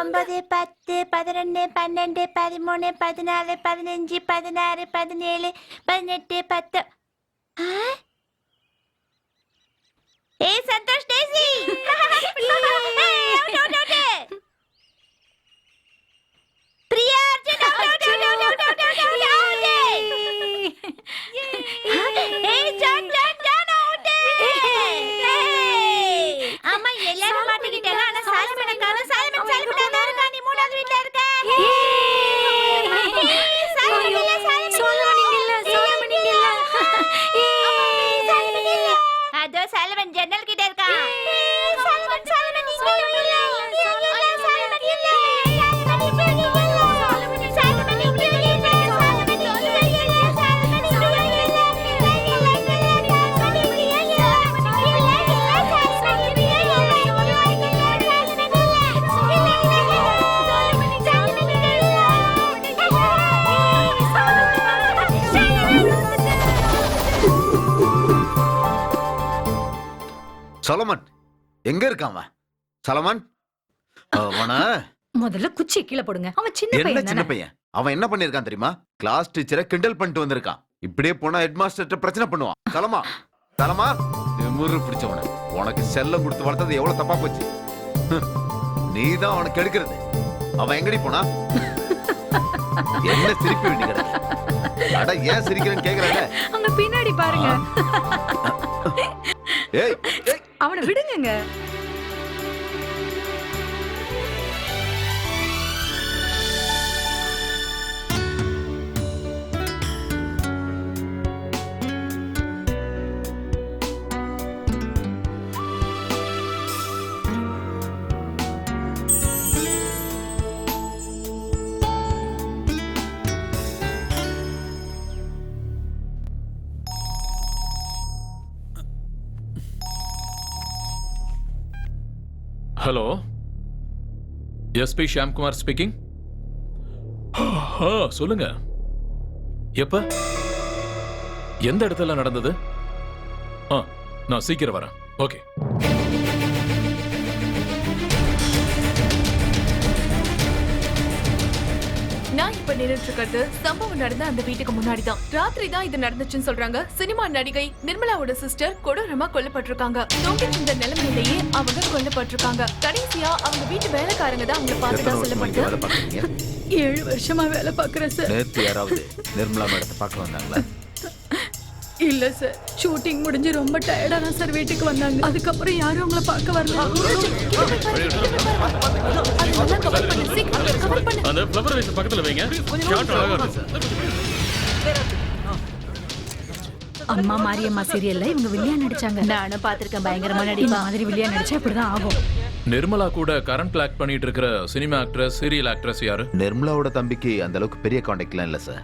9, 10, 11, 12, 13, 14, 15, 16, 17, 18, 10. Hey, Santosh, Daisy! Priya, Arjun, out! Hey, John, out! அம்மா எல்லாரும் மாட்டிக்கிட்டாங்க. ஆனா சாலிமனை காணோம். சாலிமன் தான் இருக்கா. நீ மூணாவது வீட்ல இருக்க. அதோ சாலிமன் ஜன்னல் கிட்ட இருக்கா. சலமன் எங்க இருக்கான் அவன்? சலமன் அவன முதல்ல குச்சி கீழே போடுங்க. அவன் சின்ன பையன். சின்ன பையன். அவன் என்ன பண்ணிருக்கான் தெரியுமா? கிளாஸ் டீச்சரை கிண்டல் பண்ணிட்டு வந்திருக்கான். இப்படியே போனா ஹெட் மாஸ்டர் பிரச்சனை பண்ணுவான். சலமா திமிரு பிடிச்சவன. உனக்கு செல்லம் கொடுத்து வளர்த்தது எவ்வளவு தப்பா போச்சு. நீதான் அவனுக்கு எடுக்கிறது. அவன் எங்கடி போனா? என்ன சிரிப்பு வேண்டி கிடக்கு? அட ஏன் சிரிக்கிறேன்னு கேக்குறாங்க. அங்க பின்னாடி பாருங்க. ஏய் அவனை விடுங்க. Hello, SP Shyamkumar speaking. சொல்லுங்க. எப்ப எந்த இடத்துல நடந்தது? நான் சீக்கிரம் வரேன். ஓகே. நான் இப்ப நின்னுட்டு இருக்கிறது சம்பவம் நடந்த அந்த வீட்டுக்கு முன்னாடி தான். ராத்திரி தான் இது நடந்துச்சுன்னு சொல்றாங்க. சினிமா நடிகை நிர்மலாவோட சிஸ்டர் கொடூரமா கொல்லப்பட்டிருக்காங்க. தொங்கிட்டு இந்த நிலைமையிலேயே அவங்க கொல்லப்பட்டிருக்காங்க. கடைசியா அவங்க வீட்டு வேலைக்காரங்க தான் அவங்களை பார்த்ததா சொல்லப்படுது. 7 வருஷமா வேலை பாக்குறேன் சார். நேத்து யாராவது நிர்மலா மேடத்தை பார்க்க வந்தாங்களா? இல்ல சார், ஷூட்டிங் முடிஞ்சு ரொம்ப டயர்டா தான் சார் வீட்டுக்கு வந்தாங்க. அதுக்கப்புறம் யாரும் உங்களை பார்க்க வரல. அந்த ஃப்ளவர் வேஸ் பக்கத்துல வைங்க. ஷாட் அழகா இருக்கு சார். அம்மா மாரியம்மா சீரியல்ல இவங்க வில்லியா நடிச்சாங்க. நானும் பாத்திருக்கேன். பயங்கரமா நடிப்பா. மாதிரி வில்லியா நடிச்சா இப்படிதான் ஆகும். நிர்மலா கூட கரண்ட் ஆக்ட் பண்ணிட்டு இருக்கிற சினிமா ஆக்ட்ரஸ், சீரியல் ஆக்ட்ரஸ் யாரு? நிர்மலாவோட தம்பிக்கு அந்த அளவுக்கு பெரிய கான்டாக்ட்லாம் இல்ல சார்.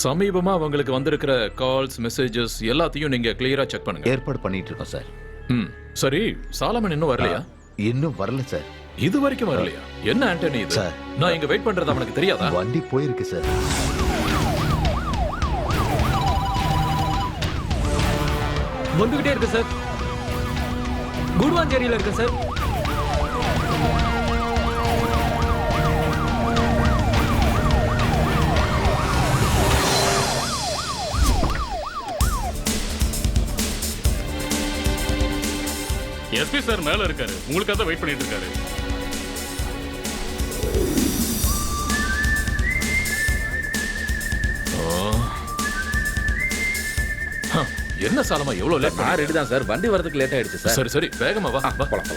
சமீபமா அவங்களுக்கு வந்திருக்கிற கால்ஸ், மெசேஜஸ் எல்லாத்தையும் நீங்க கிளியரா செக் பண்ணுங்க. ஏற்பாடு பண்ணிட்டு இருக்கோம் சார். சரி, சாலமன் இன்னும் வரலையா? இன்னும் வரல சார். இது வரைக்கும் வரலையா? என்ன ஆண்டனி இது? சார், நான் இங்க வெயிட் பண்றது அவனுக்கு தெரியாதா? வண்டி போயிருக்கு சார். வந்துகிட்டே இருக்கு சார். குடுவாஞ்சேரியில இருக்கு சார். எஸ்பி சார் மேல இருக்காரு. உங்களுக்காக தான் வெயிட் பண்ணிட்டு இருக்காரு. என்ன சாலமா எவ்வளவு லேட்? நான் ரெடி தான் சார். வண்டி வரதுக்கு லேட் ஆயிடுச்சு சார். சரி சரி, வேகமா வா. போலாம்.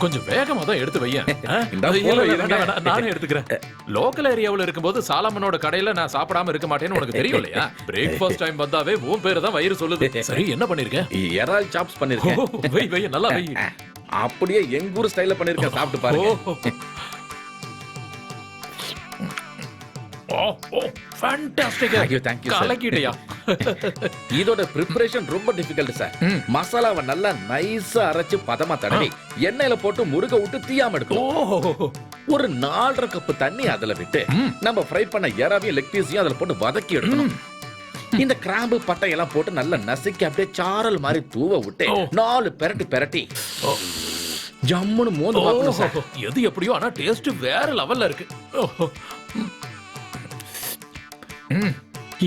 கொஞ்சம் வேகமா தான் எடுத்து வையேன். நானே எடுத்துக்கிறேன். லோக்கல் ஏரியாவுல இருக்கும்போது சாலமனோட கடையில நான் சாப்பிடாம இருக்க மாட்டேன்னு உனக்கு தெரியும் இல்லையா? பிரேக்ஃபாஸ்ட் டைம் வந்தாவே உன் பேரு தான் வயிறு சொல்லுது. சரி, என்ன பண்ணிருக்கேன்? இறால் சாப்ஸ் பண்ணிருக்கேன். வை நல்லா வை. அப்படியே எங்க ஊர் ஸ்டைல்ல பண்ணிருக்கேன். சாப்பிட்டு பாருங்க. ஃபேண்டாஸ்டிக். Thank you, sir. கலக்கிட்டியா? இதோட பிரிப்பரேஷன் ரொம்ப டிஃபிகல்ட் சார். மசாலாவை நல்லா நைஸா அரைச்சு பதமா தடவி எண்ணெயில போட்டு முருக விட்டு தீயாம எடுக்கணும். ஒரு 4.5 கப் தண்ணி அதுல விட்டு நம்ம ஃப்ரை பண்ண எறாவையும் லெக் பீஸையும் அதுல போட்டு வதக்கி எடுக்கணும். இந்த கிராம்பு பட்டை எல்லாம் போட்டு நல்லா நசுக்கி அப்படியே சாரல் மாதிரி தூவ விட்டு 4 பெரட்டி ஜம்முன்னு மோந்து பார்க்கணும் சார். எது எப்படியோ ஆனா டேஸ்ட் வேற லெவல்ல இருக்கு.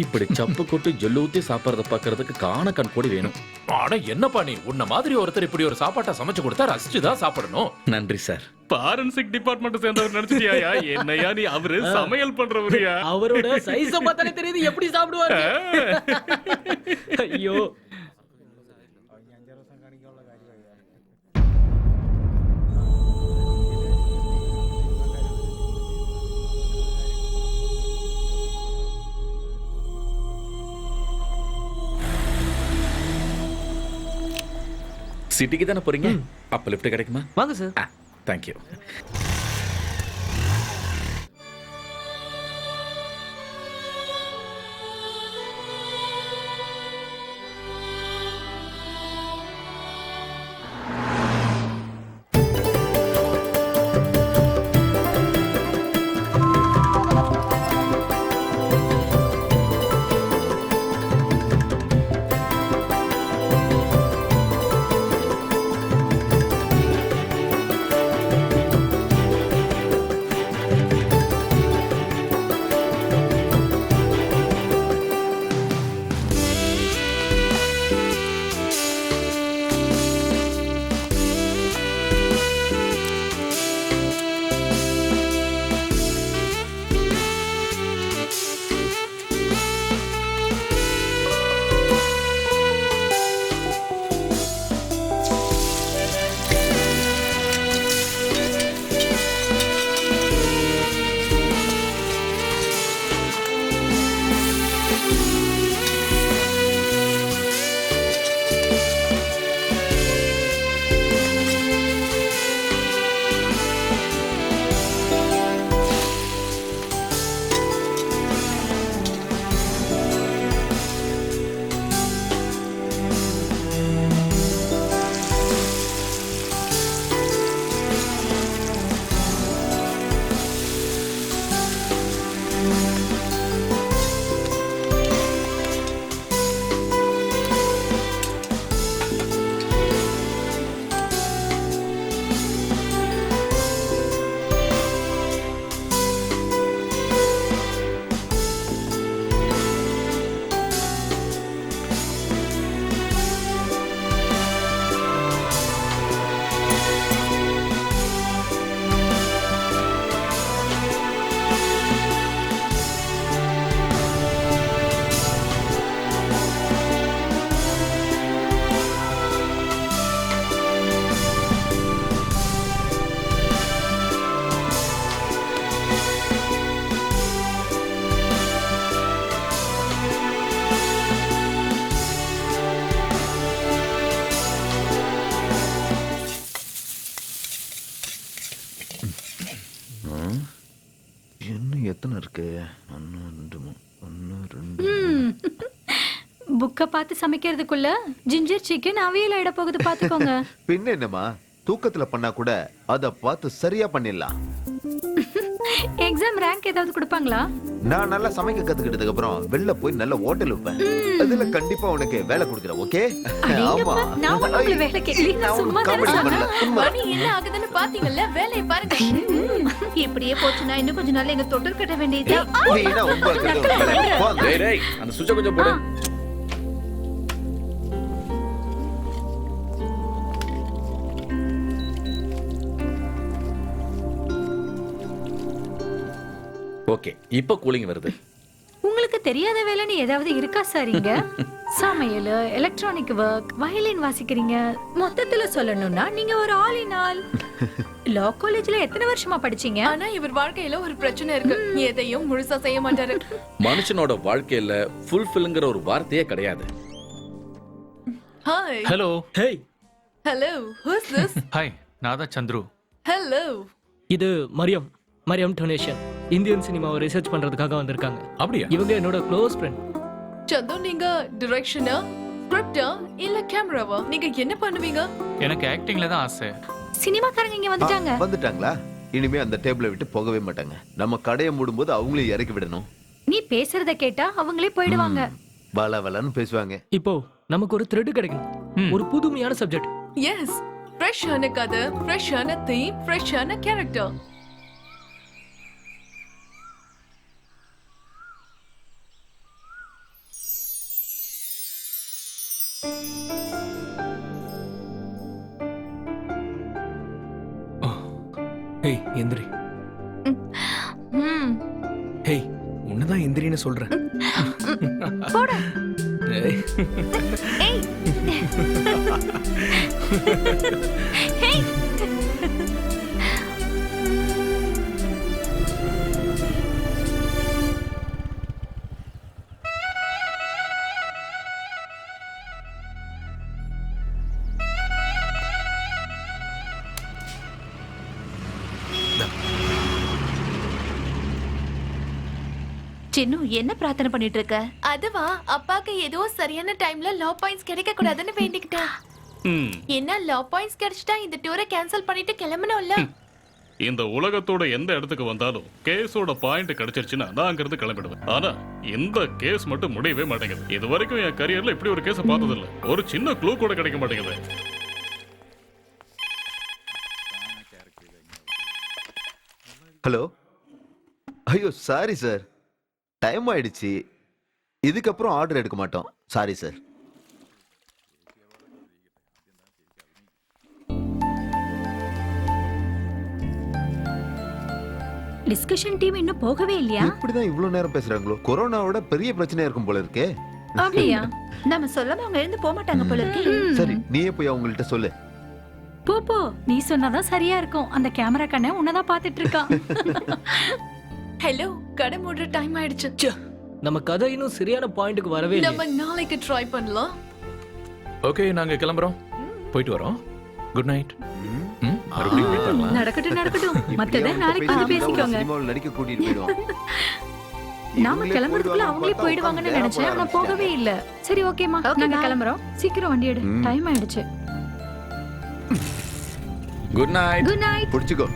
இப்படி சப்பு கொட்டு ஜொல்லு ஊத்தி சாப்பிடறத பாக்குறதுக்கு காண கண் கூடி வேணும். ஆனா என்னப்பா நீ உன்ன மாதிரி ஒருத்தர் இப்படி ஒரு சாப்பாட்டை சமைச்சு கொடுத்தா ரசிச்சுதான் சாப்பிடணும். நன்றி சார். ஃபாரன்சிக் டிபார்ட்மெண்ட் சேர்ந்தவர் நினைச்சிட்டியா? என்னையா நீ அவரு சமையல் பண்றவரியா? அவரோட சைஸ பார்த்தாலே தெரியுது எப்படி சாப்பிடுவாரு. ஐயோ சிட்டிக்கு தானே போறீங்க? அப்ப லிஃப்ட் கிடைக்குமா? வாங்க சார். தேங்க்யூ. இன்னும் எத்தனை இருக்கு? 1 2 3 1 2. புக்க பார்த்து சமைக்கிறதுக்குள்ள ஜிஞ்சர் சிக்கன் அவியல் ஆயிட போகுது பாத்துக்கோங்க. பின்ன என்னமா, தூக்கத்துல பண்ணா கூட அத பார்த்து சரியா பண்ணிடலாம். எக்ஸாம் ரேங்க் ஏதாவது கொடுப்பாங்களா? நான் நல்லா சமைக்க கத்துக்கிட்டதுக்கு அப்புறம் வெளில போய் நல்ல ஹோட்டல் வைப்பேன். அதுல கண்டிப்பா உனக்கு வேலை கொடுக்குறேன். ஓகே? ஆமா. நான் உங்களுக்கு வேலை கேட்கல. நான் சும்மா காமெடி தான் பண்ணல. உண்மை. மணி என்ன ஆகுதுன்னு பாத்தீங்கல்ல, வேலையை பாருங்க. இப்படியே போச்சுன்னா இன்னும் கொஞ்ச நாள்ல எங்க தொட்டில் கட்ட வேண்டியது. வீணா உங்களுக்கு வேலை. போ. டேய் அந்த சுவிட்சை கொஞ்சம் போடு. ஓகே, இப்போ கூலிங் வருது. உங்களுக்கு தெரியாத வேலைன்னு ஏதாவது இருக்கா சார் இங்க? சமையல், எலக்ட்ரானிக் ஒர்க், வயலின் வாசிக்கிறீங்க. மொத்தத்துல சொல்லணும்னா நீங்க ஒரு ஆல் இன் ஆல். லா காலேஜ்ல எத்தனை வருஷமா படிச்சீங்க? ஆனா இவர் வாழ்க்கையில ஒரு பிரச்சனை இருக்கு. எதையும் முழுசா செய்ய மாட்டாரு. மனுஷனோட வாழ்க்கையில ஃபுல்ஃபில்ங்கிற ஒரு வார்த்தையே கிடையாது. Hi. Hello. Hey, hello. Who's this? Hi, நான் தான் சந்துரு. ஹலோ. இது மரியம் டொனேஷன். இந்தியன் சினிமாவை ரிசர்ச் பண்றதுக்காக வந்திருக்காங்க. அப்படியா? இவங்க என்னோட க்ளோஸ் ஃப்ரெண்ட். சந்து, நீங்க டைரக்ஷனா, ஸ்கிரிப்டா இல்ல கேமராவா? நீங்க என்ன பண்ணுவீங்க? எனக்கு ஆக்டிங்ல தான் ஆசை. சினிமாக்காரங்க இங்க வந்துட்டாங்க. வந்துட்டாங்களா? இனிமே அந்த டேபிளை விட்டு போகவே மாட்டாங்க. நம்ம கடையை மூடும்போது அவங்களே இறக்கி விடணும். நீ பேசுறத கேட்டா அவங்களே போயிடுவாங்க. வள வளன்னு பேசுவாங்க. இப்போ நமக்கு ஒரு த்ரெட் கிடைக்கும், ஒரு புதுமையான சப்ஜெக்ட். எஸ், ஃப்ரெஷ்ஷான கதை, ஃப்ரெஷ்ஷான தீம், ஃப்ரெஷ்ஷான கேரக்டர். ஹேய் எந்திரி. ம் ஹேய் உன்னதான் எந்திரின்னு சொல்றேன். போடா. ஏய். ஏய். ஏய். சின்னு என்ன பிரார்த்தனை பண்ணிட்டு இருக்க? அதுவா, அப்பாக்கு ஏதோ சரியான டைம்ல லா பாயிண்ட்ஸ் கிடைக்க கூடாதுன்னு வேண்டிக்கிட்டேன். ம். என்ன லா பாயிண்ட்ஸ் கிடைச்சிட்டா இந்த டூரை கேன்சல் பண்ணிட்டு கிளம்பணும்ல. இந்த உலகத்தோட எந்த இடத்துக்கு வந்தாலும் கேஸோட பாயிண்ட் கிடைச்சிருச்சுன்னா நான் அங்கிருந்து கிளம்பிடுவேன். ஆனா இந்த கேஸ் மட்டும் முடியவே மாட்டேங்குது. இது வரைக்கும் என் கரியர்ல இப்படி ஒரு கேஸ பார்த்தது இல்ல. ஒரு சின்ன க்ளூ கூட கிடைக்க மாட்டேங்குது. ஹலோ. ஐயோ சாரி சார், டைம் ஆயிடுச்சு. இதுக்கப்புறம் ஆர்டர் எடுக்க மாட்டோம். Sorry sir. டிஸ்கஷன் டீம் இன்னும் போகவே இல்லையா? இப்படிதான் இவ்வளவு நேரம் பேசுறாங்களோ? கொரோனாவோட பெரிய பிரச்சனையா இருக்கும் போல இருக்கே. அப்படியா? நம்ம சொல்லாம அவங்க எழுந்து போக மாட்டாங்க போல இருக்கு. சரி நீயே போய் அவங்கள்ட்ட சொல்லு. போ போ, நீ சொன்னாதான் சரியா இருக்கும். அந்த கேமரா கண்ணை உன்னதான் பாத்துட்டு இருக்கான். ஹலோ, கடை மூடுற டைம் ஆயிடுச்சு. ச்சே, நம்ம கதை இன்னும் சரியான பாயிண்ட்க்கு வரவே இல்லை. நம்ம நாளைக்கு ட்ரை பண்ணலாம். ஓகே நாங்க கிளம்புறோம். போயிட்டு வரோம். Good night. மறுபடியும் meet பண்ணலாம். நடக்கட்டும் நடக்கட்டும், மத்தத நாளைக்கு வந்து பேசிக்கோங்க. சினிமாவில் நடிக்க கூட்டிட்டு போயிடுவான். நாம கிளம்புறதுக்குள்ள அவங்களே போயிடுவாங்கன்னு நினைச்சேன், ஆனா போகவே இல்ல. சரி ஓகேமா, நாங்க கிளம்புறோம். சீக்கிரம் வண்டி எடு, டைம் ஆயிடுச்சு. Good night. Good night. புடிச்சுக்கோ.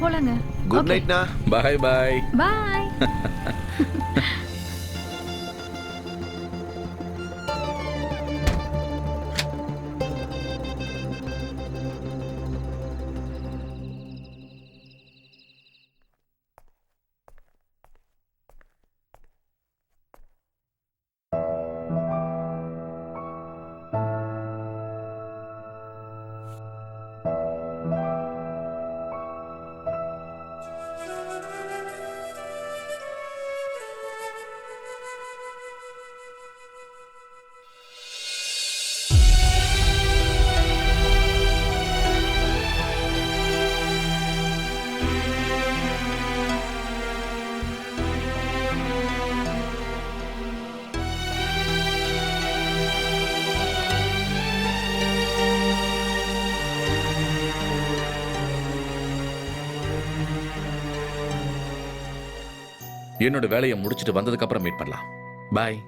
போலாங்க. குட் நைட்னா. Bye bye. பாய். என்னோட வேலையை முடிச்சிட்டு வந்ததுக்கு அப்புறம் மீட் பண்ணலாம். பாய்.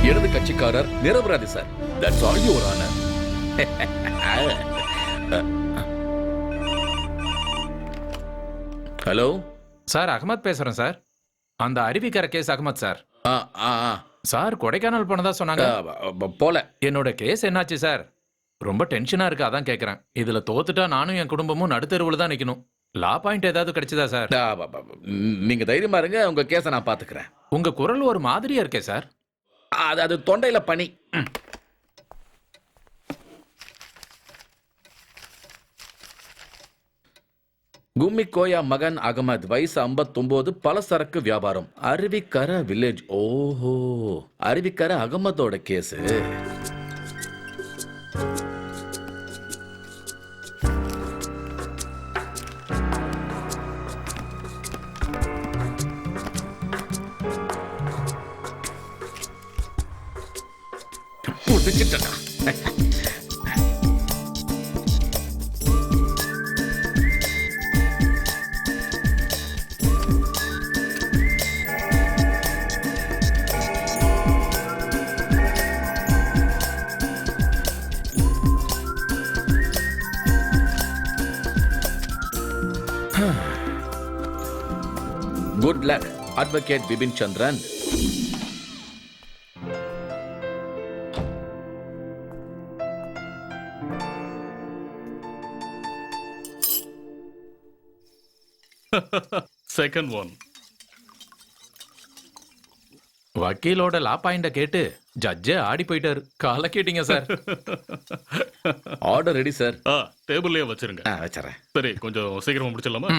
இடது கட்சிக்காரர் நிரபராதி sir. That's all your honour. Hello sir, Ahmed பேசுறேன் சார். அந்த Aruvikkarai case Ahmed sir. Sir Kodaikanal போனதா சொன்னாங்க. போல. என்னோட கேஸ் என்னாச்சு சார்? ரொம்ப டென்ஷனா இருக்கு, அதான் கேக்குறேன். இதுல தோத்துட்டா நானும் என் குடும்பமும் நடுத்தெருவுல தான் நிக்கணும். லா பாயிண்ட் ஏதாவது கிடைச்சதா சார்? நீங்க தைரியமா இருங்க, உங்க கேஸை நான் பாத்துக்கிறேன். உங்க குரல் ஒரு மாதிரியா இருக்கே சார். அது தொண்டையில பனி. கும்மிக்கோயா மகன் அகமது, வயசு 59, பலசரக்கு வியாபாரம், அருவிக்கரை வில்லேஜ். ஓஹோ, அருவிக்கரை அகமதோட கேஸ். முடிச்சிட்டா. Good luck, Advocate Bibin Chandran. Second one. வக்கீலோட லா பாயிண்ட கேட்டு ஜட்ஜே ஆடி போயிட்டாரு. கால கேட்டீங்க சார். Order ready sir. டேபிள்லயே வச்சிருங்க. வச்சறேன். சரி, கொஞ்சம் சீக்கிரமா முடிச்சிடலாமா?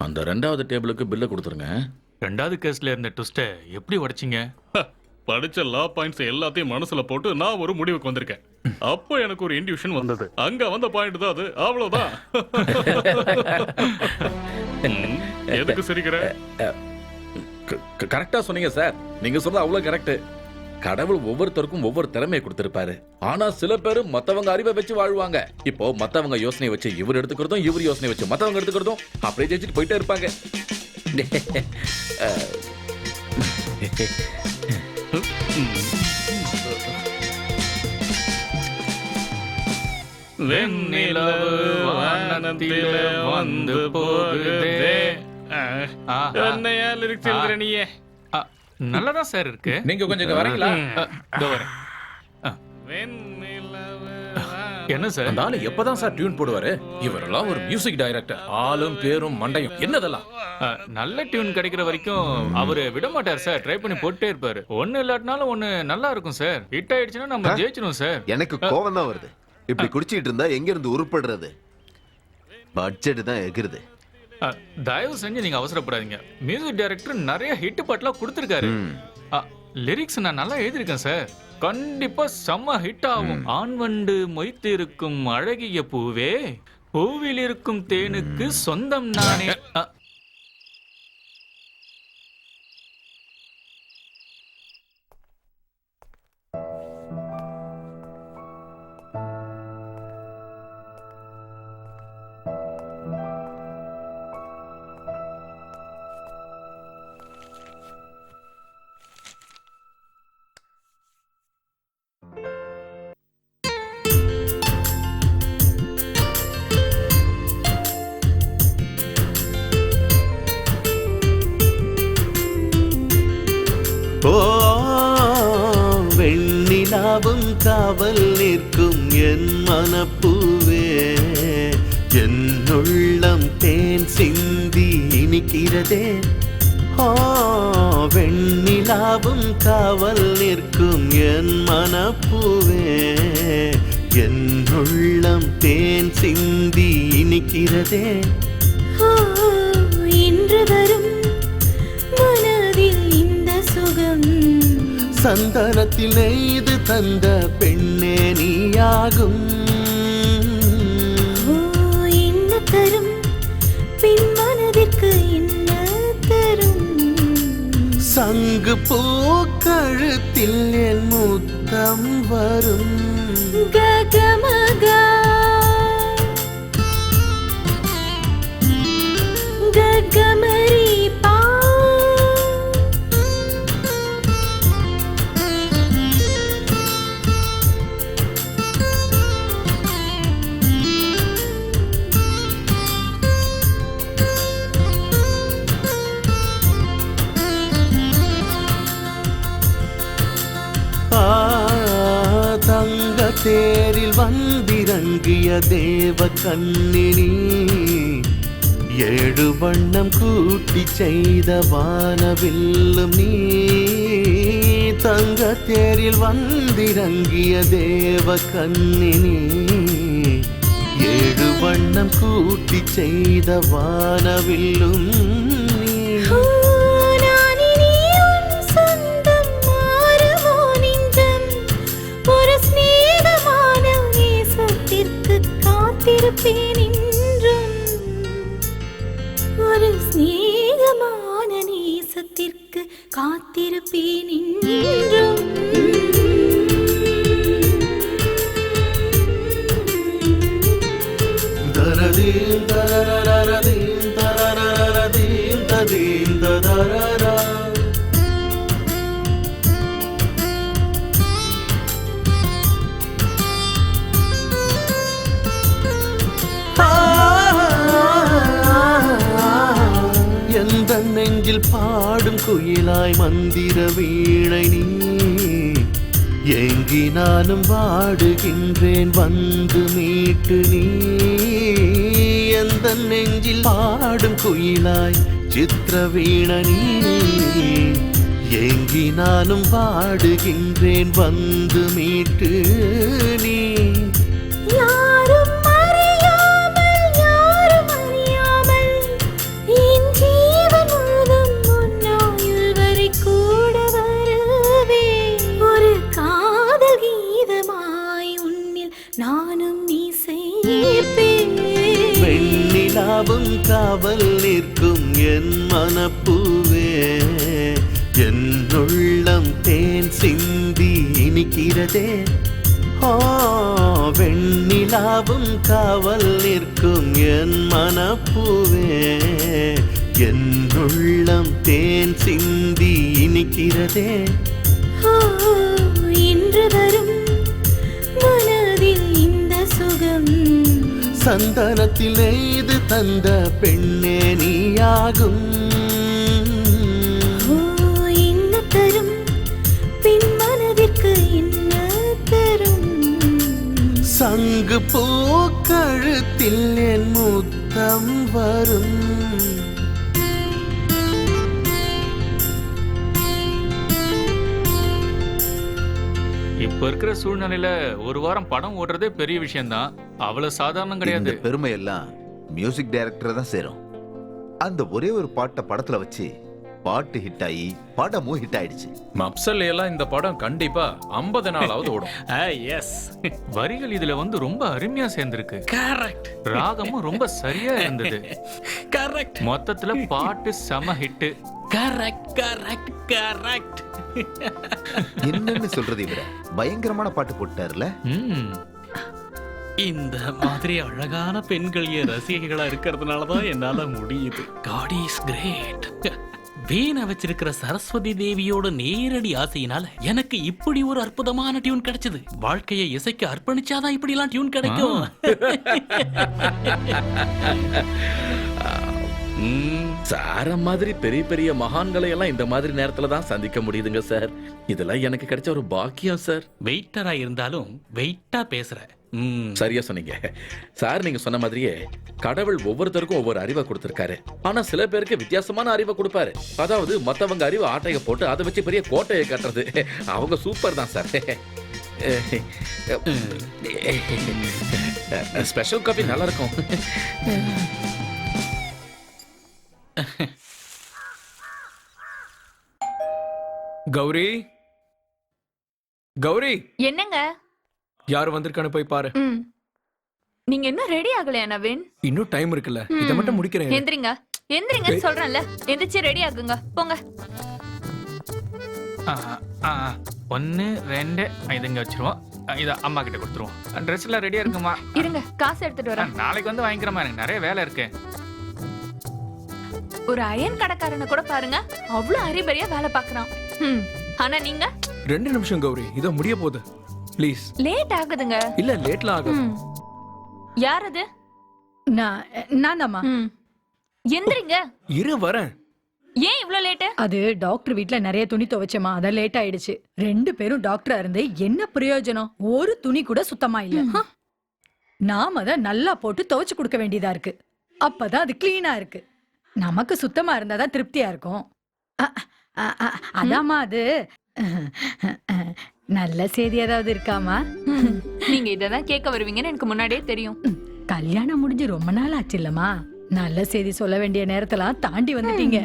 அந்த ரெண்டாவது டேபிளுக்கு பில்ல கொடுத்துருங்க. ரெண்டாவது கேஸ்ல இருந்த ட்விஸ்ட எப்படி உடைச்சிங்க? படிச்ச லா பாயிண்ட்ஸ் எல்லாத்தையும் மனசுல போட்டு நான் ஒரு முடிவுக்கு வந்திருக்கேன். அப்போ எனக்கு ஒரு இன்ட்யூஷன் வந்தது. அங்க வந்த பாயிண்ட் தான் அது. அவ்வளவுதான். எதுக்கு சிரிக்கிற? கரெக்டா சொன்னீங்க சார். நீங்க சொல்றது அவ்வளவு கரெக்ட். கடவுள் ஒவ்வொருத்தருக்கும் ஒவ்வொரு திறமையை கொடுத்திருப்பாரு. ஆனா சில பேரு மத்தவங்க அறிவை வச்சு வாழ்வாங்க. இப்போ மத்தவங்க யோசனை வச்சு இவர் எடுத்துக்கிறதும், இவர் யோசனை வச்சு மத்தவங்க எடுத்துக்கிறதும், அப்படியே ஜெயிச்சுட்டு போயிட்டே இருப்பாங்க. வெண்ணிலவு வானத்திலே வந்து போகுதே. என்னையா லிரிக்ஸ் எழுதுற நீயே? நல்லதா சார் இருக்கு. நீங்க கொஞ்சம் இங்க வரீங்களா? இதோ வரேன். என்ன சார்? அந்த ஆளு எப்பதான் சார் டியூன் போடுவாரு? இவரெல்லாம் ஒரு மியூசிக் டைரக்டர். ஆளும் பேரும் மண்டையும் என்னதெல்லாம். நல்ல டியூன் கிடைக்கிற வரைக்கும் அவரு விட மாட்டார் சார். ட்ரை பண்ணி போட்டே இருப்பாரு. ஒண்ணு இல்லாட்டினாலும் ஒண்ணு நல்லா இருக்கும் சார். ஹிட் ஆயிடுச்சுன்னா நம்ம ஜெயிச்சிடும் சார். எனக்கு கோவம் தான் வருது. இப்படி குடிச்சிட்டு இருந்தா எங்க இருந்து உருப்படுறது? பட்ஜெட் தான் எகிருது. தயவு செஞ்சு நீங்க அவசரப்படாதீங்க. மியூசிக் டைரக்டர் நிறைய ஹிட் பாட்டுலாம் கொடுத்துருக்காரு. லிரிக்ஸ் நான் நல்லா எழுதியிருக்கேன் சார். கண்டிப்பா செம்ம ஹிட் ஆகும். ஆண் வண்டு மொய்த்து இருக்கும் அழகிய பூவே, பூவில் இருக்கும் தேனுக்கு சொந்தம் நானே. ஓ வெண்ணிலாவும் காவல் நிற்கும் என் மனப்பூவே, என்னுள்ளம் தேன் சிந்தி இனிக்கிறதே. ஓ வெண்ணிலாவும் காவல் நிற்கும் என் மனப்பூவே, என்னுள்ளம் தேன் சிந்தி இனிக்கிறதே. இன்று வரும் மனதில் இந்த சுகம், சந்தனத்தில் நெய்து தந்த பெண்ணே நீயாகும். என்ன தரும் பின் மனதிற்கு என்ன தரும்? சங்கு பூ கழுத்தில் என் முத்தம் வரும். ககமகா ககமரி பா, தங்க தேரில் வந்திறங்கிய தேவ கண்ணினி, ஏழு வண்ணம் கூட்டி செய்த வானவில்லும் நீ. தங்க தேரில் வந்திறங்கிய தேவ கண்ணினி, ஏழு வண்ணம் கூட்டி செய்த வானவில்லும் நீ. காத்திருப்பேன் என்றும், ஒரு சிநேகமான நேசத்திற்கு காத்திருப்பேன் என்றும். தரதீம் தரரரதீம் தரரரதீம் ததீம் தரரரா. எந்த நெஞ்சில் பாடும் குயிலாய் மந்திர வீணை நீ, ஏங்கி நானும் வாடுகின்றேன் வந்து மீட்டு நீ. எந்த நெஞ்சில் பாடும் குயிலாய் சித்திர வீணை நீ, ஏங்கி நானும் வாடுகின்றேன் வந்து மீட்டு நீ. யாரும் அறியாமல் யாரும் அறியாமல் என் ஜீவன் முழுதும் உன்னாயுள் வரை கூட வருவே. ஒரு காதல் கீதமாய் உன்னில் நானும் இசைப்பேன். வெண்ணிலாவும் காவல் நிற்கும் என் மனப்பூவே, என்னுள்ளம் தேன் சிந்தி இனிக்கிறதே. வெண்ணிலாவும் காவல் நிற்கும் என் மனப்பூவே, என்னுள்ளம் தேன் சிந்தி இனிக்கிறதே. இன்று வரும் மனதில் இந்த சுகம், சந்தனத்தில் நெய்து தந்த பெண்ணே நீயாகும். என்ன தரும் பின் மனதிற்கு என்ன தரும்? சங்கு பூ கழுத்தில் என் முத்தம் வரும். இப்ப இருக்கிற சூழ்நிலையில ஒரு வாரம் படம் ஓடுறதே பெரிய விஷயம்தான். அவ்வளவு சாதாரணம் இந்த கிடையாது. பெருமை எல்லாம் மியூசிக் டைரக்டர் தான் சேரும். அந்த ஒரே ஒரு பாட்டை படத்துல வச்சு பாட்டு ஹிட் ஆகி படமும் ஹிட் ஆயிடுச்சு. மப்சல் எல்லாம் இந்த படம் கண்டிப்பா 50 நாளாவது ஓடும். எஸ் வரிகள் இதுல வந்து ரொம்ப அருமையா சேர்ந்திருக்கு. கரெக்ட் ராகமும் ரொம்ப சரியா இருந்தது. கரெக்ட் மொத்தத்துல பாட்டு செம ஹிட். Correct correct correct. என்னன்னு சொல்றது இவர பயங்கரமான பாட்டு போட்டாருல. இந்த மாதிரி அழகான பெண்கள் என் ரசிகைகளா இருக்கிறதுனால தான் என்னால முடியுது. God is great. வீணை வச்சிருக்கிற சரஸ்வதி தேவியோட நேரடி ஆசையினால எனக்கு இப்படி ஒரு அற்புதமான டியூன் கிடைச்சது. வாழ்க்கையை இசைக்கு அர்ப்பணிச்சாதான் இப்படி எல்லாம் டியூன் கிடைக்கும். சாரம் மாதிரி பெரிய பெரிய மகான்களை எல்லாம் இந்த மாதிரி நேரத்துல தான் சந்திக்க முடியுதுங்க சார். இதெல்லாம் எனக்கு கிடைச்ச ஒரு பாக்கியம் சார். வெயிட்டரா இருந்தாலும் வெயிட்டா பேசுற. சரியா சொன்னீங்க சார். நீங்க சொன்ன மாதிரியே கடவுள் ஒவ்வொருத்தருக்கும் ஒவ்வொரு அறிவை கொடுத்திருக்காரு. ஆனா சில பேருக்கு வித்தியாசமான அறிவை கொடுப்பாரு. அதாவது மத்தவங்க அறிவு ஆட்டைய போட்டு அதை வச்சு பெரிய கோட்டையை கட்டுறது. அவங்க சூப்பர் தான் சார். ஸ்பெஷல் காபி நல்லா இருக்கும். கௌரி, கௌரி, என்னங்க? யார் வந்திருக்கான்னு போய் பாரு. நீங்க இன்னும் ரெடி ஆகலையா நவீன்? இன்னும் டைம் இருக்குல்ல, இத மட்டும் முடிக்கிறேன். எந்திரிங்க எந்திரிங்கன்னு சொல்றேன்ல. எந்திரிச்சு ரெடி ஆகுங்க, போங்க. 1 2 இதுங்க வச்சிருவோம். இத அம்மா கிட்ட கொடுத்துருவோம். ட்ரெஸ் எல்லாம் ரெடியா இருக்குமா? இருங்க, காசு எடுத்துட்டு வரேன். நாளைக்கு வந்து வாங்கிக்கிறமா, எனக்கு நிறைய வேலை இருக்கு. ஒரு அயன் கடைக்காரனை கூட பாருங்க, அவ்வளவு அரிபரியா வேலை பாக்குறான். ஆனா நீங்க 2 நிமிஷம் கௌரி, இத முடிய போகுது. ப்ளீஸ். லேட் ஆகுதுங்க. இல்ல லேட்ல ஆகும். யார் அது? நான்தாம்மா. எந்திரிங்க. இரு வரேன். ஏன் இவ்ளோ லேட்? அது டாக்டர் வீட்ல நிறைய துணி துவைச்சமா, அதான் லேட் ஆயிடுச்சு. 2 பேரும் டாக்டரா இருந்து என்ன பிரயோஜனம்? ஒரு துணி கூட சுத்தமா இல்ல. நாம தான் நல்லா போட்டு துவைச்சு கொடுக்க வேண்டியதா இருக்கு. அப்பதான் அது கிளீனா இருக்கு. நமக்கு சுத்தமா இருந்தாதான் திருப்தியா இருக்கும். அதாம்மா அது. நல்ல செய்தி ஏதாவது இருக்காமா? நீங்க இததான் கேட்க வருவீங்கன்னு எனக்கு முன்னாடியே தெரியும். கல்யாணம் முடிஞ்சு ரொம்ப நாள் ஆச்சு இல்லம்மா. நல்ல செய்தி சொல்ல வேண்டிய நேரத்தெல்லாம் தாண்டி வந்துட்டீங்க.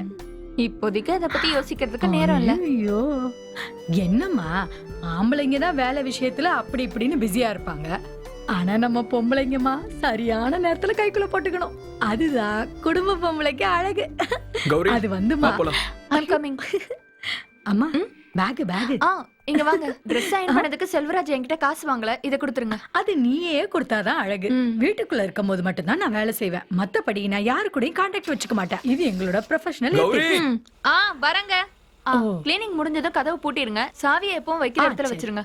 இப்போதைக்கு அதை பத்தி யோசிக்கிறதுக்கு நேரம் இல்ல. ஐயோ என்னம்மா, ஆம்பளைங்க தான் வேலை விஷயத்துல அப்படி இப்படின்னு பிஸியா இருப்பாங்க. ஆனா நம்ம பொம்பளைங்கம்மா சரியான நேரத்துல கைக்குள்ள போட்டுக்கணும். அதுதான் குடும்ப பொம்பளைக்கு அழகு. கௌரி, அது வந்துமா. I'm coming. அம்மா பேக் பேக். இங்க வாங்க. Dress அயன் பண்ணதுக்கு செல்வராஜ் என்கிட்ட காசு வாங்கல, இத கொடுத்துருங்க. அது நீயே கொடுத்தாதான் அழகு. வீட்டுக்குள்ள இருக்கும் போது மட்டும் தான் நான் வேலை செய்வேன். மத்தபடி நான் யாரு கூடயும் கான்டாக்ட் வச்சுக்க மாட்டேன். இது எங்களோட ப்ரொஃபஷனல். வரங்க. கிளீனிங் முடிஞ்சதும் கதவு பூட்டிருங்க. சாவியை எப்பவும் வைக்கிற இடத்துல வச்சிருங்க.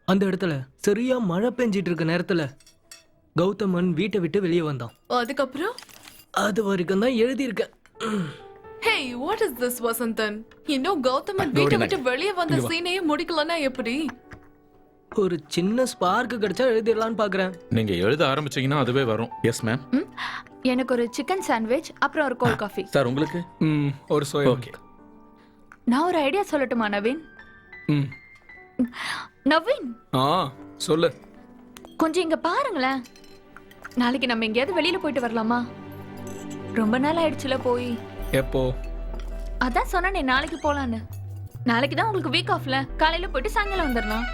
அந்த இடத்துல சரியா மழை பெஞ்சிட்டு இருக்க நேரத்துல கௌதமன் வீட்டை விட்டு வெளியே வந்தான். அதுக்கப்புறம் அது வரைக்கும் தான் எழுதியிருக்கேன். Hey, what is this Vasantan? இன்னும் கௌதமன் வீட்டை விட்டு வெளியே வந்த சீனையே முடிக்கலனா எப்படி? ஒரு சின்ன ஸ்பார்க் கிடைச்சா எழுதிடலாம்னு பாக்குறேன். நீங்க எழுத ஆரம்பிச்சீங்கன்னா அதுவே வரும். Yes ma'am. எனக்கு ஒரு சிக்கன் சாண்ட்விச் அப்புறம் ஒரு கோல்ட் காஃபி. சார் உங்களுக்கு ஒரு சோயா. ஓகே. நான் ஒரு ஐடியா சொல்லட்டுமா நவீன்? நவீன் சொல்லு. கொஞ்சம் இங்க பாருங்களேன். நாளைக்கு நம்ம எங்கேயாவது வெளியில போயிட்டு வரலாமா? ரொம்ப நாள் ஆயிடுச்சுல போய். எப்போ? அதான் சொன்னேனே நாளைக்கு போலான்னு. நாளைக்கு தான் உங்களுக்கு வீக் ஆஃப்ல. காலையில போயிட்டு சாயங்காலம் வந்துடலாம்.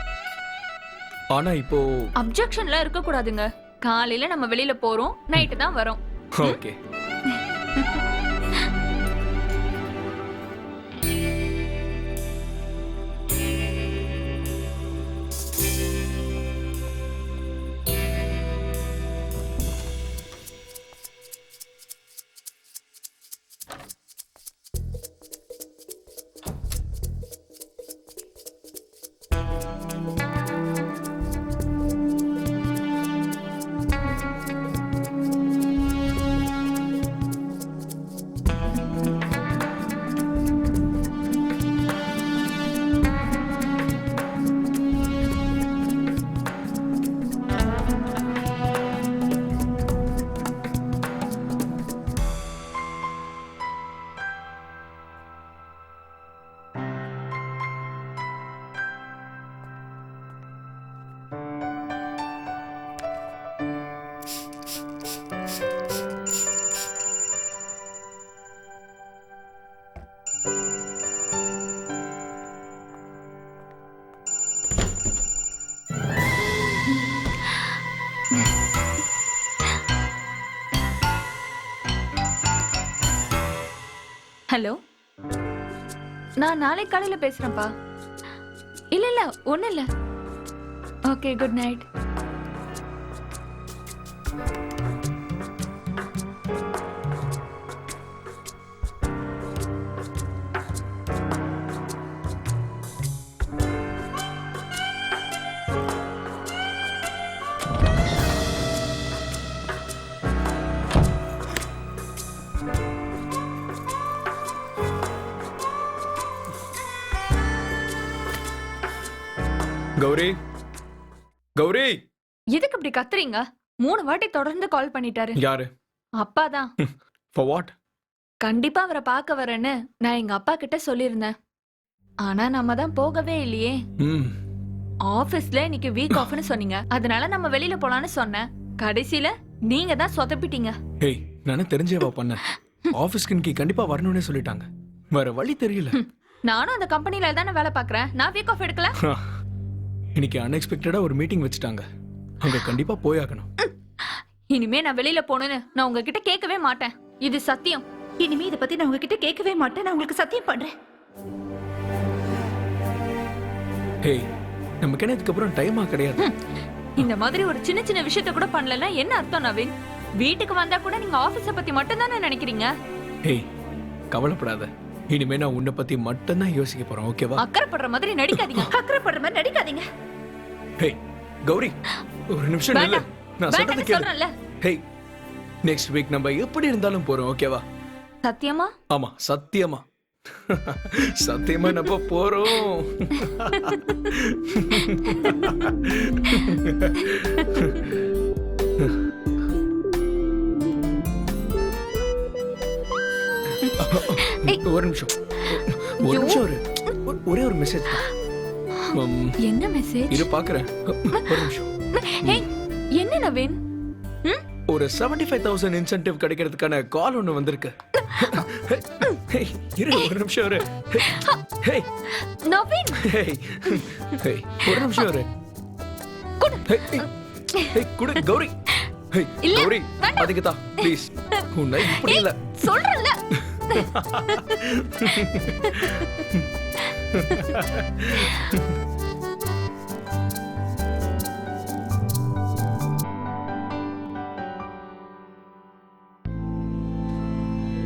ஆனா இப்போ அப்ஜெக்ஷன்லாம் இருக்க கூடாதுங்க. காலையில நம்ம வெளியில போறோம், நைட்டு தான் வரோம். ஓகே. ஹலோ, நான் நாளை காலையில பேசுறேன்ப்பா. இல்ல ஒண்ணு இல்ல. Okay, good night. Gauri Gauri எதுக்கு இப்படி கத்துறீங்க? 3 வாட்டி தொடர்ந்து கால் பண்ணிட்டாரு. யாரு? அப்பாதான். For what? கண்டிப்பா அவரை பார்க்க வரேன்னு நான் எங்க அப்பா கிட்ட சொல்லியிருந்தேன். ஆனா நம்ம தான் போகவே இல்லையே. ஆபீஸ்ல இன்னைக்கு வீக் ஆஃப்னு சொன்னீங்க, அதனால நம்ம வெளியில போலான்னு சொன்னேன். கடைசியில நீங்க தான் சொதப்பிட்டீங்க. ஏய், நானே தெரிஞ்சேவா பண்ணேன். ஆபீஸ்க்கு இன்னைக்கு கண்டிப்பா வரணும்னே சொல்லிட்டாங்க. வேற வழி தெரியல. நானும் அந்த கம்பெனில தானே வேலை பார்க்கறேன். நான் வீக் ஆஃப் எடுக்கல. இன்னைக்கு அன்எக்ஸ்பெக்டடா ஒரு மீட்டிங் வச்சுட்டாங்க. அங்க கண்டிப்பா போயாகணும். இனிமே நான் வெளியில போகணும்னு நான் உங்ககிட்ட கேட்கவே மாட்டேன். இது சத்தியம். இனிமே இதை பத்தி நான் உங்ககிட்ட கேட்கவே மாட்டேன். நான் உங்களுக்கு சத்தியம் பண்றேன். ஹேய், நமக்கு என்ன இதுக்கப்புறம் டைமா கிடையாது. இந்த மாதிரி ஒரு சின்ன சின்ன விஷயத்த கூட பண்ணலன்னா என்ன அர்த்தம் நவீன்? வீட்டுக்கு வந்தா கூட நீங்க ஆபீஸ பத்தி மட்டும் தானே நினைக்கிறீங்க. ஹேய், கவலைப்படாத. இனிமே நான் உன்னை பத்தி மட்டும் தான் யோசிக்க போறேன். ஓகேவா? அக்கறைப்படுற மாதிரி நடிக்காதீங்க. அக்கறைப்படுற மாதிரி நடிக்காதீங்க. ஹேய் கௌரி, ஒரு நிமிஷம் நில்லு. நான் சொல்றது கேளு. சொல்றேன்ல. ஹேய், நெக்ஸ்ட் வீக் நம்ம எப்படி இருந்தாலும் போறோம். ஓகேவா? சத்தியமா? ஆமா, சத்தியமா. சத்தியமா நம்ம போறோம். ஒரு நிமிஷம் ஒரே ஒரு மெசேஜ். என்ன மெசேஜ்? இரு பாக்குறேன். ஒரு நிமிஷம். என்ன நவீன்? ஒரு 75,000 இன்சென்டிவ் கிடைக்கிறதுக்கான கால் ஒண்ணு வந்திருக்கு. இரு ஒரு நிமிஷம் இரு. நவீன், ஒரு நிமிஷம் இரு. குடு கௌரி. கௌரி, அதுக்குதா ப்ளீஸ். உன்னை இப்படி இல்ல சொல்றேன்ல.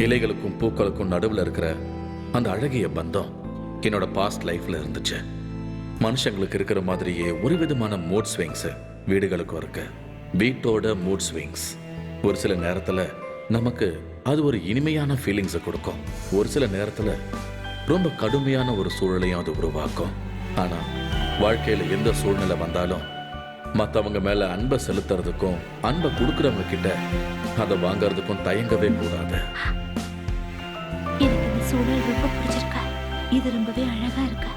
இலைகளுக்கும் பூக்களுக்கும் நடுவில் இருக்கிற அந்த அழகிய பந்தம் என்னோட பாஸ்ட் லைஃப்ல இருந்துச்சு. மனுஷங்களுக்கு இருக்கிற மாதிரியே ஒரு விதமான மூட் ஸ்விங்ஸ் வீடுகளுக்கும் இருக்கு. வீட்டோட மூட் ஸ்விங்ஸ் ஒரு சில நேரத்துல நமக்கு அது ஒரு இனிமையான ஃபீலிங்ஸை கொடுக்கும். ஒரு சில நேரத்துல ரொம்ப கடுமையான ஒரு சூழலையும் அது உருவாக்கும். ஆனா வாழ்க்கையில எந்த சூழ்நிலை வந்தாலும் மற்றவங்க மேல அன்பை செலுத்துறதுக்கும் அன்பை கொடுக்கறவங்க கிட்ட அதை வாங்கறதுக்கும் தயங்கவே கூடாது. எனக்கு இந்த சூழல் ரொம்ப பிடிச்சிருக்கா. இது ரொம்பவே அழகா இருக்கு.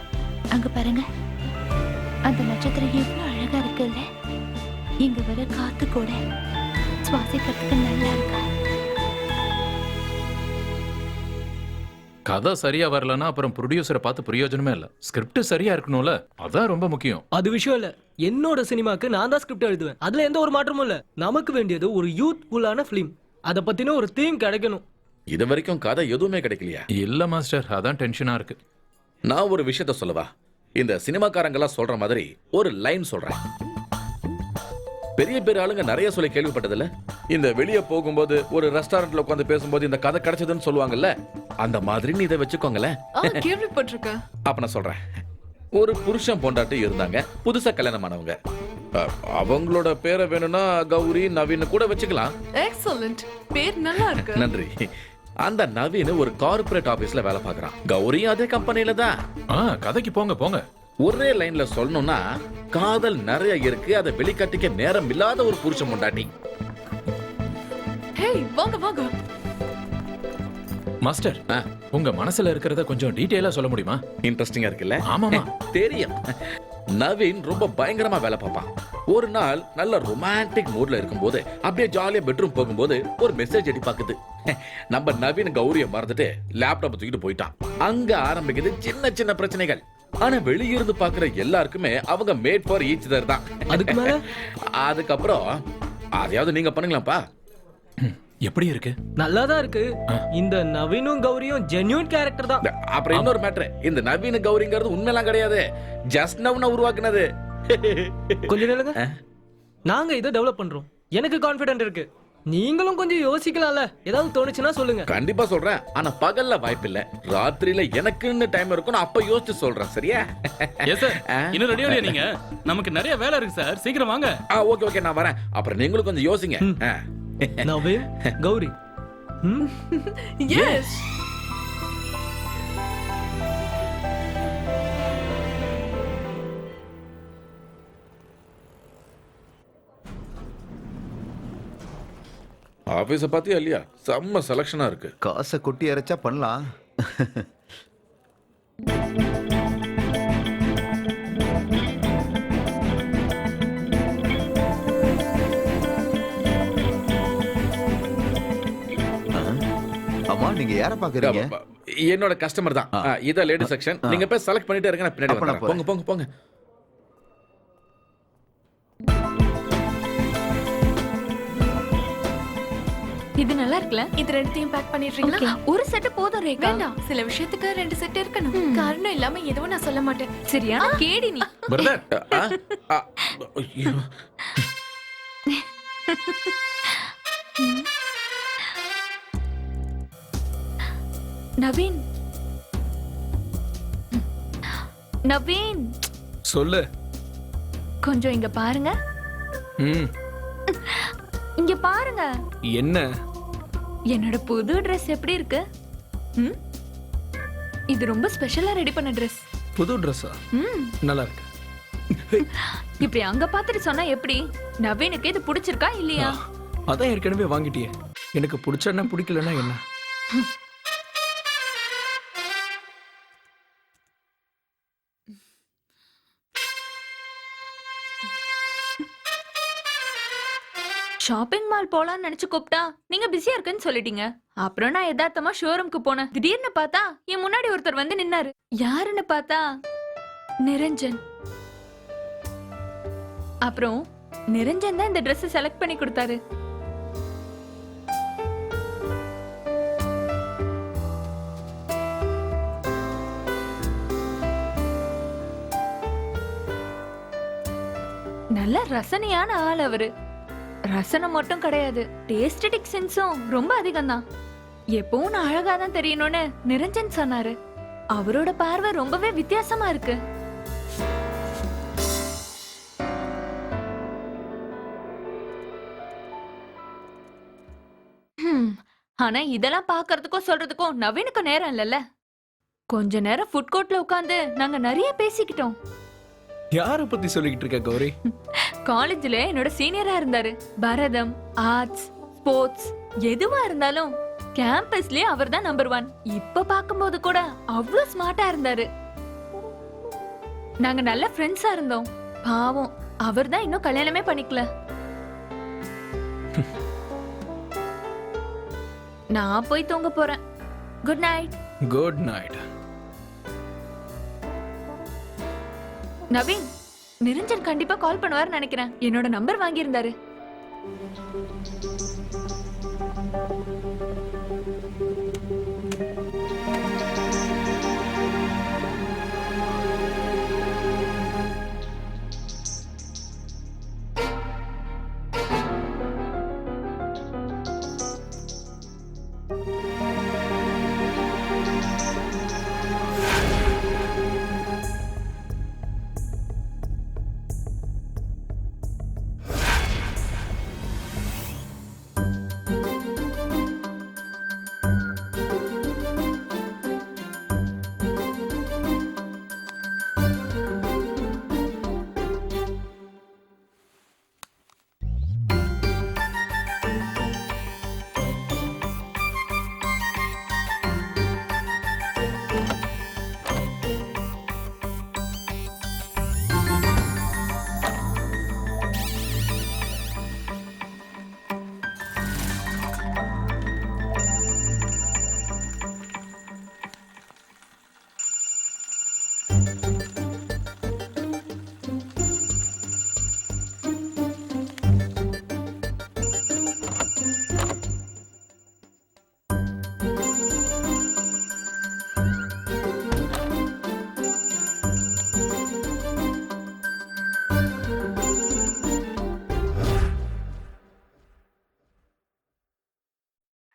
அங்க பாருங்க, அந்த நட்சத்திரம் எவ்வளவு அழகா இருக்குல்ல. இங்க வர காத்து கூட சுவாசிக்கிறதுக்கு நல்லா இருக்கா. கதை சரியா வரலன்னா அப்புறம் ப்ரொடியூசரை பார்த்து பிரயோஜனமே இல்ல. ஸ்கிரிப்ட் சரியா இருக்கணும்ல, அதான் ரொம்ப முக்கியம். அது விஷயம் இல்ல. என்னோட சினிமாக்கு நான் தான் ஸ்கிரிப்ட் எழுதுவேன். அதுல எந்த ஒரு மாற்றமும் இல்ல. நமக்கு வேண்டியது ஒரு யூத்ஃபுல்லான ஃபிலிம். அத பத்தின ஒரு தீம் கிடைக்கணும். இது வரைக்கும் கதை எதுவுமே கிடைக்கலையா? இல்ல மாஸ்டர், அதான் டென்ஷனா இருக்கு. நான் ஒரு விஷயத்த சொல்லவா? இந்த சினிமாக்காரங்கெல்லாம் சொல்ற மாதிரி ஒரு லைன் சொல்றேன். பெரிய பெரிய ஆளுங்க நிறைய சொல்லி கேள்விப்பட்டதில்ல. இந்த வெளியே போகும்போது ஒரு ரெஸ்டாரண்ட்ல உட்காந்து பேசும்போது இந்த கதை கிடைச்சதுன்னு சொல்லுவாங்கல்ல, அந்த மாதிரி நீ இதை வச்சுக்கோங்களேன். கேள்விப்பட்டிருக்கேன். அப்ப நான் சொல்றேன். ஒரு புருஷன் பொண்டாட்டி இருந்தாங்க, புதுசா கல்யாணம் ஆனவங்க. அவங்களோட பேரை வேணும்னா கௌரி நவீன் கூட வச்சுக்கலாம். எக்ஸலென்ட், பேர் நல்லா இருக்கு. நன்றி. அந்த நவீன் ஒரு கார்ப்பரேட் ஆபீஸ்ல வேலை பார்க்கறான். கௌரியும் அதே கம்பெனில தான். கதைக்கு போங்க போங்க. ஒரே லைன்ல சொல்லணும்னா காதல் நிறைய இருக்கு, அதை வெளிக்காட்டிக்க நேரம் இல்லாத ஒரு புருஷன் பொண்டாட்டி. ஹேய், வாங்க வாங்க. மாஸ்டர், உங்க மனசுல இருக்கிறத கொஞ்சம் டீடைலா சொல்ல முடியுமா? இன்ட்ரெஸ்டிங்கா இருக்குல்ல? ஆமாமா. தெரியும். நவீன் ரொம்ப பயங்கரமா வேலை பார்ப்பான். ஒரு நாள் நல்ல ரொமான்டிக் மூட்ல இருக்கும்போது அப்படியே ஜாலியா பெட்ரூம் போகும்போது ஒரு மெசேஜ் எடி பாக்குது. நம்ம நவீன் கௌரிய மறந்துட்டு லேப்டாப் தூக்கிட்டு போயிட்டான். அங்க ஆரம்பிக்குது சின்ன சின்ன பிரச்சனைகள். ஆனா வெளியிருந்து பாக்குற எல்லாருக்குமே அவங்க மேட் ஃபார் ஈச் அதர் தான். அதுக்கப்புறம் அதையாவது நீங்க பண்ணுங்களாப்பா. எப்படி இருக்கு? நல்லா தான் இருக்கு. இந்த நவீனும் கௌரியும் ஜென்யூன் கேரக்டர் தான். அப்புறம் இன்னொரு மேட்ரு, இந்த நவீன கௌரிங்கிறது உண்மையெல்லாம் கிடையாது, ஜஸ்ட் நவ்னா உருவாக்குனது. கொஞ்சம் நில்லுங்க. நாங்க இதை டெவலப் பண்றோம். எனக்கு கான்ஃபிடென்ட் இருக்கு. நீங்களும் கொஞ்சம் யோசிக்கலாம்ல. ஏதாவது தோணுச்சுன்னா சொல்லுங்க. கண்டிப்பா சொல்றேன். ஆனா பகல்ல வாய்ப்பு இல்ல. ராத்திரியில எனக்குன்னு டைம் இருக்கும். நான் அப்ப யோசிச்சு சொல்றேன். சரியா? Yes sir. இன்னும் ரெடி ஆகலையா நீங்க? நமக்கு நிறைய வேலை இருக்கு சார். சீக்கிரம் வாங்க. ஓகே ஓகே, நான் வரேன். அப்புறம் நீங்களும் கொஞ்சம் யோசிங்க. நவீன், கௌரி. எஸ். ஆபீஸ பாத்தியா இல்லையா? செம்ம செலக்ஷனா இருக்கு. காசை கொட்டி இறைச்சா பண்ணலாம். அம்மா, நீங்க யார பாக்குறீங்க? என்னோட கஸ்டமர் தான். இத லேடி செக்ஷன். நீங்க போய் செலக்ட் பண்ணிட்டே இருங்க, நான் பின்னாடி வரேன். போங்க போங்க போங்க. இது நல்லா இருக்குல்ல? இது ரெண்டுத்தையும் பேக் பண்ணிடுறீங்களா? ஒரு செட் போதும் ரேகா. வேண்டாம், சில விஷயத்துக்கு 2 செட் இருக்கணும். காரணம் இல்லாம எதுவும் நான் சொல்ல மாட்டேன். சரியா? கேடி நீ. பிரதர், நவீன், நவீன், சொல்லு. கொஞ்சம் இங்க பாருங்க. ம். இங்க பாருங்க. என்ன? என்னோட புது Dress எப்படி இருக்கு? ம்? இது ரொம்ப ஸ்பெஷலா ரெடி பண்ண Dress. புது ட்ரெஸ்ஸா? ம். நல்லா இருக்கு. இப்படி அங்க பாத்துட்டு சொன்னா எப்படி? நவீனுக்கு இது பிடிச்சிருக்கா இல்லையா? அதான் ஏற்கனவே வாங்கிட்டியே. எனக்கு பிடிச்சா பிடிக்கலன்னா என்ன? ஷாப்பிங் மால் போலாம்னு நினைச்சு கூப்பிட்டா நீங்க பிஸியா இருக்குன்னு சொல்லிட்டீங்க. அப்புறம் நான் யதார்த்தமா ஷோரூம்க்கு போனேன். திடீர்னு பார்த்தா என் முன்னாடி ஒருத்தர் வந்து நின்னாரு. யாருன்னு பார்த்தா நிரஞ்சன். அப்புறம் நிரஞ்சன் தான் இந்த Dress செலக்ட் பண்ணி கொடுத்தாரு. நல்ல ரசனையான ஆள் அவரு. ரசனை மட்டும் கிடையாது, டேஸ்டடிக் சென்ஸும் ரொம்ப அதிகம் தான். எப்பவும் நான் அழகா தான் தெரியணும்னு நிரஞ்சன் சொன்னாரு. அவரோட பார்வை ரொம்பவே வித்தியாசமா இருக்கு. ஆனா இதெல்லாம் பாக்குறதுக்கும் சொல்றதுக்கும் நவீனுக்கு நேரம் இல்லல்ல. கொஞ்ச நேரம் ஃபுட் கோர்ட்ல உட்கார்ந்து நாங்க நிறைய பேசிக்கிட்டோம். யார பத்தி சொல்லிக்கிட்டு இருக்க கௌரி? காலேஜ்ல என்னோட சீனியரா இருந்தாரு. பரதம், ஆர்ட்ஸ், ஸ்போர்ட்ஸ் எதுவா இருந்தாலும் கேம்பஸ்லயே அவர்தான் நம்பர் 1. இப்ப பாக்கும்போது கூட அவ்வளவு ஸ்மார்ட்டா இருந்தாரு. நாங்க நல்ல ஃப்ரெண்ட்ஸா இருந்தோம். பாவம், அவர்தான் இன்னும் கல்யாணமே பண்ணிக்கல. நான் போய் தூங்க போறேன். Good night. Good night. Naveen, Niranjan கண்டிப்பா கால் பண்ணுவார்னு நினைக்கிறேன். என்னோட நம்பர் வாங்கியிருந்தாரு.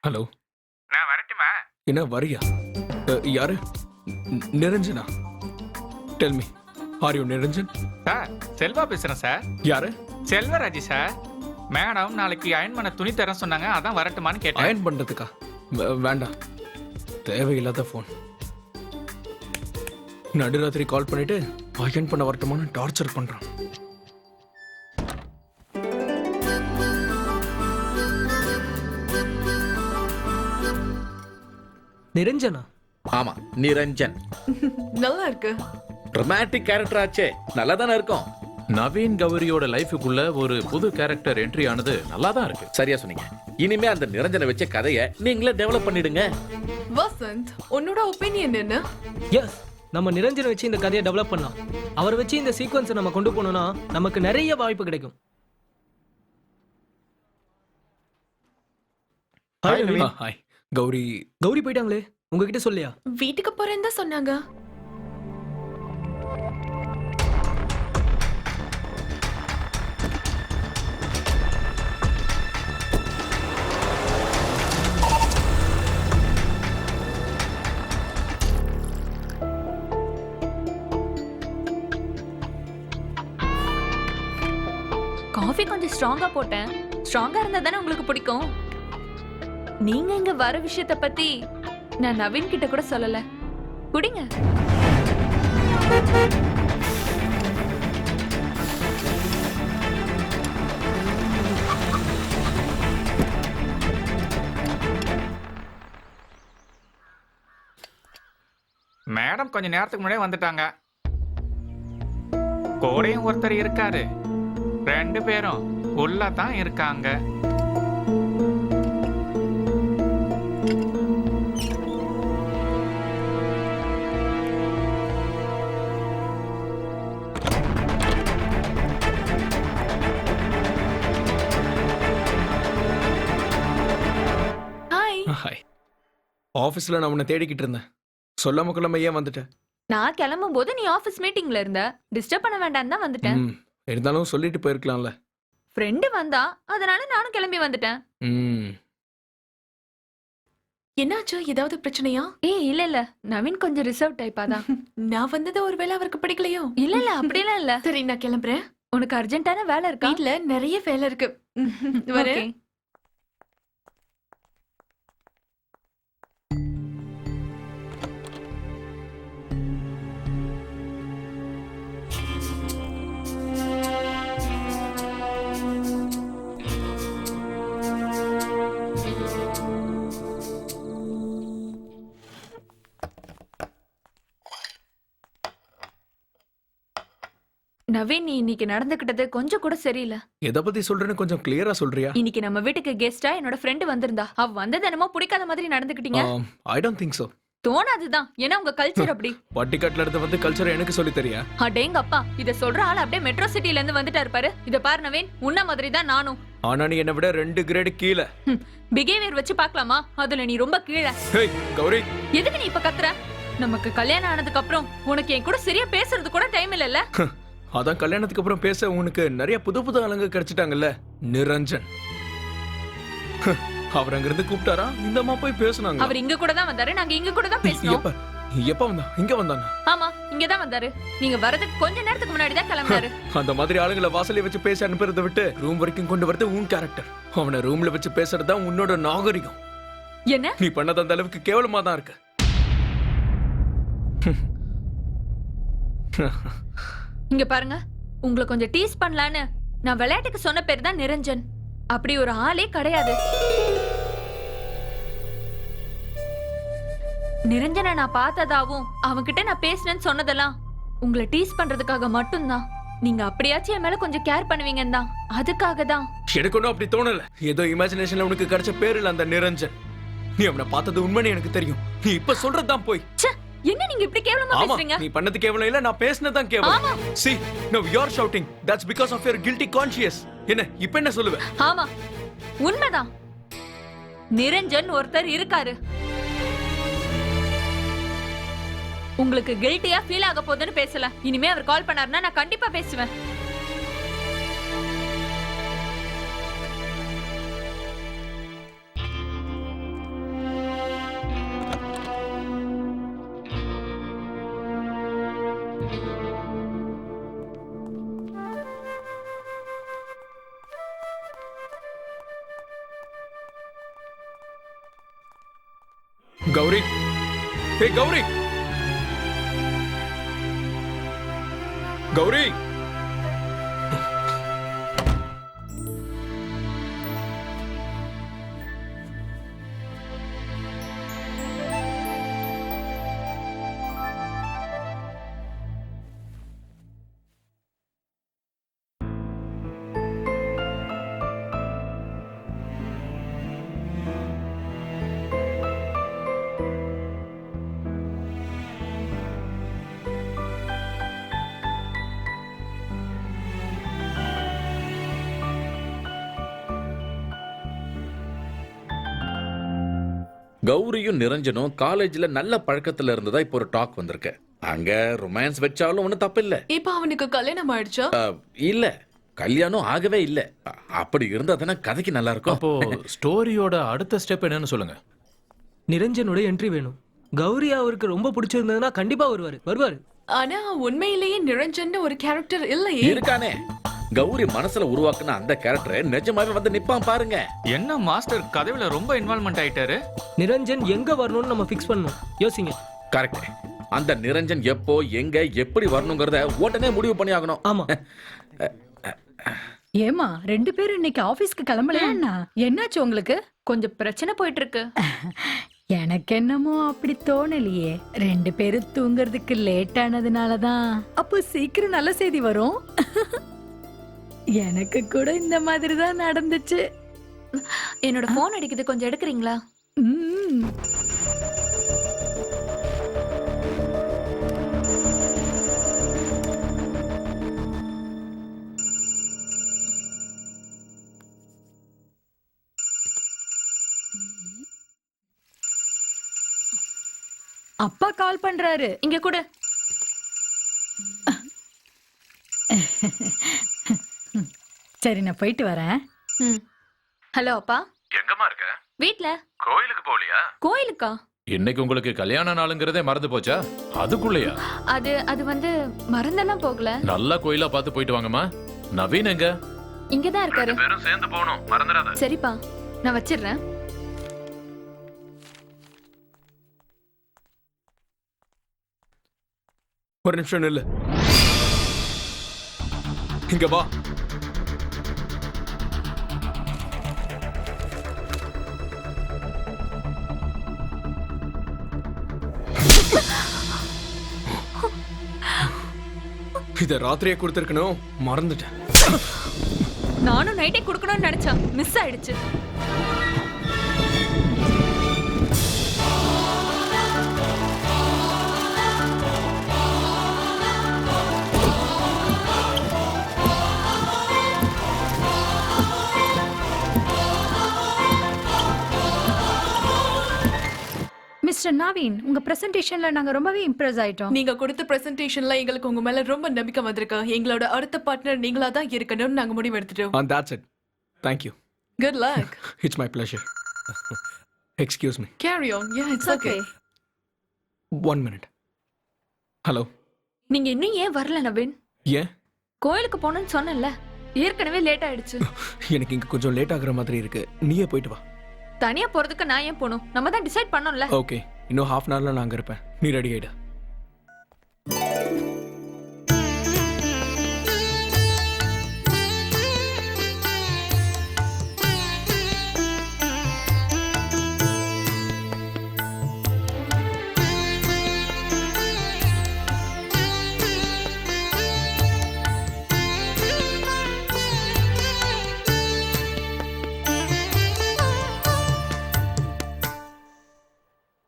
ஹலோ, நான் வரட்டுமா? என்ன வரியா? யாரு? Niranjana? Tell me, are you Niranjan? Sir Selva பேசுறேன் சார். யாரு? செல்வராஜ் சார். மேடம் நாளைக்கு அயன் பண்ண துணி தரேன் சொன்னாங்க, அதான் வரட்டுமான்னு கேட்டேன். அயன் பண்றதுக்கா? வேண்டாம், தேவையில்லாத ஃபோன். நடுராத்திரி கால் பண்ணிட்டு அயன் பண்ண வரட்டுமான்னு டார்ச்சர் பண்றான். நிரஞ்சனா? ஆமா, நிரஞ்சன். நல்லா இருக்கு. ரொமான்டிக் கேரக்டர் ஆச்சே, நல்லா தானே இருக்கும். நவீன் கௌரியோட லைஃபுக்குள்ள ஒரு புது கேரக்டர் என்ட்ரி ஆனது நல்லா தான் இருக்கு. சரியா சொன்னீங்க. இனிமே அந்த நிரஞ்சனை வச்ச கதையை நீங்களே டெவலப் பண்ணிடுங்க. வசந்த், உன்னோட ஒப்பீனியன் என்ன? எஸ், நம்ம நிரஞ்சனை வச்சு இந்த கதையை டெவலப் பண்ணலாம். அவரை வச்சு இந்த சீக்வன்ஸை நம்ம கொண்டு போனோம்னா நமக்கு நிறைய வாய்ப்பு கிடைக்கும். ஹாய் நவீன். ஹாய் கௌரி. கௌரி போயிட்டாங்களே, உங்ககிட்ட சொல்லியா? வீட்டுக்கு போறேன்னு தான் சொன்னாங்க. காஃபி கொஞ்சம் ஸ்ட்ராங்கா போட்டேன். ஸ்ட்ராங்கா இருந்தா தானே உங்களுக்கு பிடிக்கும். நீங்க இங்க வர விஷயத்த பத்தி நான் நவீன் கிட்ட கூட சொல்லல. குடிங்க. மேடம் கொஞ்ச நேரத்துக்கு முன்னாடியே வந்துட்டாங்க. கூடயும் ஒருத்தர் இருக்காரு. 2 பேரும் உள்ள தான் இருக்காங்க. ஹாய். ஹாய். ஆஃபீஸில் நான் உன்னை தேடிக்கிட்டு இருந்தேன். சொல்லாம கொள்ளாம ஏன் வந்துட்டேன்? நான் கிளம்பும் போது நீ ஆபீஸ் மீட்டிங்ல இருந்த. டிஸ்டர்ப் பண்ண வேண்டாம்னு தான் வந்துட்டேன். இருந்தாலும் சொல்லிட்டு போயிருக்கலாம்ல. ஃப்ரெண்டு வந்தா, அதனால நானும் கிளம்பி வந்துட்டேன். என்னாச்சு? ஏதாவது பிரச்சனையா? இல்ல இல்ல, நவீன் கொஞ்சம் ரிசர்வ் டைப்பா தான். நான் வந்தது ஒருவேளை அவருக்கு பிடிக்கலையோ? இல்ல இல்ல, அப்படிலாம் இல்ல. சரி, நான் கிளம்புறேன். உனக்கு அர்ஜென்ட்டான வேலை இருக்கா? வீட்ல நிறைய வேலை இருக்கு. வரேன். Okay. நவீன், நீ இன்னைக்கு நடந்துக்கிட்டது கொஞ்சம் கூட சரியில்லை. எதை பத்தி சொல்றேன்னு கொஞ்சம் கிளியரா சொல்றியா? இன்னைக்கு நம்ம வீட்டுக்கு கெஸ்டா என்னோட ஃப்ரெண்ட் வந்திருந்தா. அவ வந்தது என்னமோ பிடிக்காத மாதிரி நடந்துக்கிட்டீங்க. I don't think so. தோணாதுதான், ஏன்னா உங்க கல்ச்சர் அப்படி. பட்டிக்காட்டுல இருந்து வந்து கல்ச்சர் எனக்கு சொல்லி தெரியா? அடேங்க அப்பா, இத சொல்ற ஆள் அப்படியே மெட்ரோ சிட்டில இருந்து வந்துட்டாரு பாரு. இத பாரு நவீன், உன்ன மாதிரி தான் நானும். ஆனா நீ என்ன விட 2 கிரேட் கீழ. பிஹேவியர் வச்சு பார்க்கலாமா? அதுல நீ ரொம்ப கீழ. ஹேய் கௌரி, எதுக்கு நீ இப்ப கத்துற? நமக்கு கல்யாணம் ஆனதுக்கு அப்புறம் உனக்கு என் கூட சரியா பேசுறது கூட டைம் இல்லல்ல. அதான் கல்யாணத்துக்கு அப்புறம் பேச உனக்கு நிறைய புது புது ஆளுங்க கிடைச்சிட்டாங்கல்ல. நிரஞ்சன் அவர் அங்க இருந்து கூப்பிட்டாரா? இந்த அம்மா போய் பேசுனாங்க. அவர் இங்க கூட தான் வந்தாரு, நாங்க இங்க கூட தான் பேசணும். எப்ப வந்தா? இங்க வந்தானா? ஆமா, இங்க தான் வந்தாரு. நீங்க வரதுக்கு கொஞ்ச நேரத்துக்கு முன்னாடி தான் கிளம்பினாரு. அந்த மாதிரி ஆளுங்களை வாசல்ல வச்சு பேச அனுப்புறதை விட்டு ரூம் வரைக்கும் கொண்டு வரது உன் கேரக்டர். அவனை ரூம்ல வச்சு பேசுறது தான் உன்னோட நாகரிகம். என்ன நீ பண்ணது அந்த அளவுக்கு கேவலமா தான் இருக்கு. இங்க பாருங்க, உங்களை கொஞ்சம் டீஸ் பண்ணலான்னு நான் விளையாட்டுக்கு சொன்ன பேர் தான் நிரஞ்சன். அப்படி ஒரு ஆளே கிடையாது. நிரஞ்சனை நான் பார்த்ததாவும் அவன்கிட்ட நான் பேசினேன்னு சொன்னதெல்லாம் உங்களை டீஸ் பண்றதுக்காக மட்டும்தான். நீங்க அப்படியாச்சும் என் மேல கொஞ்சம் கேர் பண்ணுவீங்கன்னு தான், அதுக்காக தான். எனக்கு ஒன்றும் அப்படி தோணல. ஏதோ இமேஜினேஷன்ல உனக்கு கிடைச்ச பேர் இல்ல அந்த நிரஞ்சன். நீ அவனை பார்த்தது உண்மைன்னு எனக்கு தெரியும். நீ இப்ப சொல்றதுதான் போய். என்ன நீங்க இப்படி கேவலமா பேசுறீங்க? நீ பண்ணது கேவலம் இல்ல, நான் பேசினதான் கேவலம். See, now you are shouting. That's because of your guilty conscience. என்ன இப்ப என்ன சொல்லுவ? ஆமா, உண்மைதான். நிரஞ்சன் ஒருத்தர் இருக்காரு. உங்களுக்கு கில்ட்டியா ஃபீல் ஆக போகுதுன்னு பேசல. இனிமே அவர் கால் பண்ணாருன்னா நான் கண்டிப்பா பேசுவேன். கௌரி, ஏய் கௌரி, கௌரி. கௌரியும் நிரஞ்சனும் காலேஜ்ல நல்ல பழக்கத்துல இருந்ததா இப்போ ஒரு டாக் வந்திருக்கு. அங்க ரொமான்ஸ் வச்சாலும் ஒன்னும் தப்பு இல்ல. இப்ப அவனுக்கு கல்யாணம் ஆயிடுச்சா? இல்ல, கல்யாணம் ஆகவே இல்ல. அப்படி இருந்தா தானே கதைக்கு நல்லா இருக்கும். அப்போ ஸ்டோரியோட அடுத்த ஸ்டெப் என்னன்னு சொல்லுங்க. நிரஞ்சனோட என்ட்ரி வேணும். கௌரி அவருக்கு ரொம்ப பிடிச்சிருந்ததுன்னா கண்டிப்பா வருவாரு. ஆனா உண்மையிலேயே நிரஞ்சன் ஒரு கேரக்டர் இல்லையே. இருக்கானே. கௌரி மனசுல உருவாக்குன அந்த கேரக்டர் நிஜமாவே வந்து நிப்பான் பாருங்க. என்ன மாஸ்டர் கதையில ரொம்ப இன்வால்வ்மெண்ட் ஆயிட்டாரு. நிரஞ்சன் எங்க வரணும்னு நம்ம ஃபிக்ஸ் பண்ணணும். யோசிங்க. கரெக்ட். அந்த நிரஞ்சன் எப்போ எங்க எப்படி வரணுங்கிறத உடனே முடிவு பண்ணி ஆகணும். ஆமா. ஏமா 2 பேரும் இன்னைக்கு ஆபீஸ்க்கு கிளம்பலையா? என்னாச்சு உங்களுக்கு? கொஞ்சம் பிரச்சனை போயிட்டு இருக்கு. எனக்கு என்னமோ அப்படி தோணலையே. 2 பேரும் தூங்குறதுக்கு லேட் ஆனதுனாலதான். அப்போ சீக்கிரம் நல்ல செய்தி வரும். எனக்கு கூட இந்த மாதிரி தான் நடந்துச்சு. என்னோட போன் அடிக்குது, கொஞ்சம் எடுக்கிறீங்களா? அப்பா கால் பண்றாரு. இங்க கூட. சரி, நான் போயிட்டு வரேன். ஹலோ அப்பா. எங்கம்மா இருக்க? வீட்ல. கோயிலுக்கு போலியா? கோயிலுக்கா? இன்னைக்கு உங்களுக்கு கல்யாண நாளுங்கிறதே மறந்து போச்சா? அதுக்குள்ளயா? அது வந்து மறந்தெல்லாம் போகல. நல்ல கோயிலா பார்த்து போயிட்டு வாங்கம்மா. நவீன் எங்க? இங்கதான் இருக்காரு. பேரும் சேர்ந்து போகணும், மறந்துடாத. சரிப்பா, நான் வச்சிடுறேன். ஒரு நிமிஷம் நில்லு. இங்க வா. இத ராத்திரியே கொடுத்திருக்கணும், மறந்துட்டேன். நானும் நைட்டே கொடுக்கணும்னு நினைச்சேன், மிஸ் ஆயிடுச்சு. மிஸ்டர் நவீன், உங்க பிரசன்டேஷன்ல நாங்க ரொம்பவே இம்ப்ரெஸ் ஆயிட்டோம். நீங்க கொடுத்த பிரசன்டேஷன்ல எங்களுக்கு உங்க மேல ரொம்ப நம்பிக்கை வந்திருக்கு. எங்களோட அடுத்த பார்ட்னர் நீங்களா தான் இருக்கணும்னு நாங்க முடிவு எடுத்துட்டோம். And that's it. Thank you. Good luck. It's my pleasure. Excuse me. Carry on. Yeah, it's okay. 1 minute. Hello. நீங்க இன்னும் ஏன் வரல நவீன்? ஏன்? கோயிலுக்கு போகணும்னு சொன்னேன்ல, ஏற்கனவே லேட் ஆயிடுச்சு. எனக்கு இங்க கொஞ்சம் லேட் ஆகுற மாதிரி இருக்கு. நீயே போயிட்டு வா. தனியா போறதுக்கு நான் ஏன் போகணும்? நம்ம தான் டிசைட் பண்ணோம்ல. ஓகே, இன்னும் half an hourல நான் அங்க இருப்பேன். நீ ரெடி ஆயிடு.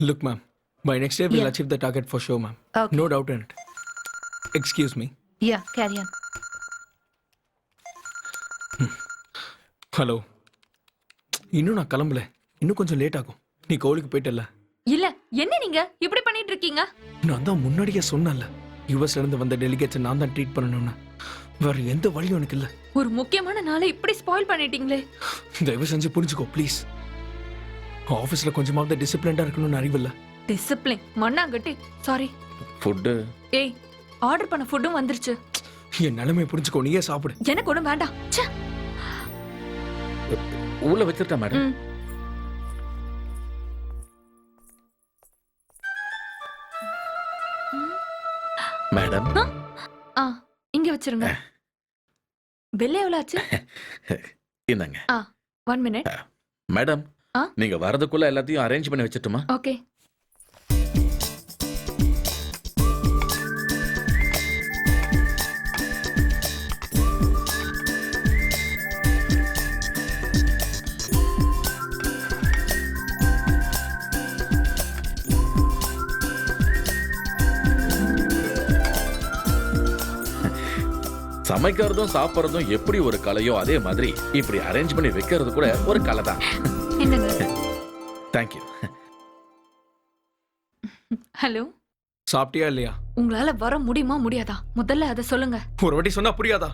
Look, ma'am. By next year, we'll achieve the target for sure, ma'am. Okay. No doubt in it. Excuse me. Yeah, carry on. Hello. இன்னும் நான் கிளம்பல. இன்னும் கொஞ்சம் லேட் ஆகும். நீ கோவிலுக்கு போயிட்டல? இல்ல, என்ன நீங்க இப்படி பண்ணிட்டு இருக்கீங்க? நான் தான் முன்னாடியே சொன்னேன்ல, யுஎஸ்ல இருந்து வந்த டெலிகேட்ஸ் நான் தான் ட்ரீட் பண்ணணும்னு. வேற எந்த வழியும் எனக்கு இல்ல. ஒரு முக்கியமான நாளை இப்படி ஸ்பாயில் பண்ணிட்டீங்களே. தயவு செஞ்சு புரிஞ்சுக்கோ ப்ளீஸ். ஆபீஸ்ல கொஞ்சமாவது டிசிப்ளின்டா இருக்கணும்னு அறிவில்ல. டிசிப்ளின் மண்ணாங்கட்டி. சாரி. ஃபுட். ஏய், ஆர்டர் பண்ண ஃபுட்டும் வந்துருச்சு. என் நிலைமை புரிஞ்சுக்கோ, நீயே சாப்பிடு. எனக்கு ஒண்ணும் வேண்டாம். ச்சே. உள்ள வச்சிருக்கேன் மேடம். மேடம் ஆ இங்க வச்சிருங்க. பில் எவ்வளவு ஆச்சு? இந்தாங்க. 1 minute. மேடம் ஆ? நீங்க வரதுக்குள்ள எல்லாத்தையும் அரேஞ்ச் பண்ணி வச்சிட்டுமா? ஓகே. சமைக்கிறதும் சாப்பிடுறதும் எப்படி ஒரு கலையோ அதே மாதிரி இப்படி அரேஞ்ச் பண்ணி வைக்கிறது கூட ஒரு கலை தான். என்னங்க? தேங்க்யூ. ஹலோ, சாப்பிட்டியா இல்லையா? உங்களால வர முடியுமா முடியாதா? முதல்ல அதை சொல்லுங்க. ஒரு வாட்டி சொன்னா புரியாதா?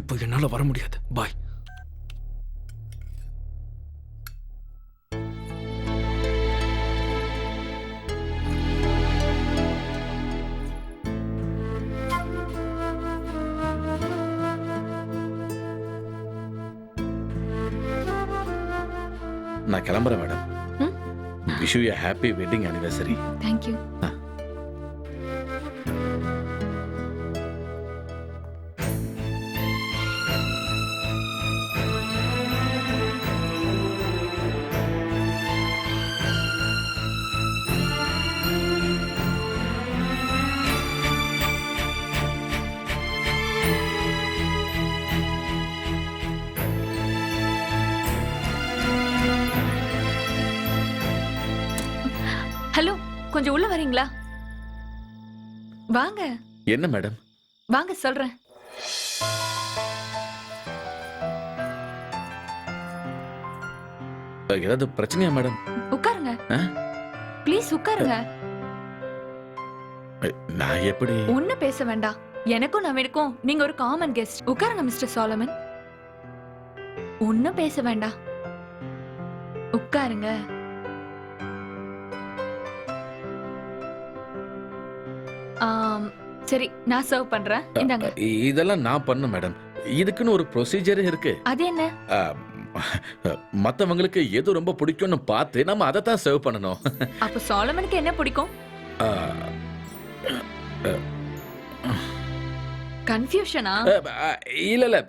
இப்போ என்னால வர முடியாது. பாய். நான் கிளம்புறேன் madam. Wish you a happy wedding anniversary. Thank you. Hello, கொஞ்சம் உள்ள வரீங்களா? வாங்க. என்ன மேடம்? வாங்க சொல்றேன். ஏதாவது பிரச்சனையா மேடம்? உட்காருங்க. ப்ளீஸ் உட்காருங்க. நான் எப்படி? ஒன்னும் பேச வேண்டாம். எனக்கும் நவீனுக்கும் நீங்க ஒரு காமன் கெஸ்ட். உட்காருங்க மிஸ்டர் சாலமன். ஒன்னும் பேச வேண்டாம். உட்காருங்க. சரி, நான் சர்வ் பண்றேன். இந்தாங்க. இதெல்லாம் நான் பண்ண மேடம். இதுக்குன்னு ஒரு ப்ரொசீஜர் இருக்கு. அது என்ன? மத்தவங்களுக்கு எது ரொம்ப பிடிக்கும்னு பார்த்து நம்ம அதை தான் சர்வ் பண்ணணும். அப்ப சாலமனுக்கு என்ன பிடிக்கும்? கன்ஃபியூஷனா? இல்ல இல்ல,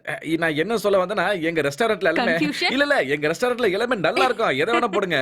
நான் என்ன சொல்ல வந்தேன்னா எங்க ரெஸ்டாரண்ட்ல எல்லாமே இல்ல எங்க ரெஸ்டாரண்ட்ல எல்லாமே நல்லா இருக்கும். எதை வேணா போடுங்க.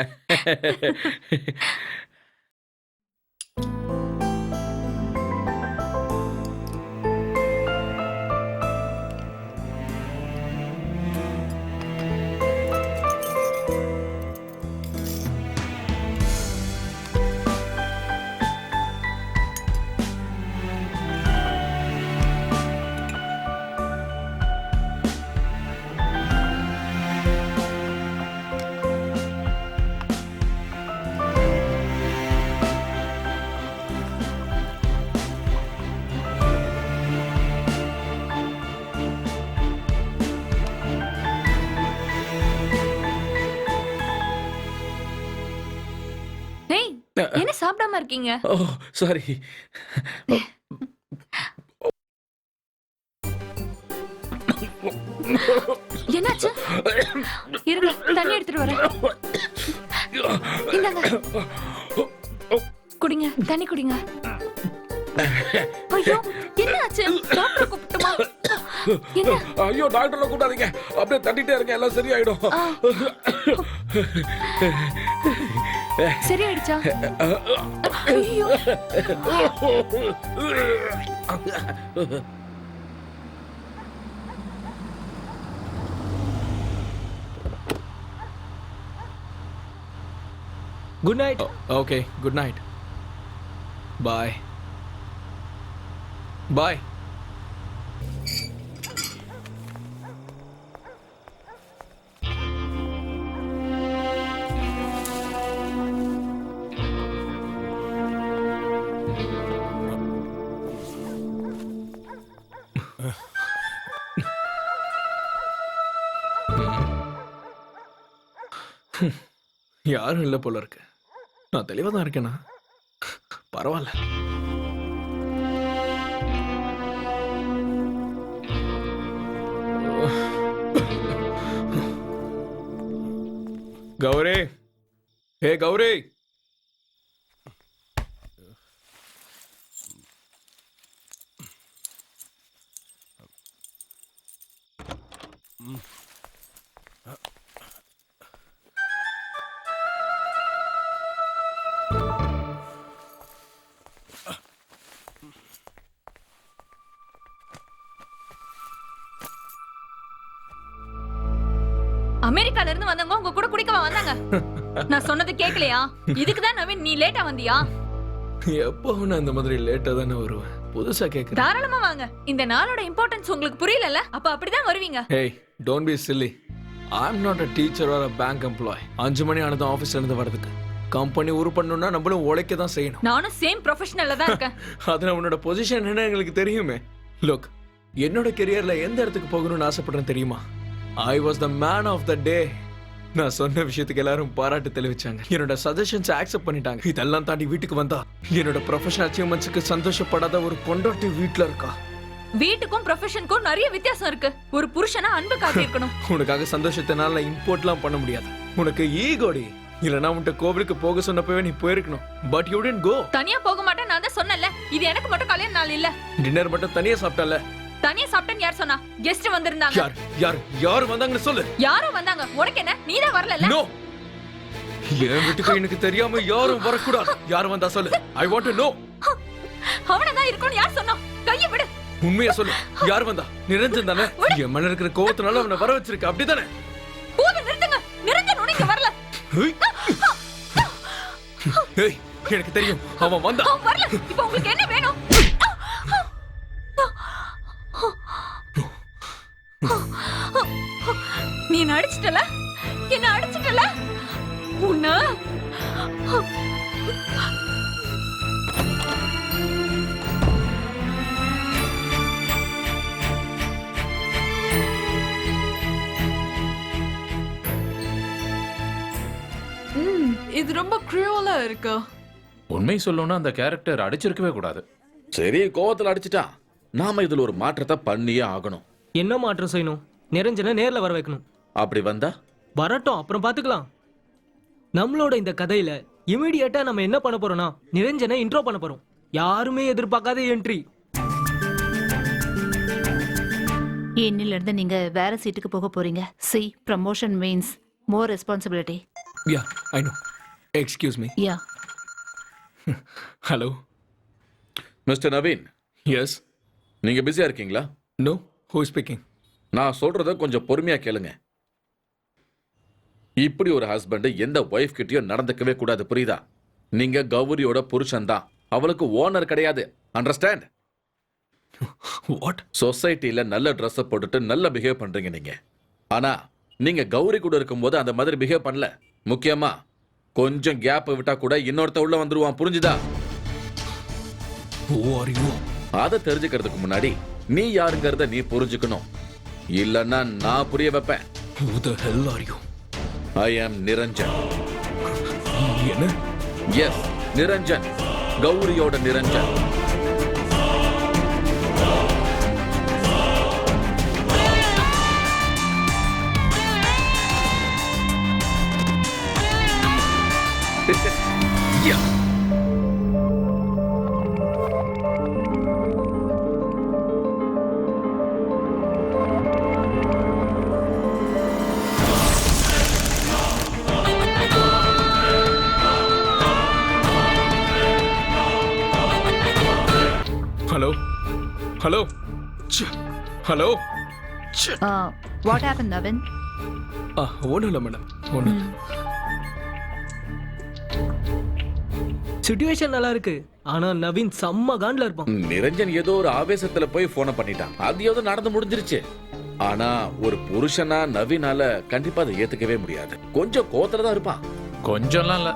என்ன சாப்பிடாம இருக்கீங்க? ஓ சாரி. என்னாச்சு? இருங்க, தண்ணி எடுத்துட்டு வரேன். இந்தாங்க. குடிங்க, தண்ணி குடிங்க. ஐயோ, என்னாச்சு? டாக்டர் கூப்பிட்டுமா? என்ன? ஐயோ, டாக்டர்ல கூப்பிடாதீங்க. அப்படியே தட்டிட்டே இருங்க, எல்லாம் சரியாயிடும். சரியாயிடுச்சா? ஐயோ. Good night. Okay, good night. Bye. Bye. யாரும் இல்லை போல இருக்கு. நான் தெளிவா தான் இருக்கேனா? பரவாயில்ல. கௌரி, ஹே கௌரி. அமெரிக்கால இருந்து வந்தவங்க உங்க கூட குடிக்கவா வந்தாங்க? நான் சொன்னது கேக்கலையா? இதுக்குதான் நவீன் நீ லேட்டா வந்தியா? எப்பவும் நான் இந்த மாதிரி லேட்டா தானே வருவேன். புதுசா கேக்குறேன். தாராளமா வாங்க. இந்த நாளோட இம்பார்ட்டன்ஸ் உங்களுக்கு புரியலல்ல? அப்ப அப்படிதான் வருவீங்க. Hey, don't be silly. I'm not a teacher or a bank employee. 5 மணி ஆனது ஆபீஸ்ல இருந்து வரதுக்கு. கம்பெனி உருப்படணும்னா நம்மளும் உழைக்க தான் செய்யணும். நானும் சேம் ப்ரொஃபஷனல்ல தான் இருக்கேன். அதுல உன்னோட பொசிஷன் என்ன எங்களுக்கு தெரியுமே. லுக், என்னோட கெரியர்ல எந்த இடத்துக்கு போகணும்னு ஆசைப்படுறேன் தெரியுமா? I was the man of the day. நான் சொன்ன விஷயத்துக்கு எல்லாரும் பாராட்டு தெரிவிச்சாங்க. என்னோட சஜஷன்ஸ் அக்செப்ட் பண்ணிட்டாங்க. இதெல்லாம் தாண்டி வீட்டுக்கு வந்தா என்னோட ப்ரொஃபஷனல் அச்சீவ்மெண்ட்ஸ்க்கு சந்தோஷப்படாத ஒரு பொண்டாட்டி வீட்ல இருக்கா. வீட்டுக்கும் ப்ரொஃபஷனுக்கும் நிறைய வித்தியாசம் இருக்கு. ஒரு புருஷனா அன்பு காட்டியிருக்கணும். உனக்காக சந்தோஷத்தினால இம்போர்ட்லாம் பண்ண முடியாது. உனக்கு ஈகோடி. இல்லனா உன்கிட்ட கோவிலுக்கு போக சொன்னப்பவே நீ போயிருக்கணும். But you didn't go. தனியா போக மாட்டேன் நான் தான் சொன்னேன்ல. இது எனக்கு மட்டும் கல்யாண நாள் இல்ல. டின்னர் மட்டும் தனியா சாப்பிட்டல. தனியா சாப்பிட்டேன்னு யார் சொன்னா? கெஸ்ட் வந்திருந்தாங்க. யார் வந்தாங்கன்னு சொல்லு. யாரோ வந்தாங்க. உனக்கு என்ன? நீ தான் வரல. நோ. என் வீட்டுக்கு எனக்கு தெரியாம யாரும் வரக்கூடாது. யார் வந்தா சொல்லு. I want to know. அவன தான் இருக்குன்னு யார் சொன்னா? கைய விடு. உண்மையா சொல்லு. யார் வந்தா? நிரஞ்சன் தானே? என் மேல இருக்கிற கோவத்தினால அவனை வர வச்சிருக்க. அப்படிதானே? போது நிறுத்துங்க. நிரஞ்சன் உனக்கு வரல. ஏய், எனக்கு தெரியும் அவன் வந்தா. அவன் வரல. இப்போ உங்களுக்கு என்ன வேணும்? நீ அடிச்சிட்டல? என்ன அடிச்சிட்டல? உன்ன இது ரொம்ப க்ரூவலா இருக்கு. உண்மை சொல்லணும்னா அந்த கேரக்டர் அடிச்சிருக்கவே கூடாது. சரி, கோவத்துல அடிச்சிட்டான். நாம இதுல ஒரு மாற்றத்தை பண்ணியே ஆகணும். என்ன மாற்றம் செய்யணும்? நிரஞ்சனை நேர்ல வர வைக்கணும். அப்படி வந்தா வரட்டும், அப்புறம் பாத்துக்கலாம். நம்மளோட இந்த கதையில இமிடியேட்டா நம்ம என்ன பண்ண போறோம்னா நிரஞ்சனை இன்ட்ரோ பண்ண போறோம். யாருமே எதிர்பார்க்காத என்ட்ரி. இன்னில இருந்து நீங்க வேற சீட்டுக்கு போக போறீங்க. See, promotion means more responsibility. Yeah, I know. Excuse me. Yeah. Hello mister Naveen. Yes. நீங்க பிஸியா இருக்கீங்களா? நோ. Who speaking? நான் சொல்றத கொஞ்சம் பொறுமையா கேளுங்க. இப்படி ஒரு ஹஸ்பண்ட் எந்த ஒய்ஃப் கிட்டயும் நடந்துக்கவே கூடாது, புரியுதா? நீங்க கௌரியோட புருஷன் தான், அவளுக்கு ஓனர் கிடையாது. அண்டர்ஸ்டாண்ட்? வாட்? சொசைட்டில நல்ல ட்ரெஸ் போட்டுட்டு நல்ல பிஹேவ் பண்றீங்க நீங்க. ஆனா நீங்க கௌரி கூட இருக்கும்போது அந்த மாதிரி பிஹேவ் பண்ணல. முக்கியமா கொஞ்சம் கேப் விட்டா கூட இன்னொருத்த உள்ள வந்துருவான், புரிஞ்சுதா? Who are you? அதை தெரிஞ்சுக்கிறதுக்கு முன்னாடி நீ யாருங்கிறத நீ புரிஞ்சுக்கணும். இல்லன்னா நான் புரிய வைப்பேன். Who the hell are you? I am Niranjan. என்ன? எஸ், நிரஞ்சன். கௌரியோட Niranjan. Yeah. Hello hello hello. What happen Naveen? ஒன்றும் இல்லை மேடம், ஒன்றும். சிச்சுவேஷன் நல்லா இருக்கு, ஆனா நவீன் செம்ம காண்ட்ல இருப்பான். நிரஞ்சன் ஏதோ ஒரு ஆவேசத்துல போய் போனை பண்ணிட்டான். அது ஏதோ நடந்து முடிஞ்சிருச்சு. ஆனா ஒரு புருஷனா நவீனால கண்டிப்பா அதை ஏத்துக்கவே முடியாது. கொஞ்சம் கோவத்துல தான் இருப்பான். கொஞ்சம்லாம் இல்ல.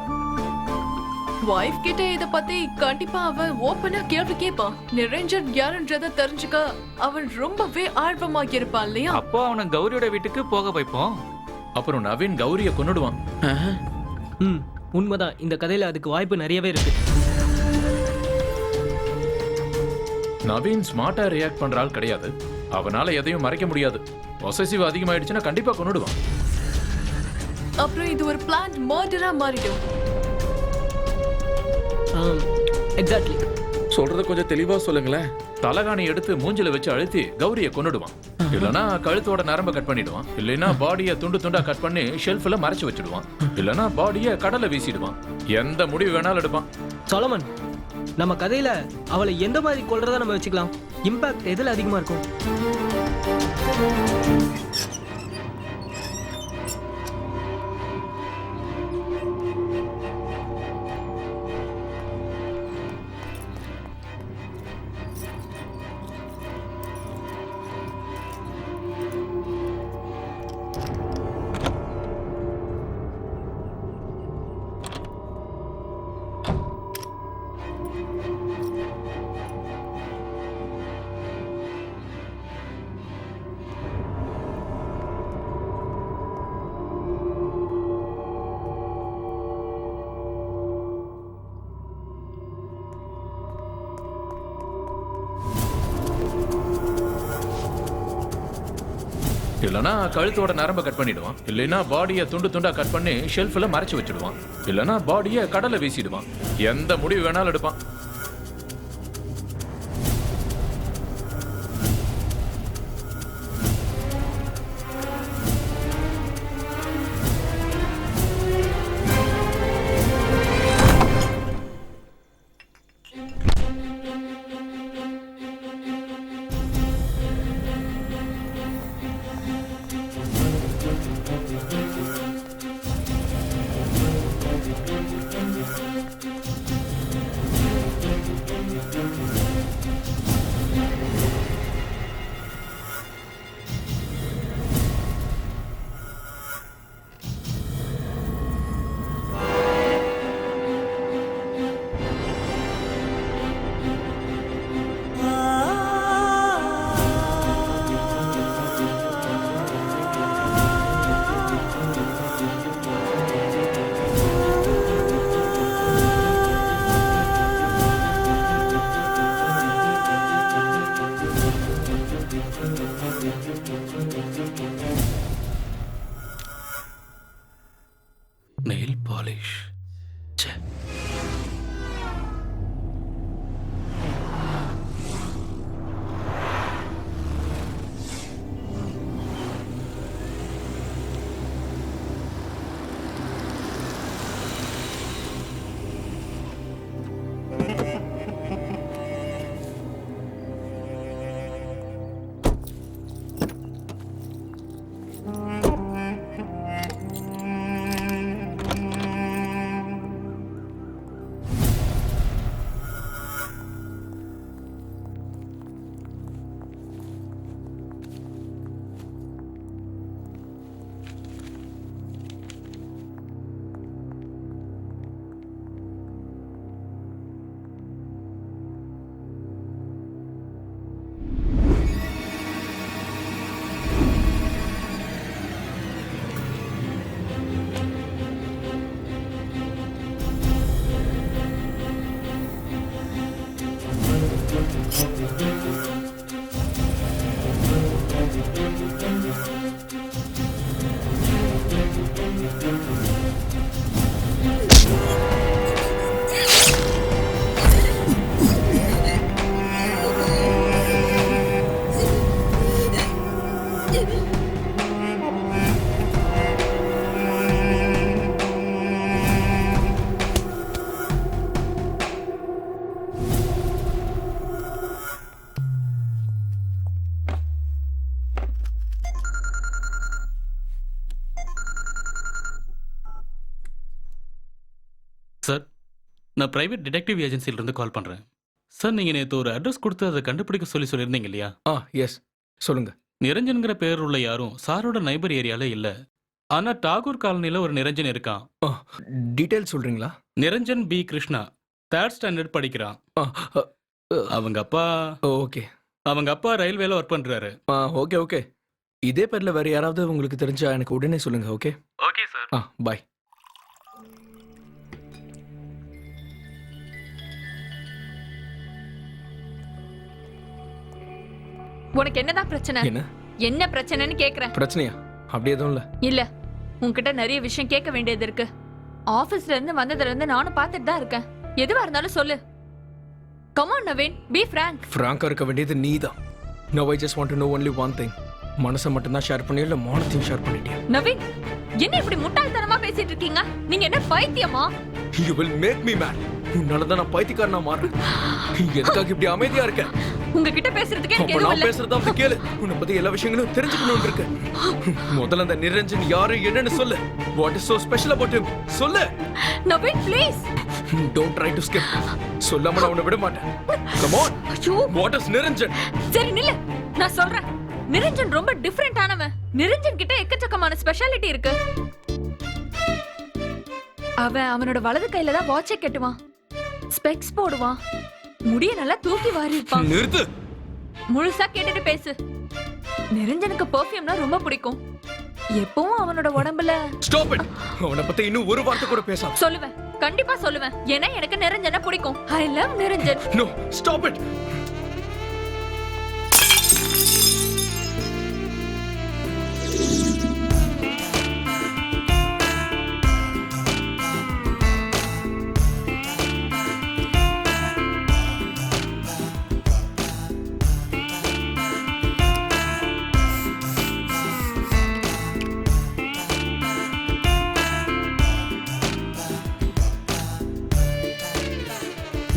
வைஃப் கிட்ட இத பத்தி கண்டிப்பா அவன் ஓபனா கேள்வி கேட்பான். நிரஞ்சன் யாருன்றத தெரிஞ்சுக்க அவன் ரொம்பவே ஆர்வமா இருப்பான் இல்லையா? அப்போ அவனை கௌரியோட வீட்டுக்கு போக வைப்போம். அப்புறம் நவீன் கௌரிய கொன்னுடுவான். உண்மைதான். இந்த கதையில அதுக்கு வாய்ப்பு நிறையவே இருக்கு. நவீன் ஸ்மார்ட்டா ரியாக்ட் பண்ற ஆள் கிடையாது. அவனால எதையும் மறைக்க முடியாது. பொசசிவ் அதிகமாயிடுச்சுன்னா கண்டிப்பா கொன்னுடுவான். அப்புறம் இது ஒரு பிளான் மர்டரா மாறிடும். எக்ஸாக்ட்லி. சொல்றத கொஞ்சம் தெளிவா சொல்லுங்களேன். தலகாணி எடுத்து மூஞ்சில வச்சு அழுத்தி கௌரிய கொன்னுடுவான். இல்லனா கழுத்தோட நரம்ப கட் பண்ணிடுவான், இல்லனா பாடியை துண்டு துண்டா கட் பண்ணி ஷெல்ஃப்ல மறைச்சு வச்சிடுவான், இல்லனா பாடியை கடல்ல வீசிடுவான். எந்த முடிவு வேணாலும் எடுப்பான். சொலமன், நம்ம கதையில அவளை எந்த மாதிரி கொல்றதா நம்ம வச்சுக்கலாம்? இம்பாக்ட் எதுல அதிகமா இருக்கும்? இல்லனா கழுத்தோட நரம்ப கட் பண்ணிடுவான், இல்லனா பாடியை துண்டு துண்டா கட் பண்ணி ஷெல்ஃப்ல மறைச்சு வச்சிடுவான், இல்லனா பாடியை கடல்ல வீசிடுவான். எந்த முடிவு வேணாலும் எடுப்பான். Nail polish. சார், நான் பிரைவேட் டிடெக்டிவ் ஏஜென்சியிலிருந்து கால் பண்ணுறேன். சார், நீங்கள் நேற்று ஒரு அட்ரஸ் கொடுத்து அதை கண்டுபிடிக்க சொல்லியிருந்தீங்க இல்லையா? எஸ், சொல்லுங்க. நிரஞ்சன்கிற பேர் உள்ள யாரும் சாரோட நைபர் ஏரியால இல்லை. ஆனால் டாகூர் காலனியில் ஒரு நிரஞ்சன் இருக்கான். டீட்டெயில் சொல்றீங்களா? Niranjan B Krishna, 3rd standard படிக்கிறான். அவங்க அப்பா ஓகே, அவங்க அப்பா ரயில்வேல ஒர்க் பண்றாரு. Okay okay. இதே பேர்ல வேற யாராவது உங்களுக்கு தெரிஞ்சா எனக்கு உடனே சொல்லுங்க. Okay okay sir. பாய். உனக்கு என்னதான் பிரச்சனை? என்ன பிரச்சனைன்னு கேக்குறேன். பிரச்சனையா? அப்படி எதுவும் இல்ல. இல்ல, உன்கிட்ட நிறைய விஷயம் கேட்க வேண்டியது இருக்கு. ஆபீஸ்ல இருந்து வந்ததுல இருந்து நானும் பார்த்துட்டு தான் இருக்கேன். எதுவா இருந்தாலும் சொல்லு. Come on, Naveen, be frank. Frank இருக்க வேண்டியது நீதான். Now I just want to know only one thing. மனசை மட்டும்தான் ஷேர் பண்ணி இல்ல மானத்தையும் ஷேர் பண்ணிட்டியா? நவீன், என்ன இப்படி முட்டாள்தனமா பேசிட்டு இருக்கீங்க? நீங்க என்ன பைத்தியமா? You will make me mad. உன்னாலதான் நான் பைத்தியக்காரனா மாறேன். எதுக்காக இப்படி அமைதியா இருக்க? உங்ககிட்ட பேசுறதுக்கு எனக்கு அப்ப எதுவும் நான் இல்ல. பேசுறதா அப்படி கேளு. உன்னை பத்தி எல்லா விஷயங்களும் தெரிஞ்சுக்கணும்னு இருக்கு. முதல்ல அந்த நிரஞ்சன் யாரு என்னன்னு சொல்லு. What is so special about him? சொல்லு. Naveen, please. Don't try to skip. சொல்லாம நான் உன்னை விட மாட்டேன். Come on. ஐயோ. What is Niranjan? சரி நில்லு, நான் சொல்றேன். நிரஞ்சன் ரொம்ப டிஃபரெண்ட் ஆனவன். நிரஞ்சன் கிட்ட எக்கச்சக்கமான ஸ்பெஷாலிட்டி இருக்கு. அவனோட வலது கையில தான் வாட்சை கட்டுவான், ஸ்பெக்ஸ் போடுவான், முடிய நல்லா தூக்கி வாரி இருப்பான். நிறுத்து. முழுசா கேட்டுட்டு பேசு. நிரஞ்சனுக்கு பெர்ஃப்யூம்னா ரொம்ப பிடிக்கும். எப்பவும் அவனோட உடம்புல Stop it. அவனை பத்தி இன்னும் ஒரு வார்த்தை கூட பேசாத. சொல்லுவேன், கண்டிப்பா சொல்லுவேன். ஏன்னா எனக்கு நிரஞ்சனை பிடிக்கும். I love Niranjan. No, stop it.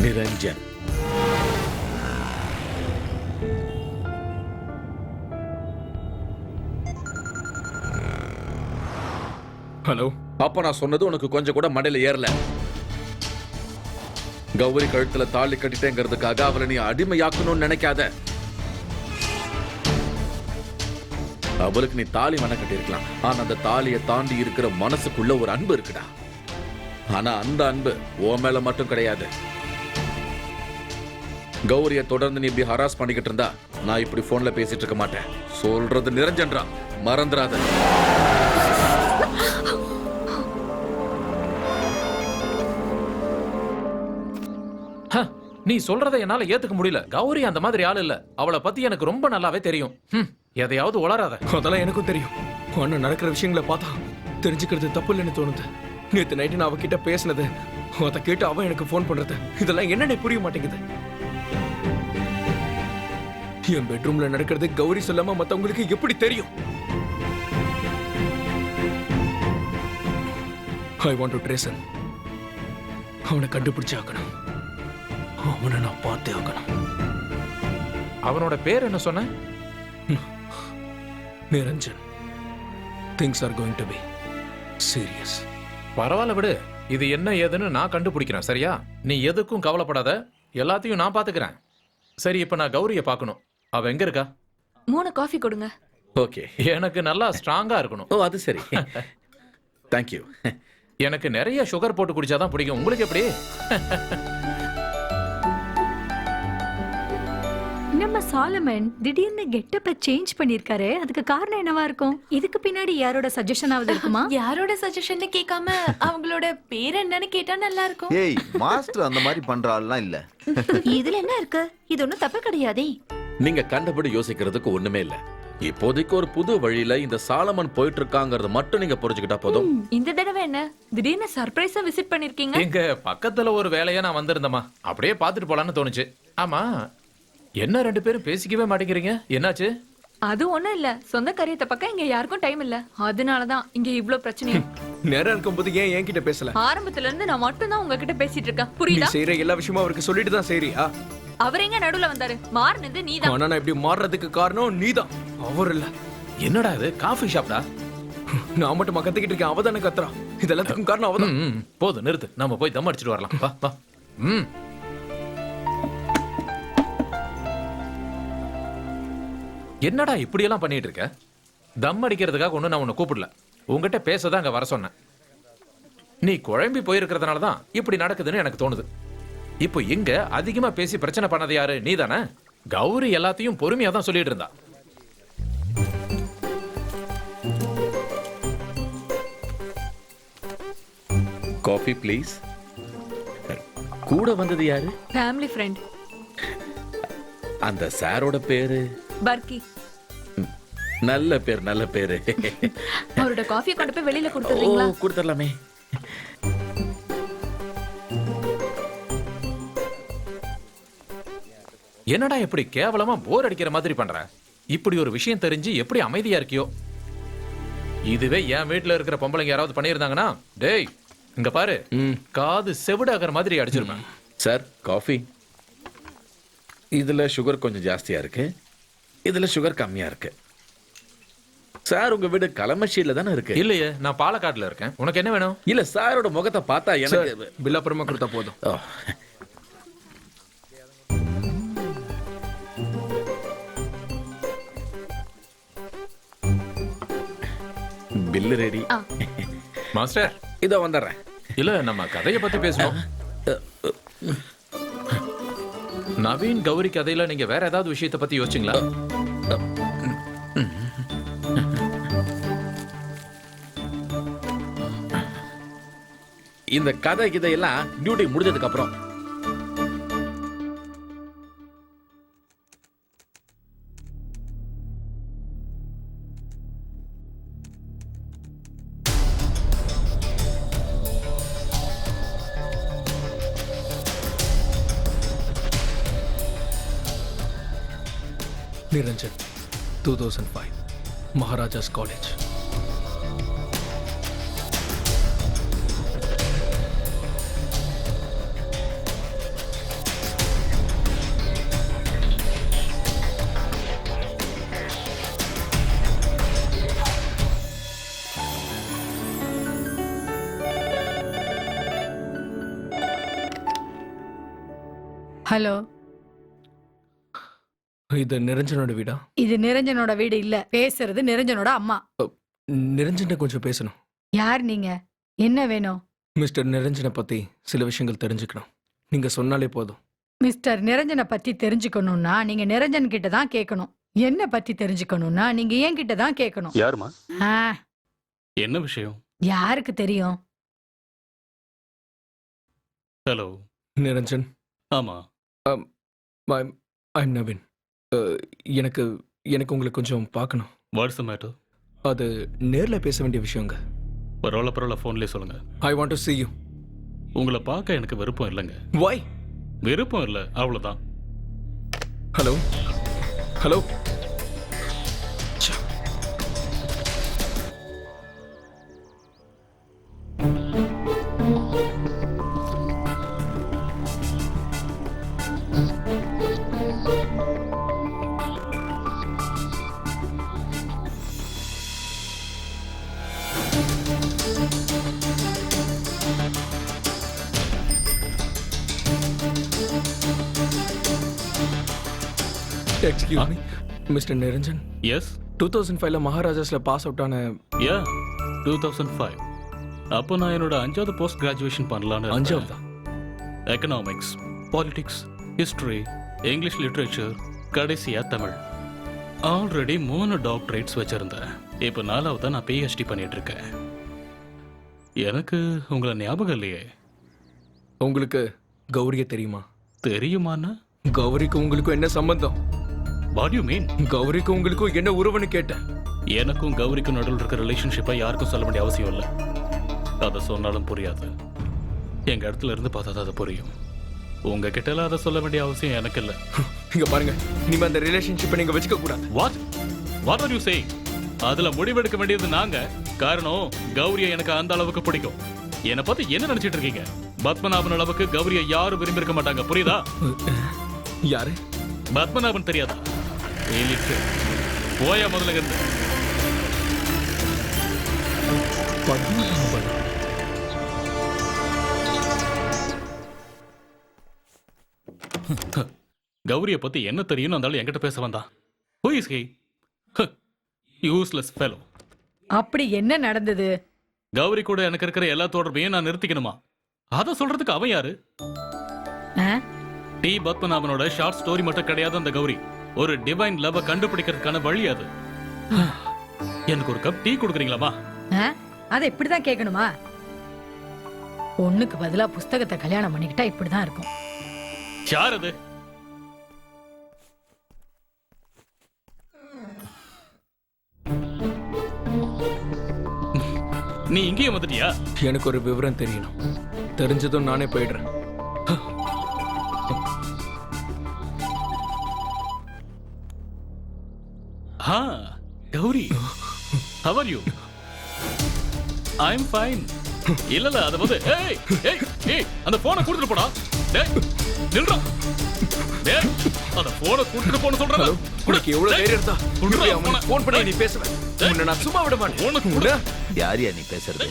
Niranjan. Hello. அப்ப நான் சொன்னது உனக்கு கொஞ்சம் கூட மண்டையில ஏறல. கௌரி கழுத்துல தாலி கட்டிட்டேங்கிறதுக்காக அவளை நீ அடிமையாக்கணும்னு நினைக்காத. அவளுக்கு நீ தாலி மன கட்டிருக்கலாம், ஆனா அந்த தாலியை தாண்டி இருக்கிற மனசுக்குள்ள ஒரு அன்பு இருக்குடா. ஆனா அந்த அன்பு உன் மேல மட்டும் கிடையாது. கௌரிய தொடர்ந்து நீ இப்படி ஹராஸ் பண்ணிக்கிட்டு இருந்தா நான் இப்படி போன்ல பேசிட்டு இருக்க மாட்டேன். சொல்றது நிரஞ்சன்ரா, மறந்துடாத. நீ சொல்றதை என்னால ஏத்துக்க முடியல. கௌரி அந்த மாதிரி ஆள் இல்ல. அவளை பத்தி எனக்கு ரொம்ப நல்லாவே தெரியும். எதையாவது உளராத. அதெல்லாம் எனக்கும் தெரியும். ஆனா நடக்கிற விஷயங்களை பார்த்தா தெரிஞ்சுக்கிறது தப்பு இல்லைன்னு தோணுது. நேத்து நைட்டு நான் அவகிட்ட பேசினது, அதை கேட்டு அவன் எனக்கு போன் பண்றது, இதெல்லாம் என்னன்னு புரிய மாட்டேங்குது. என் பெட்ரூம்ல நடக்கிறது கௌரி சொல்லாம மத்தவங்களுக்கு எப்படி தெரியும்? I want to trace him. அவனை கண்டுபிடிச்சு ஆக்கணும். அவனை நான் பார்த்தே ஆக்கணும். அவனோட பேர் என்ன சொன்ன? Niranjan. Things are going to be serious. பரவாயில்ல விடு. இது என்ன ஏதுன்னு நான் கண்டுபிடிக்கிறேன், சரியா? நீ எதுக்கும் கவலைப்படாத, எல்லாத்தையும் நான் பாத்துக்கிறேன். சரி, இப்ப நான் கௌரிய பார்க்கணும். அவ எங்க இருக்கா? 3 காஃபி கொடுங்க. ஓகே. எனக்கு நல்லா ஸ்ட்ராங்கா இருக்கணும். ஓ, அது சரி. தேங்க்யூ. எனக்கு நிறைய சுகர் போட்டு குடிச்சாதான் பிடிக்கும். உங்களுக்கு எப்படி? நம்ம சாலமன் திடீர்னு கெட்டப்ப சேஞ்ச் பண்ணிருக்காரு. அதுக்கு காரணம் என்னவா இருக்கும்? இதுக்கு பின்னாடி யாரோட சஜஷன் ஆவது இருக்குமா? யாரோட சஜஷன் கேட்காம அவங்களோட பேர் என்னன்னு கேட்டா நல்லா இருக்கும். ஏய், மாஸ்டர் அந்த மாதிரி பண்ற ஆள்லாம் இல்ல. இதுல என்ன இருக்கு? இது ஒண்ணும் தப்பு கிடையாதே. நீங்க கண்டபடி யோசிக்கிறதுக்கு ஒண்ணுமே இல்ல. இப்போதைக்கு ஒரு புது வழியில இந்த சாலமன் போயிட்டு இருக்காங்கறது மட்டும் நீங்க புரிஞ்சுக்கிட்டா போதும். இந்த தடவை என்ன திடீர்னு சர்ப்ரைஸா விசிட் பண்ணிருக்கீங்க? எங்க பக்கத்துல ஒரு வேலையா நான் வந்திருந்தேமா, அப்படியே பாத்துட்டு போலான்னு தோணுச்சு. ஆமா, என்ன 2 பேரும் பேசிக்கவே மாட்டேங்கிறீங்க? என்னாச்சு? அது ஒண்ணும் இல்ல, சொந்த காரியத்தை பக்கம் இங்க யாருக்கும் டைம் இல்ல. அதனாலதான் இங்க இவ்ளோ பிரச்சனையும். நேரம் இருக்கும்போது ஏன் என்கிட்ட பேசல? ஆரம்பத்துல இருந்து நான் மட்டும் தான் உங்ககிட்ட பேசிட்டு இருக்கேன், நீ புரியுதா? செய்யற எல்லா விஷயமும் அவருக்கு சொல்லிட்டு தான் செய்றியா? அவர் எங்க நடுவுல வந்தாரு? மாறினது நீதான். ஆனா நான் இப்படி மாறுறதுக்கு காரணம் நீதான், அவர் இல்ல. என்னடா இது காஃபி ஷாப்டா? நான் மட்டும் கத்திக்கிட்டு இருக்கேன், அவதானே கத்துறான். இது எல்லாத்துக்கும் காரணம் அவதான். போதும், நிறுத்து. நம்ம போய் தம் அடிச்சிட்டு வரலாம். வா வா. என்னடா இப்படியெல்லாம் பண்ணிட்டு இருக்க? தம் அடிக்கிறதுக்காக ஒண்ணு நான் உன்னை கூப்பிடல. உங்ககிட்ட பேசதான் அங்க வர சொன்னேன். நீ குழம்பி போயிருக்கிறதுனால தான் இப்படி நடக்குதுன்னு எனக்கு தோணுது. இப்போ இங்க அதிகமா பேசி பிரச்சனை பண்ணது யாரு? நீ தானே? கௌரி எல்லாத்தையும் பொறுமையா தான் சொல்லிட்டு இருந்தா. Coffee please. கூட வந்தது யாரு? Family friend. அந்த சாரோட பேரு? பர்கி. நல்ல பேர், நல்ல பேரு. அவரோட காஃபியை கொண்டு போய் வெளியில கொடுத்துறீங்களா? ஓ, கொடுத்துடலாமே. என்னடா இப்படி கேவலமா போர் அடிக்கிற மாதிரி பண்ற? இப்படி ஒரு விஷயம் தெரிஞ்சு எப்படி அமைதியா இருக்கியோ? இதுவே என் வீட்டுல இருக்கிற பொம்பளைங்க யாராவது பண்ணியிருந்தாங்கன்னா, டேய் இங்க பாரு, காது செவிடாகிற மாதிரி அடிச்சிருப்பேன். Sir coffee. இதுல சுகர் கொஞ்சம் ஜாஸ்தியா இருக்கு, இதுல சுகர் கம்மியா இருக்கு. சார் உங்க வீடு கலமஷியில தானே இருக்கு? இல்லையே, நான் பாலக்காடுல இருக்கேன். உனக்கு என்ன வேணும்? இல்ல சாரோட முகத்தை பார்த்தா எனக்கு பில் அப்புறமா கொடுத்தா போதும். Bill ready. மாஸ்டர் இதோ வந்துடுறேன். இல்ல நம்ம கதையை பத்தி பேசணும். நவீன் கௌரி கதையில நீங்க வேற ஏதாவது விஷயத்தை பத்தி யோசிச்சீங்களா? இந்த கதை இதையெல்லாம் டியூட்டி முடிஞ்சதுக்கு அப்புறம். Niranjan, 2005, Maharajas College. ஹலோ, இது நிரஞ்சனோட வீடா? இது நிரஞ்சனோட வீடு இல்ல, பேசுறது நிரஞ்சனோட அம்மா. நிரஞ்சன் கொஞ்சம் பேசணும். யார் நீங்க? என்ன வேணும்? மிஸ்டர் நிரஞ்சனை பத்தி சில விஷயங்கள் தெரிஞ்சுக்கணும். நீங்க சொன்னாலே போதும். மிஸ்டர் நிரஞ்சனை பத்தி தெரிஞ்சுக்கணும்னா நீங்க நிரஞ்சன் கிட்ட தான் கேட்கணும். என்ன பத்தி தெரிஞ்சுக்கணும்னா நீங்க ஏன் கிட்ட தான் கேட்கணும். யாருமா? ஆ, என்ன விஷயம்? யாருக்கு தெரியும்? ஹலோ நிரஞ்சன். ஆமா. ஐம் நவீன். எனக்கு எனக்கு உங்களை கொஞ்சம் பார்க்கணும். What's the matter? அது நேர்ல பேச வேண்டிய விஷயங்க. பரவாயில்ல ஃபோன்லேயே சொல்லுங்க. I want to see you. உங்களை பார்க்க எனக்கு விருப்பம் இல்லைங்க. Why? விருப்பம் இல்லை, அவ்வளோதான். Hello hello. Excuse me mister Niranjan. Yes. 2005ல மகாராஜாஸ்ல பாஸ் அவுட் ஆன. யா 2005. அப்போ நான் என்னோட 5வது போஸ்ட் கிராஜுவேஷன் பண்ணலான்னு. 5வதா? Economics, politics, history, English literature, கடைசியா தமிழ். ஆல்ரெடி 3 டாக்டரேட்ஸ் வச்சிருந்தேன். இப்போ 4வதா நான் PhD பண்ணிட்டு இருக்கேன். எனக்கு உங்களை ஞாபகம் இல்லையே. உங்களுக்கு கௌரிய தெரியுமா? தெரியுமாண்ணா? கௌரிக்கு உங்களுக்கும் என்ன சம்பந்தம்? What you mean? கௌரிக்கு உங்களுக்கும் என்ன உறவுன்னு கேட்டேன். எனக்கும் கௌரிக்கும் நடுவில் இருக்கிற ரிலேஷன்ஷிப்பை யாருக்கும் சொல்ல வேண்டிய அவசியம் இல்லை. அதை சொன்னாலும் புரியாது. எங்க இடத்துல இருந்து பார்த்தா அது புரியும். உங்ககிட்ட எல்லாம் அதை சொல்ல வேண்டிய அவசியம் எனக்கு இல்லை. இங்க பாருங்க, இனிமே அந்த ரிலேஷன்ஷிப்பை நீங்க வச்சுக்க கூடாது. What are you saying? அதுல முடிவெடுக்க வேண்டியது நாங்க. காரணம் கௌரியை எனக்கு அந்த அளவுக்கு பிடிக்கும். என்னை பத்தி என்ன நினைச்சிட்டு இருக்கீங்க? பத்மநாபன் அளவுக்கு கௌரியை யாரும் விரும்பி இருக்க மாட்டாங்க, புரியுதா? யாரு? பத்மநாபன் தெரியாதா? போயா முதல்ல இருந்து. கௌரியை பத்தி என்ன தெரியும் இருந்தாலும் என்கிட்ட பேச வந்தான். Who is he? Useless fellow. அப்படி என்ன நடந்தது? கௌரி கூட எனக்கு இருக்கிற எல்லா தொடர்பையும் நான் நிறுத்திக்கணுமா? அத சொல்றதுக்கு அவன் யாரு? டி பத்மநாபனோட ஷார்ட் ஸ்டோரி மட்டும் கிடையாது அந்த கௌரி. ஒரு டிவைன் லவ் கண்டுபிடிக்கிறதுக்கான வழி அது. எனக்கு ஒரு கப் டீ கொடுக்குறீங்களாமா? அதை இப்படிதான் கேட்கணுமா? பொண்ணுக்கு பதிலா புஸ்தகத்தை கல்யாணம் பண்ணிக்கிட்டா இப்படிதான் இருக்கும். யார் அது? நீ இங்கேயே வந்துட்டியா? எனக்கு ஒரு விவரம் தெரியணும். தெரிஞ்சதும் நானே போயிடுறேன். how are you? I'm fine. இல்ல அது வந்து ஏய் ஏய் ஏய் அந்த போனை கொடுத்துட்டு போடா. டேய் நில்றா. டேய் அந்த போனை கொடுத்துட்டு போன்னு சொல்றல. உனக்கு எவ்வளவு தைரியம் இருந்தா உன்னை அவனுக்கு ஃபோன் பண்ணி நீ பேசுவ. உன்னை நான் சும்மா விட மாட்டேன். போனை கொடு. யாரியா நீ பேசுறது?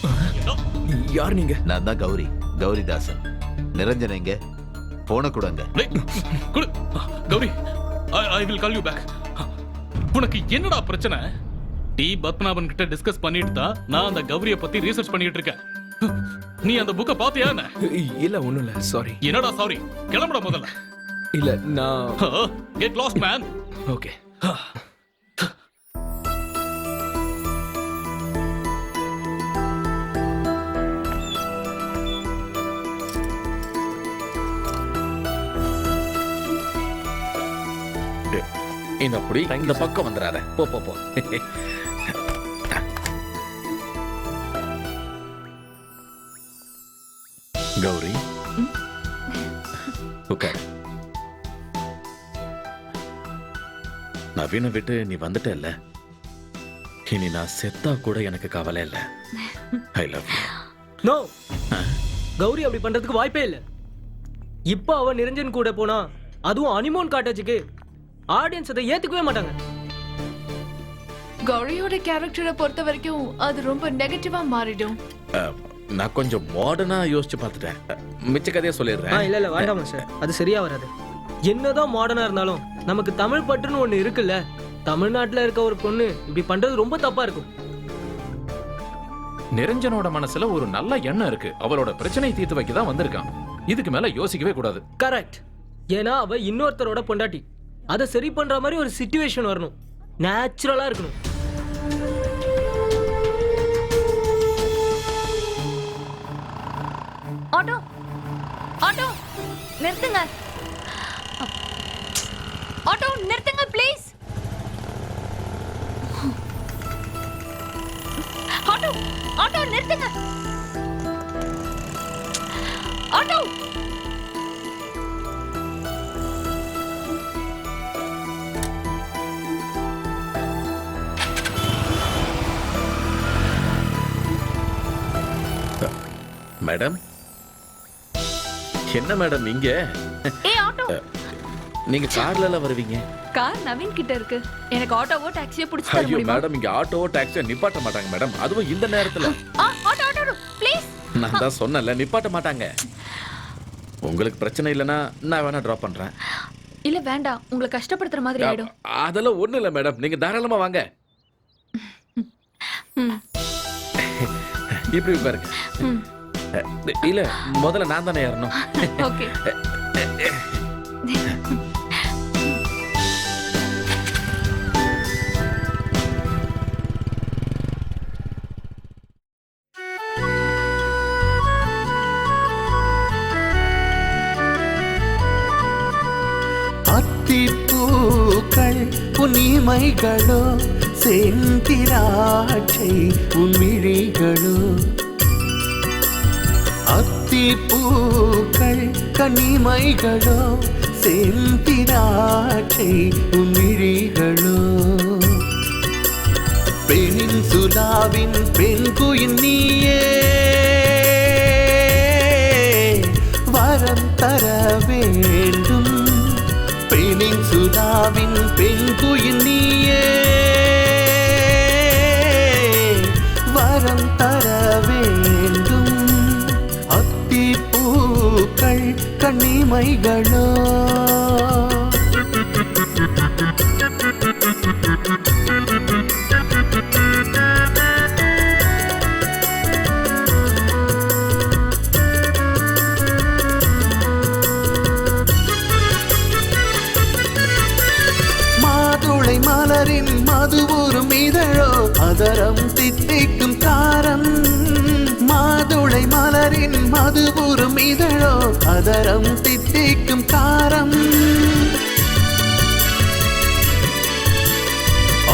யார் நீங்க? நான் தான் கௌரி, கௌரிதாசன். நிரஞ்சன் எங்க? போன கொடுங்க. டேய் கொடு. Gowri I will call you back. உனக்கு என்னடா பிரச்சனை? டி பத்மநாபன் கிட்ட டிஸ்கஸ் பண்ணிட்டு தான் நான் அந்த கௌரிய பத்தி ரிசர்ச் பண்ணிட்டு இருக்கேன். நீ அந்த புக்க பாத்தியா என்ன? இல்ல ஒண்ணும் இல்ல, சாரி. என்னடா சாரி? கிளம்புடா முதல்ல. இல்ல நான் கெட் லாஸ்ட் மேன். ஓகே. இந்த அப்படி இந்த பக்கம் வந்துடாத. போ போ போ. கௌரி உட்கார். நவீன விட்டு நீ வந்துட்ட இல்ல, இனி நான் செத்தா கூட எனக்கு கவலை இல்ல. I love you. No, Gauri அப்படி பண்றதுக்கு வாய்ப்பே இல்ல. இப்போ அவ நிரஞ்சன் கூட போனா, அதுவும் அனிமோன் காட்டேஜுக்கு, ஆடியன்ஸ் அதை ஏத்துக்கவே மாட்டாங்க. கௌரியோட கேரக்டரை பொறுத்த வரைக்கும் அது ரொம்ப நெகட்டிவா மாறிடும். நான் கொஞ்சம் மாடர்னா யோசிச்சு பார்த்துட்டேன். மிச்ச கதையை சொல்லிடுறேன். இல்ல இல்ல வேண்டாமா சார், அது சரியா வராது. என்னதான் மாடர்னா இருந்தாலும் நமக்கு தமிழ் பற்றுன்னு ஒண்ணு இருக்குல்ல. தமிழ்நாட்டுல இருக்க ஒரு பொண்ணு இப்படி பண்றது ரொம்ப தப்பா இருக்கும். நிரஞ்சனோட மனசுல ஒரு நல்ல எண்ணம் இருக்கு. அவளோட பிரச்சனை தீர்த்து வைக்க தான் வந்திருக்கான். இதுக்கு மேல யோசிக்கவே கூடாது. கரெக்ட். ஏன்னா அவ இன்னொருத்தரோட பொண்டாட்டி. அதை சரி பண்ற மாதிரி ஒரு சிச்சுவேஷன் வரணும். நேச்சுரலா இருக்கணும். ஆட்டோ ஆட்டோ நிறுத்துங்க. ஆட்டோ நிறுத்துங்க ப்ளீஸ். ஆட்டோ ஆட்டோ நிறுத்துங்க. ஆட்டோ மேடம், என்ன மேடம் இங்க? ஏய் ஆட்டோ, நீங்க கார்ல வருவீங்க? கார் நவீன் கிட்ட இருக்கு. எனக்கு ஆட்டோவோ டாக்ஸியோ பிடிச்சு தர ஐயோ முடியுமா? மேடம், இங்க ஆட்டோவோ டாக்ஸியோ நிப்பாட்ட மாட்டாங்க மேடம். அதுவும் இந்த நேரத்துல. Auto auto please. நான் தான் சொன்னல, நிப்பாட்ட மாட்டாங்க. உங்களுக்கு பிரச்சனை இல்லைன்னா நான் வேணா டிராப் பண்றேன். இல்ல வேண்டாம், உங்களை கஷ்டப்படுத்துற மாதிரி ஆயிடும். அதெல்லாம் ஒண்ணு இல்ல மேடம், நீங்க தாராளமா வாங்க. இப்படி பாருங்க. இல்ல முதல்ல நான் தானே ஏறணும். ஓகே. அத்திப்பூக்கள் புனிமைகளோ, செந்திராட்சை உன்விழிகளோ. அத்திப்பூக்கள் கனிமைகளோ, செந்திராட்சை உன்விழிகளோ. பெண்ணின் சுலாவின் பெண்குயின் நீயே, வரம் தர வேண்டும். பெண்ணின் சுலாவின் பெண்குயின் நீயே, வரம் தர வேண்டும். அத்திப்பூக்கள் கனிமைகளோ. மாதுளை மலரின் மதுவுறும் இதழோ, அதரம் தித்திக்கும் காரம். மாதுளை மலரின் மதுவுறும் இதழோ, அதரம் தித்திக்கும் காரம்.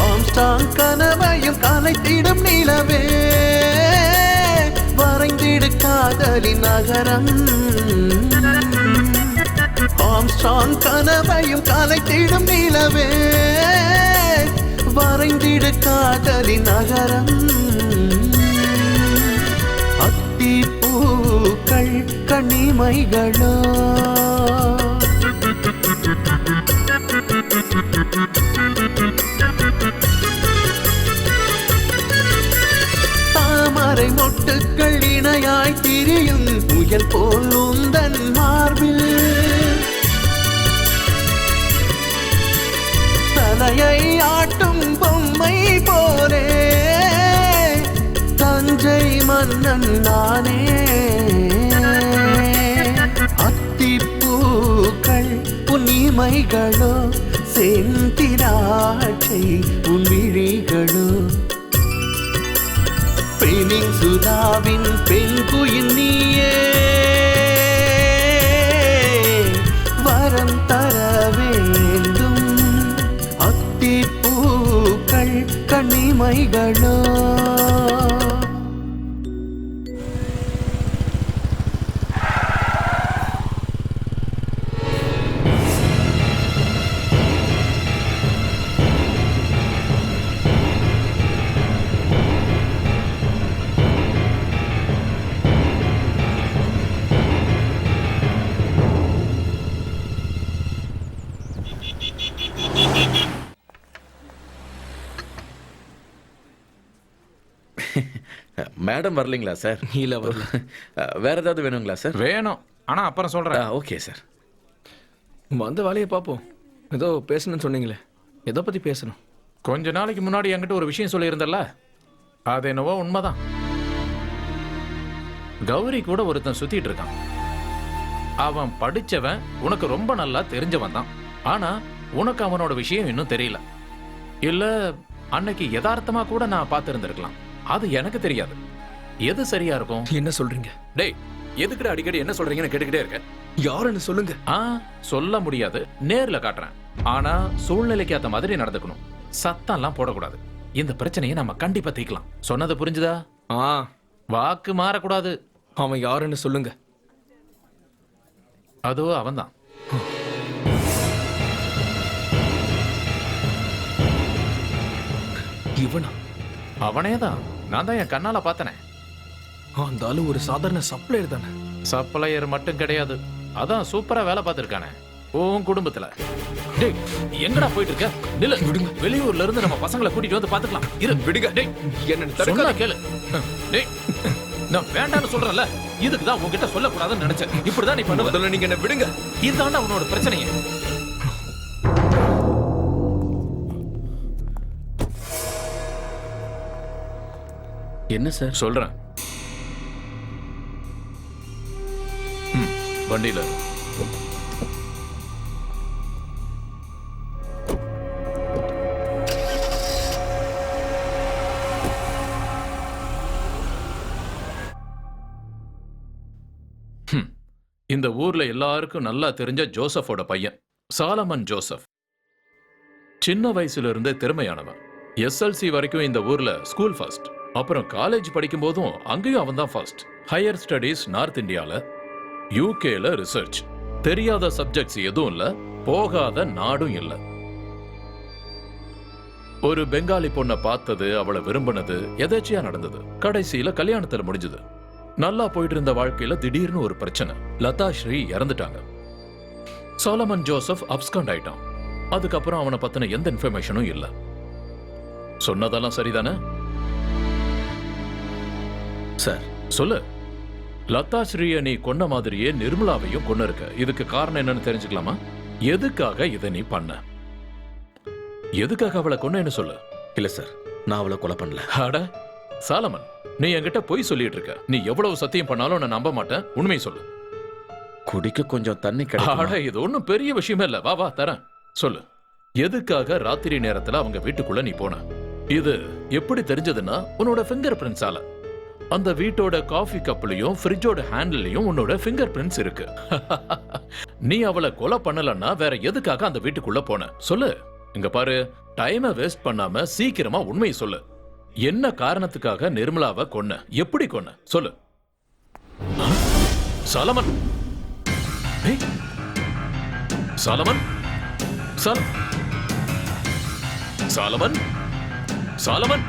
ஆம்ஸ்டாங் கனவையும் கலைத்திடும் நிலவே, வரைந்திடு காதலின் நகரம். ஆம்ஸ்டாங் கனவையும் கலைத்திடும் நிலவே, வரைந்திடு காதலின் நகரம். அத்தி பூக்கள் கண்ணிமைகளோ தாமரை மொட்டுக்கள் இணையாய் திரியும் புயல் போல் உந்தன் மார்பில் தலையை ஆட்டும் பொம்மை போலே தஞ்சை மன்னன் நானே. அத்திப்பூக்கள் புன்னிமைகளோ செந்திராட்சை உன் விழிகளோ பெனின்சுலாவின் பெண் குயில் நீயே வரம் தர வேண்டும். Athipookal கண்ணிமைகளோ madam வரலீங்களா sir? இல்ல வரல. வேற ஏதாவது வேணுங்களா சார்? வேணும், ஆனா அப்புறம் சொல்றேன். Okay sir. வந்த வேலையை பார்ப்போம். ஏதோ பேசணும்னு சொன்னீங்களே, எதை பத்தி பேசணும்? கொஞ்ச நாளைக்கு முன்னாடி என்கிட்ட ஒரு விஷயம் சொல்லியிருந்தல்ல, அது என்னவோ உண்மைதான். கௌரி கூட ஒருத்தன் சுத்திட்டு இருக்கான். அவன் படிச்சவன், உனக்கு ரொம்ப நல்லா தெரிஞ்சவன் தான். ஆனா உனக்கு அவனோட விஷயம் இன்னும் தெரியல. இல்ல அன்னைக்கு யதார்த்தமா கூட நான் பார்த்திருந்திருக்கலாம். அது எனக்கு தெரியாது. எது சரியா இருக்கும்? என்ன சொல்றீங்க? டேய், எதுக்குடா அடிக்கடி என்ன சொல்றீங்கன்னு கேட்டுக்கிட்டே இருக்க? யாருன்னு சொல்லுங்க. சொல்ல முடியாது, நேர்ல காட்டுறேன். ஆனா சூழ்நிலைக்கு ஏத்த மாதிரி நடந்துக்கணும். சத்தம்லாம் போடக்கூடாது. இந்த பிரச்சனையை நம்ம கண்டிப்பா தீக்கலாம். சொன்னது புரிஞ்சுதா? வாக்கு மாறக்கூடாது. அவன் யாருன்னு சொல்லுங்க. அதோ அவன்தான். இவனா? அவனேதான். நான் தான் என் கண்ணால பார்த்தனே. அந்த ஆளு ஒரு சாதாரண சப்ளையர் தானே? சப்ளையர் மட்டும் கிடையாது, அதான் சூப்பரா வேலை பார்த்திருக்கானே உன் குடும்பத்துல. டேய், எங்கடா போயிட்டு இருக்க? நில்லு, விடுங்க. வெளியூர்ல இருந்து நம்ம பசங்களை கூட்டிட்டு வந்து பாத்துக்கலாம். இரு, விடுங்க. டேய், என்ன தடுக்காத, கேளு. டேய், நான் வேண்டாம்னு சொல்றேன்ல, இதுக்கு தான் உன்கிட்ட சொல்லக்கூடாதுன்னு நினைச்சேன். இப்படிதான் நீ பண்ணுவ. முதல்ல நீங்க என்ன விடுங்க. இதுதான் அவனோட பிரச்சனையே. என்ன சார்? சொல்றேன். வண்டியில இந்த ஊர்ல எல்லாருக்கும் நல்லா தெரிஞ்ச ஜோசஃபோட பையன் சாலமன் ஜோசப். சின்ன வயசுல இருந்தே திறமையானவன். எஸ்எல்சி வரைக்கும் இந்த ஊர்ல ஸ்கூல் ஃபர்ஸ்ட். அப்புறம் காலேஜ் படிக்கும் போதும் அங்கேயும் அவன் தான் ஃபர்ஸ்ட். ஹையர் ஸ்டடீஸ் நார்த் இந்தியால, யூகேல ரிசர்ச். தெரியாத சப்ஜெக்ட்ஸ் எதுவும் இல்ல, போகாத நாடும் இல்ல. ஒரு பெங்காலி பொண்ணை பார்த்தது, அவளை விரும்பினது எதாச்சியா நடந்தது. கடைசியில கல்யாணத்துல முடிஞ்சது. நல்லா போயிட்டு இருந்த வாழ்க்கையில திடீர்னு ஒரு பிரச்சனை. லதா ஸ்ரீ இறந்துட்டாங்க. சாலமன் ஜோசப் அப்ஸ்காண்ட் ஆயிட்டான். அதுக்கப்புறம் அவனை பத்தின எந்த இன்ஃபர்மேஷனும் இல்ல. சொன்னதெல்லாம் சரிதானே சார்? சொல்லு. லதா ஸ்ரீய நீ கொன்ன மாதிரியே நிர்மலாவையும் கொன்னு இருக்க. இதுக்கு காரணம் என்னன்னு தெரிஞ்சுக்கலாமா? எதுக்காக இதை நீ பண்ண? எதுக்காக அவளை கொன்னேன்னு சொல்லு. இல்ல சார், நான் அவளை கொலை பண்ணல. அட சாலமன், நீ என்கிட்ட பொய் சொல்லிட்டு இருக்க. நீ எவ்வளவு சத்தியம் பண்ணாலும் நான் நம்ப மாட்டேன். உண்மையை சொல்லு. குடிக்க கொஞ்சம் தண்ணி அட, கிடைக்குமா? இது ஒண்ணும் பெரிய விஷயமே இல்ல. வா வா தரேன். சொல்லு, எதுக்காக ராத்திரி நேரத்துல அவங்க வீட்டுக்குள்ள நீ போன? இது எப்படி தெரிஞ்சதுன்னா உன்னோட ஃபிங்கர் பிரிண்ட்ஸால. அந்த வீட்டோட காஃபி கப்லயும் ஃப்ரிட்ஜோட ஹேண்டிலையும் உன்னோட ஃபிங்கர் பிரிண்ட்ஸ் இருக்கு. நீ அவளை கொலை பண்ணலன்னா வேற எதுக்காக அந்த வீட்டுக்குள்ள போன? சொல்லு. இங்க பாரு, டைமை வேஸ்ட் பண்ணாம சீக்கிரமா உண்மையை சொல்லு. என்ன காரணத்துக்காக நிர்மலாவை கொன்ன? எப்படி கொன்ன? சொல்லு. சாலமன், சாலமன், சாலமன், சாலமன்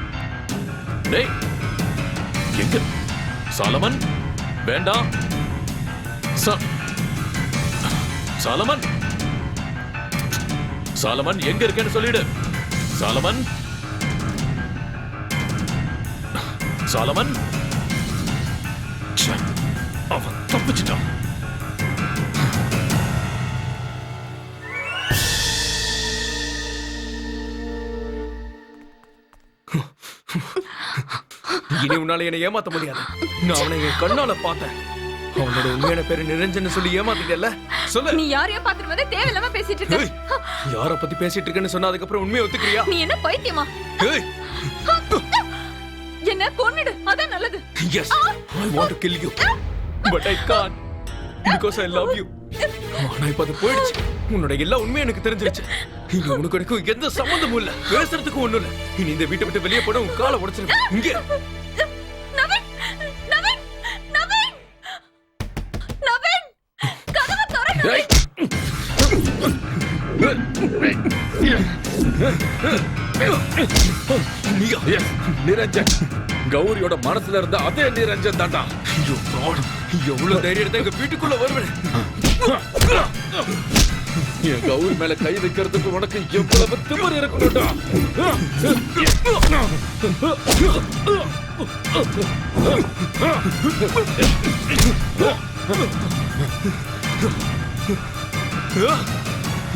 டேய் எங்க சாலமன் வேண்டாம் சாலமன் சாலமன் எங்க இருக்கேன்னு சொல்லிடு சாலமன் சாலமன் ச்சே, அவன் தப்பிச்சிட்டான் இனி உன்னால என்னை ஏமாத்த முடியாது. நான் அவனை என் கண்ணால பார்த்தேன். அவனோட உண்மையான பேரு நிரஞ்சன் சொல்லி ஏமாத்திட்டல. சொல்லு. நீ யாரையோ பாத்துட்டு வந்து தேவையில்லாம பேசிட்டு இருக்க. யார பத்தி பேசிட்டு இருக்கேன்னு சொன்னா அதுக்கு அப்புறம் உண்மையை ஒத்துக்கிறியா? நீ என்ன பைத்தியமா? என்ன கொன்னுடு, அதான் நல்லது. Yes, I want to kill you, but I can't because I love you. ஆனா இப்ப அது போயிடுச்சு. உன்னோட எல்லா உண்மையும் எனக்கு தெரிஞ்சிருச்சு. இனி உனக்கு எனக்கு எந்த சம்பந்தமும் இல்ல, பேசுறதுக்கும் ஒண்ணும் இல்ல. இனி இந்த வீட்டை விட்டு வெளியே போட உன் காலை உடைச்சிருவேன். இங்க நவீன், நவீன், நவீன், நவீன், கதவை திறந்து. நிரஞ்சன் கௌரியோட மனசுல இருந்த அதே நிரஞ்சன் தாண்டா. எவ்வளவு தைரியம் எங்க வீட்டுக்குள்ள வருவேன். என் கௌரி மேல கை வைக்கிறதுக்கு உனக்கு எவ்வளவு திமிரு இருக்கணும்டா.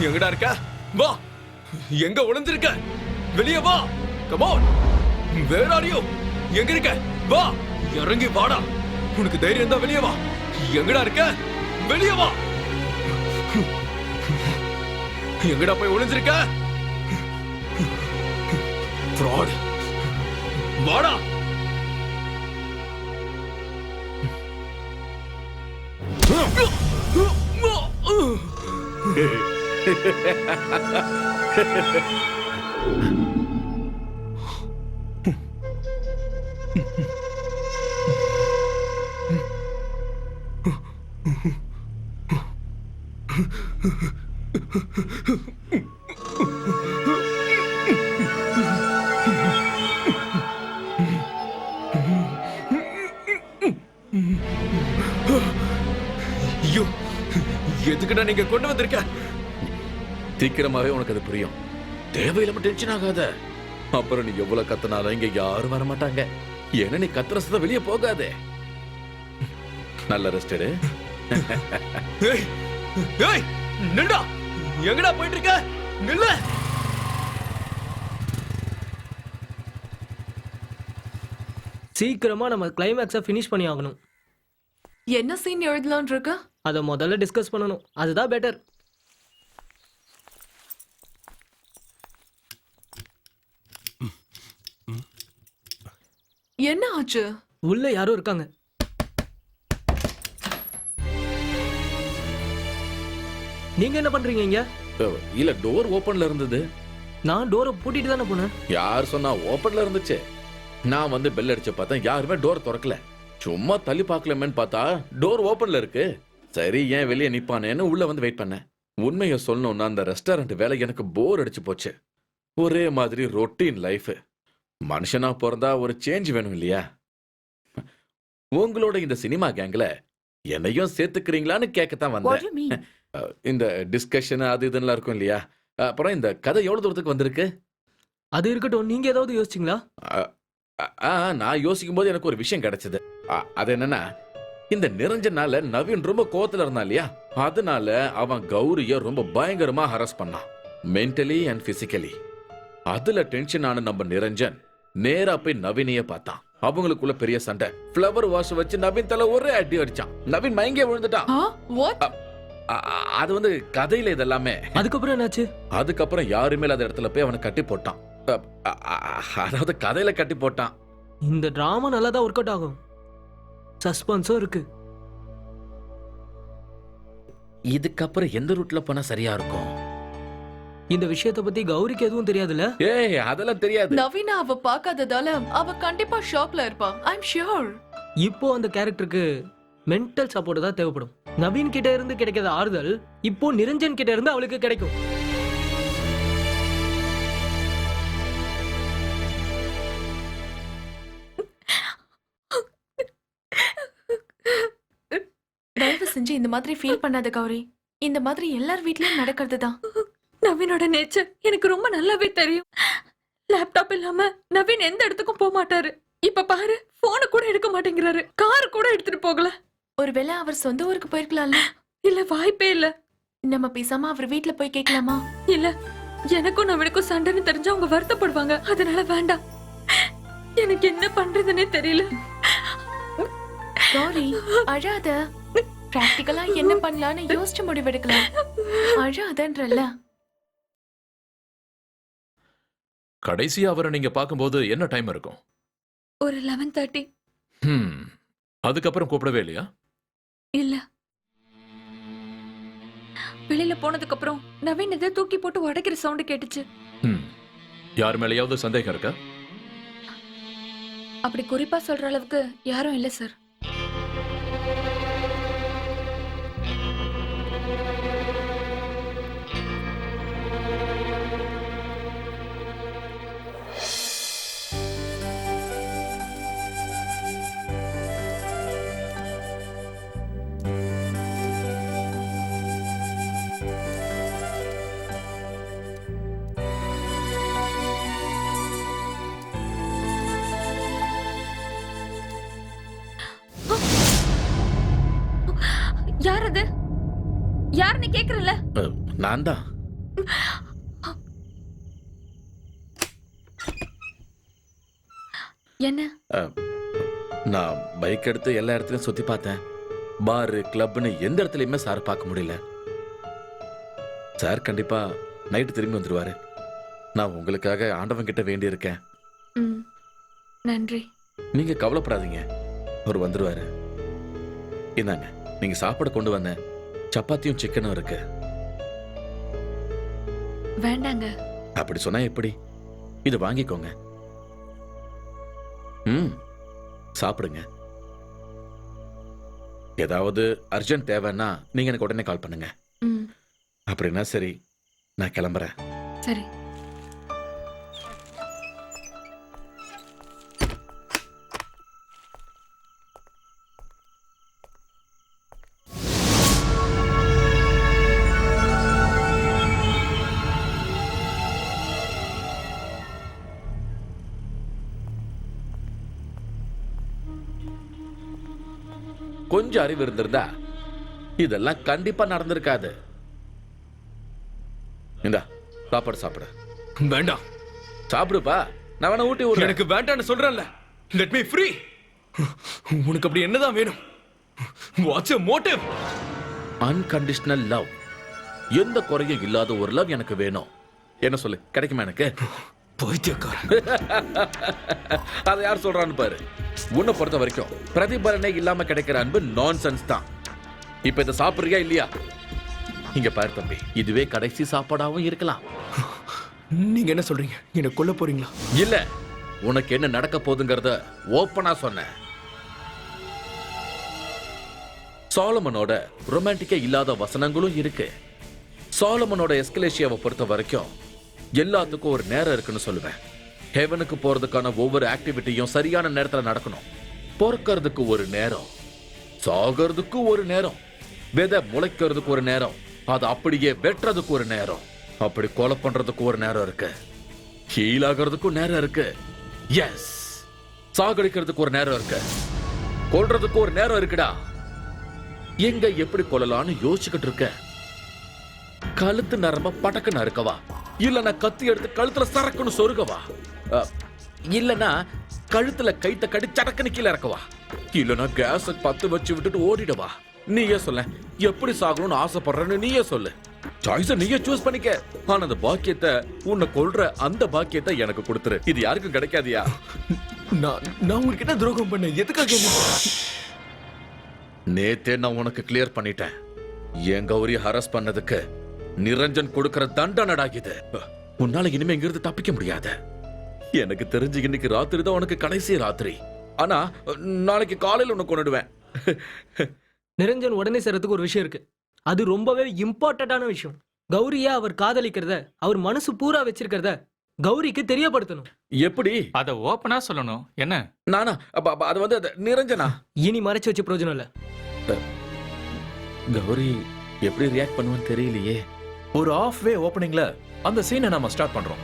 எங்கடா இருக்க? வா. எங்க ஒளிஞ்சிருக்க? வெளியே வா. Come on. Where are you? எங்க இருக்க? வா. இறங்கி வாடா. உனக்கு தைரியம் இருந்தா வெளியே வா. எங்கடா இருக்க? வெளியே வா. எங்கடா போய் ஒளிஞ்சிருக்க? Fraud. வாடா. ஐயோ, எதுக்குடா நீங்க கொண்டு வந்திருக்க? சீக்கிரமாவே உனக்கு அது புரியும். தேவையில்லாம டென்ஷன் ஆகாத. அப்புறம் நீ எவ்வளவு கத்துனாலும் இங்க யாரும் வர மாட்டாங்க. ஏன்னா நீ கத்துற சத்தம் வெளியே போகாதே. நல்ல ரெஸ்ட் எடு. ஏய், ஏய், நில்டா. எங்கடா போயிட்டு இருக்க? நில்லு. சீக்கிரமா நம்ம கிளைமேக்ஸை ஃபினிஷ் பண்ணி ஆகணும். என்ன சீன் எழுதலாம்னு இருக்க? அதை முதல்ல டிஸ்கஸ் பண்ணணும். அதுதான் பெட்டர். என்ன ஆச்சு? உள்ள யாரோ இருக்காங்க. நீங்க என்ன பண்றீங்க இங்க? இல்ல, டோர் ஓபன்ல இருந்தது. நான் டோரை பூட்டிட்டு தானே போனேன். யார் சொன்னா ஓபன்ல இருந்துச்சு? நான் வந்து பெல் அடிச்சு பார்த்தேன், யாருமே டோர் திறக்கல. சும்மா தள்ளி பார்க்கலாமேன்னு பார்த்தா டோர் ஓபன்ல இருக்கு. சரி, ஏன் வெளியே நிப்பானேன்னு உள்ள வந்து வெயிட் பண்ணேன். உண்மையை சொல்லணும்னா அந்த ரெஸ்டாரண்ட் வேலை எனக்கு போர் அடிச்சு போச்சு. ஒரே மாதிரி ரொட்டீன் லைஃப். மனுஷனா பிறந்தா ஒரு சேஞ்ச் வேணும் இல்லையா? உங்களோட இந்த சினிமா கேங்ல என்னையும் சேர்த்துக்கிறீங்களான்னு கேட்கத்தான் வந்தேன். இந்த டிஸ்கஷன் அது இதெல்லாம் இருக்கும் இல்லையா? அப்புறம் இந்த கதை எவ்வளவு தூரத்துக்கு வந்திருக்கு? அது இருக்கட்டும், நீங்க ஏதாவது யோசிச்சீங்களா? நான் யோசிக்கும் போது எனக்கு ஒரு விஷயம் கிடைச்சது. அது என்னன்னா, இந்த நிரஞ்சனால நவீன் ரொம்ப கோவத்துல இருந்தான் இல்லையா? அதனால அவன் கௌரிய ரொம்ப பயங்கரமா ஹராஸ் பண்ணான், மென்டலி அண்ட் பிசிக்கலி. அதுல டென்ஷன் ஆன நம்ம நிரஞ்சன் நேரா போய் நவீனையே பார்த்தான். அவங்களுக்குள்ள பெரிய சண்டை. ஃப்ளவர் வாஷ் வச்சு நவீன் தலை ஒரே அடி அடிச்சான். நவீன் மயங்கே விழுந்துட்டான். அது வந்து கதையில இதெல்லாமே. அதுக்கப்புறம் என்னாச்சு? அதுக்கப்புறம் யாருமே அந்த இடத்துல போய் அவனை கட்டி போட்டான். அதாவது கதையில கட்டி போட்டான். இந்த டிராமா நல்லா தான் ஒர்க் அவுட் ஆகும். சஸ்பென்ஸும் இருக்கு. இதுக்கப்புறம் எந்த ரூட்ல போனா சரியா இருக்கும்? இந்த விஷயத்தை பத்தி கௌரிக்கு எதுவும் தெரியாதுல்ல? ஏய், அதெல்லாம் தெரியாது. நவீனா அவ பார்க்காததால அவ கண்டிப்பா ஷாக்ல இருப்பா. ஐ அம் ஷூர். இப்போ அந்த கேரக்டருக்கு மென்டல் சப்போர்ட் தான் தேவைப்படும். நவீன் கிட்ட இருந்து கிடைக்காத ஆறுதல் இப்போ நிரஞ்சன் கிட்ட இருந்து அவளுக்கு கிடைக்கும். தயவு செஞ்சு இந்த மாதிரி ஃபீல் பண்ணாத கௌரி. இந்த மாதிரி எல்லார் வீட்லயும் நடக்கிறது தான். நவீனோட நேச்சர் எனக்கு ரொம்ப நல்லாவே தெரியும். லேப்டாப் இல்லாம நவீன் எந்த இடத்துக்கும் போக மாட்டாரு. இப்ப பாரு, போனை கூட எடுக்க மாட்டேங்கிறாரு. கார் கூட எடுத்துட்டு போகல. ஒருவேளை அவர் சொந்த ஊருக்கு போயிருக்கலாம்ல. இல்ல, வாய்ப்பே இல்ல. நம்ம பேசாம அவர் வீட்ல போய் கேட்கலாமா? இல்ல, எனக்கும் நவீனுக்கும் சண்டைன்னு தெரிஞ்சா அவங்க வருத்தப்படுவாங்க. அதனால வேண்டாம். எனக்கு என்ன பண்றதுன்னே தெரியல. கௌரி, அழாத. பிராக்டிகலா என்ன பண்ணலாம்னு யோசிச்சு முடிவெடுக்கலாம். அழாதன்றல்ல. கடைசியா அவரை நீங்க பார்க்கும்போது என்ன டைம் இருக்கும்? ஒரு 11:30. அதுக்கப்புறம் கூப்பிடவே இல்லையா? இல்ல. வெளியில போனதுக்கு அப்புறம் நவீன் எதை தூக்கி போட்டு உடைக்கிற சவுண்ட் கேட்டுச்சு. யார் மேலேயாவது சந்தேகம் இருக்கா? அப்படி குறிப்பா சொல்ற அளவுக்கு யாரும் இல்ல சார். யார் அது? யாருன்னு கேக்குறல? நான் தான். என்ன? நான் பைக் எடுத்து எல்லா இடத்துலயும் சுத்தி பார்த்தேன். பாரு, கிளப்னு எந்த இடத்துலயுமே சார் பார்க்க முடியல. சார் கண்டிப்பா நைட்டு திரும்பி வந்துருவாரு. நான் உங்களுக்காக ஆண்டவன் கிட்ட வேண்டி இருக்கேன். நன்றி. நீங்க கவலைப்படாதீங்க, அவர் வந்துருவாரு. இந்தாங்க, நீங்க சாப்பாடு கொண்டு வந்த சப்பாத்தியும் சிக்கனும் இருக்கு. வேண்டாங்க. அப்படி சொன்னா எப்படி? இது வாங்கிக்கோங்க. சாப்பிடுங்க. ஏதாவது அர்ஜென்ட் தேவைன்னா நீங்க எனக்கு உடனே கால் பண்ணுங்க. அப்படின்னா சரி, நான் கிளம்புறேன். சரி. கொஞ்சம் அறிவு இருந்திருந்தா இதெல்லாம் கண்டிப்பா நடந்திருக்காது. இந்தா சாப்பாடு சாப்பிடு. வேண்டாம். சாப்பிடுப்பா, நான் வேணா ஊட்டி விடுறேன். எனக்கு வேண்டாம்னு சொல்றேன்ல. Let me free. உனக்கு அப்படி என்னதான் வேணும்? What's your motive? Unconditional love. எந்த குறையும் இல்லாத ஒரு லவ் எனக்கு வேணும். என்ன சொல்லு, கிடைக்குமா எனக்கு? அதை யார் சொல்றான்னு பாரு. உன்னை பொறுத்த வரைக்கும் பிரதிபலனே இல்லாம கிடைக்கிற அன்பு நான்சென்ஸ் தான். இப்ப இதை சாப்பிடுறியா இல்லையா? இங்க பாரு தம்பி, இதுவே கடைசி சாப்பாடாவும் இருக்கலாம். நீங்க என்ன சொல்றீங்க? என்ன கொல்ல போறீங்களா? இல்ல, உனக்கு என்ன நடக்க போகுதுங்கிறத ஓப்பனா சொன்னேன். சாலமனோட ரொமான்டிக்கா இல்லாத வசனங்களும் இருக்கு. சாலமனோட எஸ்கலேஷியாவை பொறுத்த வரைக்கும் எல்லாத்துக்கும் ஒரு நேரம் இருக்குன்னு சொல்லுவேன். ஹெவனுக்கு போறதுக்கான ஒவ்வொரு ஆக்டிவிட்டியும் சரியான நேரத்துல நடக்கணும். பொறுக்கிறதுக்கு ஒரு நேரம், சாகிறதுக்கு ஒரு நேரம், விதை முளைக்கிறதுக்கு ஒரு நேரம், அது அப்படியே வெட்டுறதுக்கு ஒரு நேரம், அப்படி கொலை பண்றதுக்கு ஒரு நேரம் இருக்கு, ஹீல் ஆகிறதுக்கும் நேரம் இருக்கு, எஸ் சாகடிக்கிறதுக்கு ஒரு நேரம் இருக்கு, கொல்றதுக்கு ஒரு நேரம் இருக்குடா. எங்க எப்படி கொல்லலான்னு யோசிச்சுக்கிட்டு இருக்க. கழுத்து நரம்ப படக்குன்னு அறுக்கவா, இல்லனா கத்தி எடுத்து கழுத்துல சரக்குன்னு சொருகவா, இல்லனா கழுத்துல கைத்த கடி சடக்குன்னு கீழே இறக்கவா, இல்லனா கேஸ பத்து வச்சு விட்டுட்டு ஓடிடவா. நீயே சொல்ல, எப்படி சாகணும்னு ஆசைப்படுறேன்னு நீயே சொல்லு. சாய்ஸ நீயே சூஸ் பண்ணிக்க. ஆனா அந்த பாக்கியத்தை, உன்னை கொல்ற அந்த பாக்கியத்தை எனக்கு கொடுத்துரு. இது யாருக்கும் கிடைக்காதியா? நான் உங்களுக்கு என்ன துரோகம் பண்ண? எதுக்காக? நேத்தே நான் உனக்கு கிளியர் பண்ணிட்டேன். என் கௌரி ஹரஸ் பண்ணதுக்கு நிரஞ்சன் கொடுக்கிற தண்டனடா இது. உன்னால இனிமே இங்கிருந்து தப்பிக்க முடியாது. எனக்கு தெரிஞ்சு இன்னைக்கு ராத்திரி தான் உனக்கு கடைசி ராத்திரி. ஆனா நாளைக்கு காலையில உன்னை கொண்டுடுவேன். நிரஞ்சன் உடனே செய்யறதுக்கு ஒரு விஷயம் இருக்கு. அது ரொம்பவே இம்பார்ட்டன்டான விஷயம். கௌரியா அவர் காதலிக்கிறத, அவர் மனசு பூரா வச்சிருக்கிறத கௌரிக்கு தெரியப்படுத்தணும். எப்படி? அத ஓபனா சொல்லணும். என்ன? நானா? அது வந்து நிரஞ்சனா. இனி மறைச்சு வச்சு பிரயோஜனம் இல்ல. கௌரி எப்படி ரியாக்ட் பண்ணுவான்னு தெரியலையே. ஒரு ஆஃப் வே ஓப்பனிங்ல அந்த சீனை நாம ஸ்டார்ட் பண்றோம்.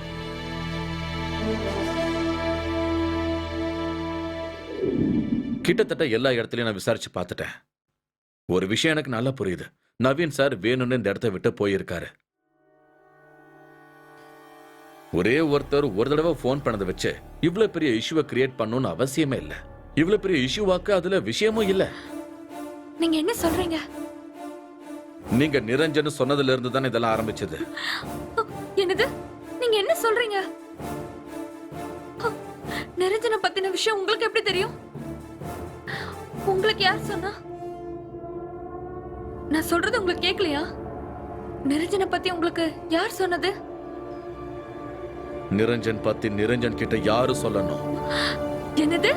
கிட்டத்தட்ட எல்லா இடத்துலயும் நான் விசாரிச்சு பார்த்துட்டேன். ஒரு விஷயம் எனக்கு நல்லா புரியுது. நவீன் சார் வேணும்னு இந்த இடத்த விட்டு போயிருக்காரு. ஒரே ஒருத்தர் ஒரு தடவை போன் பண்ணதை வச்சு இவ்வளவு பெரிய இஷ்யூவை கிரியேட் பண்ணணும்னு அவசியமே இல்ல. இவ்வளவு பெரிய இஷ்யூவாக்கு அதுல விஷயமும் இல்ல. நீங்க என்ன சொல்றீங்க? நீங்க நிரஞ்சன் சொன்னதுல இருந்து தானே இதெல்லாம் ஆரம்பிச்சது. என்னது? நீங்க என்ன சொல்றீங்க? நிரஞ்சனை பத்தின விஷயம் உங்களுக்கு எப்படி தெரியும்? உங்களுக்கு யார் சொன்னா? நான் சொல்றது உங்களுக்கு கேட்கலையா? நிரஞ்சனை பத்தி உங்களுக்கு யார் சொன்னது? நிரஞ்சன் பத்தி நிரஞ்சன் கிட்ட யாரு சொல்லணும்? என்னது?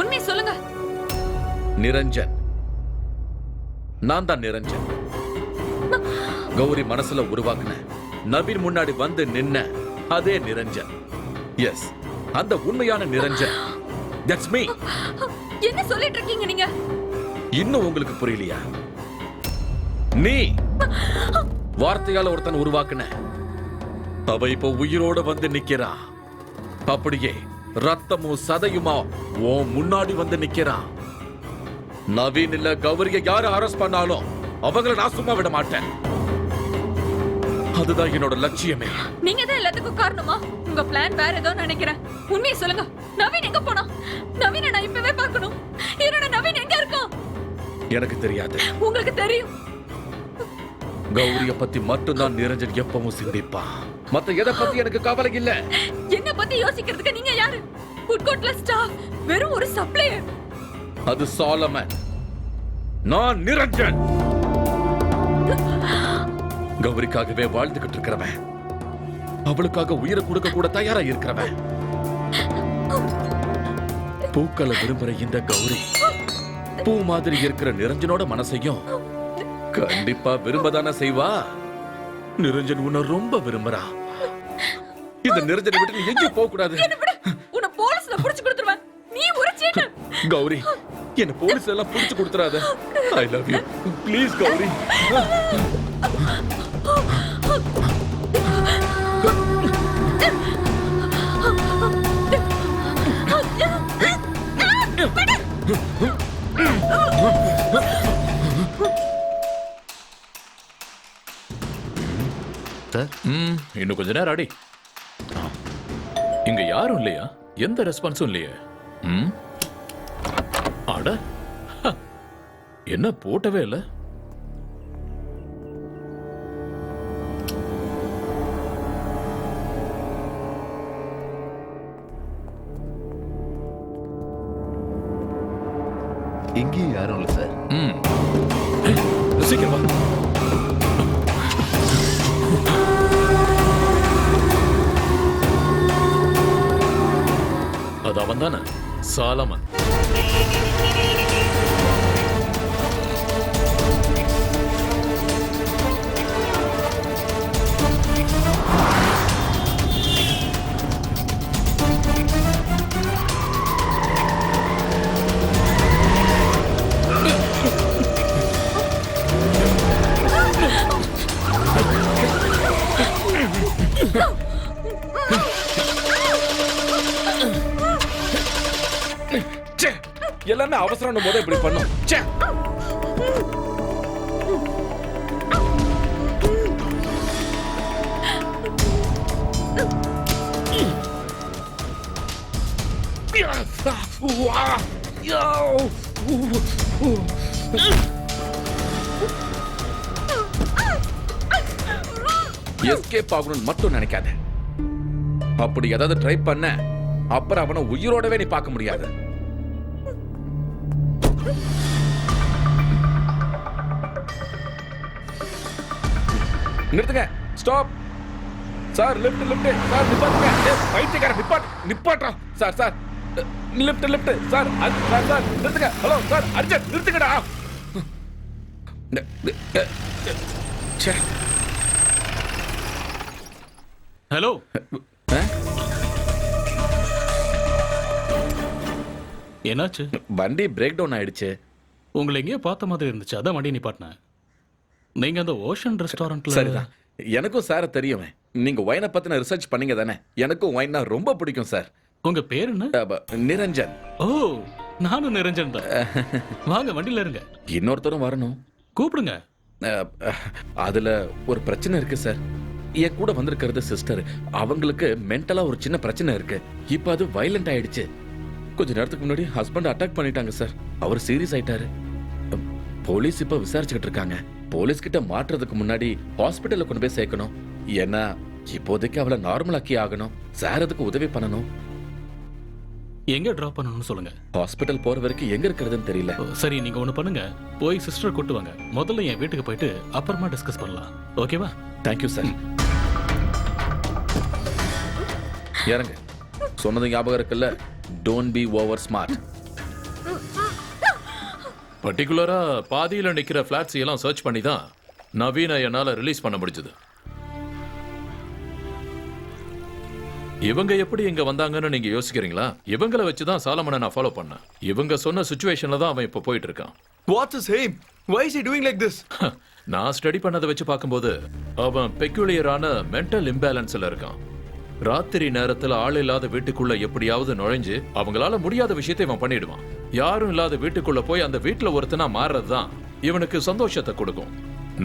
உண்மை சொல்லுங்க. நிரஞ்சன், நான் தான் நிரஞ்சன். கௌரி மனசுல உருவாக்குன, நவீன் முன்னாடி வந்து நின்ன அதே நிரஞ்சன். எஸ், அந்த உண்மையான நிரஞ்சன். That's me. என்ன சொல்லிட்டு இருக்கீங்க நீங்க? இன்னும் உங்களுக்கு புரியலையா? நீ வார்த்தையால ஒருத்தன் உருவாக்குன, அவ இப்ப உயிரோட வந்து நிக்கிறா. அப்படியே ரத்தமும் சதையுமா உன் முன்னாடி வந்து நிக்கிறா. நவீன் இல்ல கௌரிய யாரு அரெஸ்ட் பண்ணாலும் அவங்கள நான் சும்மா விட மாட்டேன். அதுதான் என்னோட லட்சியமே. நீங்க தான் எல்லாத்துக்கும் காரணமா? உங்க பிளான் வேற ஏதோ நினைக்கிறேன். உண்மையை சொல்லுங்க. நவீன் எங்க போனா? நவீனை நான் இப்பவே பார்க்கணும். என்னோட நவீன் எங்க இருக்கான்? எனக்கு தெரியாது. உங்களுக்கு தெரியும். கௌரிய பத்தி மட்டும்தான் நிரஞ்சன் எப்பவும் சிந்திப்பான். மத்த எதை பத்தி எனக்கு கவலை இல்ல. என்ன பத்தி யோசிக்கிறதுக்கு நீங்க யாரு? ஃபுட் கோர்ட்ல ஸ்டாஃப், வெறும் ஒரு சப்ளையர். அது சாலமன், நான் நிரஞ்சன். கௌரிக்காகவே வாழ்ந்துகிட்டு இருக்கிறவன், அவளுக்காக உயிரை கொடுக்க கூட தயாரா இருக்கிறவன். பூக்களை விரும்புற இந்த கௌரி பூ மாதிரி இருக்கிற நிரஞ்சனோட மனசையும் கண்டிப்பா விரும்பதானே செய்வா. நிரஞ்சன் உன்னை ரொம்ப விரும்புறா. இந்த நிரஞ்சனை விட்டு நீ எங்கேயும் போக கூடாது. உன்னை போலீஸ்ல புடிச்சு கொடுத்துருவேன். நீ ஒரு சீட்டு. கௌரி, என்ன போலீஸ் எல்லாம் புடிச்சு கொடுத்துறாத. I love you. Please Gauri. இன்னும் கொஞ்ச நேரம் அடி. இங்க யாரும் இல்லையா? எந்த ரெஸ்பான்ஸும் இல்லையே. அட, என்ன போட்டவே இல்ல. இங்கேயும் யாரும் இல்ல சார். சீக்கிரம் வா. அது அவன் தானே, சாலமன். எல்லாமே அவசரம் போது இப்படி பண்ணும். எஸ்கேப் ஆகணும்னு மட்டும் நினைக்காத. அப்படி ஏதாவது ட்ரை பண்ண அப்புறம் அவனை உயிரோடவே நீ பார்க்க முடியாது. நிறுத்துங்க. Stop sir. Lift lift sir. நிப்பாட்டுங்க. பைத்தியக்கார நிப்பாட்றா sir. Sir lift lift sir. Sir sir நிறுத்துங்க. ஹலோ சார், அர்ஜென்ட் நிறுத்துங்கடா. ஹலோ, என்னாச்சு? வண்டி பிரேக் டவுன் ஆயிடுச்சு. உங்களை எங்கேயோ பார்த்த மாதிரி இருந்துச்சு, அதான் வண்டி நிப்பாட்டினேன். நீங்க அந்த ஓஷன் ரெஸ்டாரண்ட்ல. சரிதான், எனக்கும் சார தெரியும். நீங்க ஒயினை பத்தின ரிசர்ச் பண்ணீங்க தானே? எனக்கும் ஒயின்னா ரொம்ப பிடிக்கும் சார். உங்க பேர் என்ன? நிரஞ்சன். ஓ, நானும் நிரஞ்சன் தான். வாங்க வண்டியில இருங்க. இன்னொருத்தரும் வரணும். கூப்பிடுங்க. அதுல ஒரு பிரச்சனை இருக்கு சார். என் கூட வந்திருக்கிறது சிஸ்டர். அவங்களுக்கு மென்டலா ஒரு சின்ன பிரச்சனை இருக்கு. இப்ப அது வயலண்ட் ஆயிடுச்சு. கொஞ்ச நேரத்துக்கு முன்னாடி ஹஸ்பண்ட் அட்டாக் பண்ணிட்டாங்க சார். அவர் சீரியஸ் ஆயிட்டாரு. போலீஸ் இப்ப விசாரிச்சுக்கிட்டு இருக்காங்க. போலீஸ் கிட்ட மாட்டுறதுக்கு முன்னாடி ஹாஸ்பிட்டல்ல கொண்டு போய் சேர்க்கணும். ஏன்னா இப்போதைக்கு அவளை நார்மலாக்கி ஆகணும். சார் அதுக்கு உதவி பண்ணணும். எங்க டிராப் பண்ணணும்னு சொல்லுங்க. ஹாஸ்பிட்டல் போற வரைக்கும் எங்க இருக்கிறதுன்னு தெரியல. சரி, நீங்க ஒண்ணு பண்ணுங்க, போய் சிஸ்டர் கூட்டு வாங்க. முதல்ல என் வீட்டுக்கு போயிட்டு அப்புறமா டிஸ்கஸ் பண்ணலாம். ஓகேவா? Thank you sir. இறங்க. சொன்னது ஞாபகம் இருக்குல்ல? Don't be over smart. பர்டிகுலரா பாதியில நிக்கிற பிளாட்ஸ் எல்லாம் சர்ச் பண்ணி தான் நவீன என்னால ரிலீஸ் பண்ண முடிஞ்சது. இவங்க எப்படி இங்க வந்தாங்கன்னு நீங்க யோசிக்கிறீங்களா? இவங்களை வச்சுதான் சாலமனை நான் ஃபாலோ பண்ணேன். இவங்க சொன்ன சிச்சுவேஷன்ல தான் அவன் இப்ப போயிட்டு இருக்கான். What's his aim? Why is he doing like this? நான் ஸ்டடி பண்ணதை வச்சு பார்க்கும்போது அவன் பெக்யூலியரான மென்டல் இம்பேலன்ஸ்ல இருக்கான். ராத்திரி நேரத்துல ஆள் இல்லாத வீட்டுக்குள்ள எப்படியாவது நுழைஞ்சு அவங்களால முடியாத விஷயத்தை இவன் பண்ணிடுவான். யாரும் இல்லாத வீட்டுக்குள்ள போய் அந்த வீட்டுல ஒருத்தனா மாறுறதுதான் இவனுக்கு சந்தோஷத்தை கொடுக்கும்.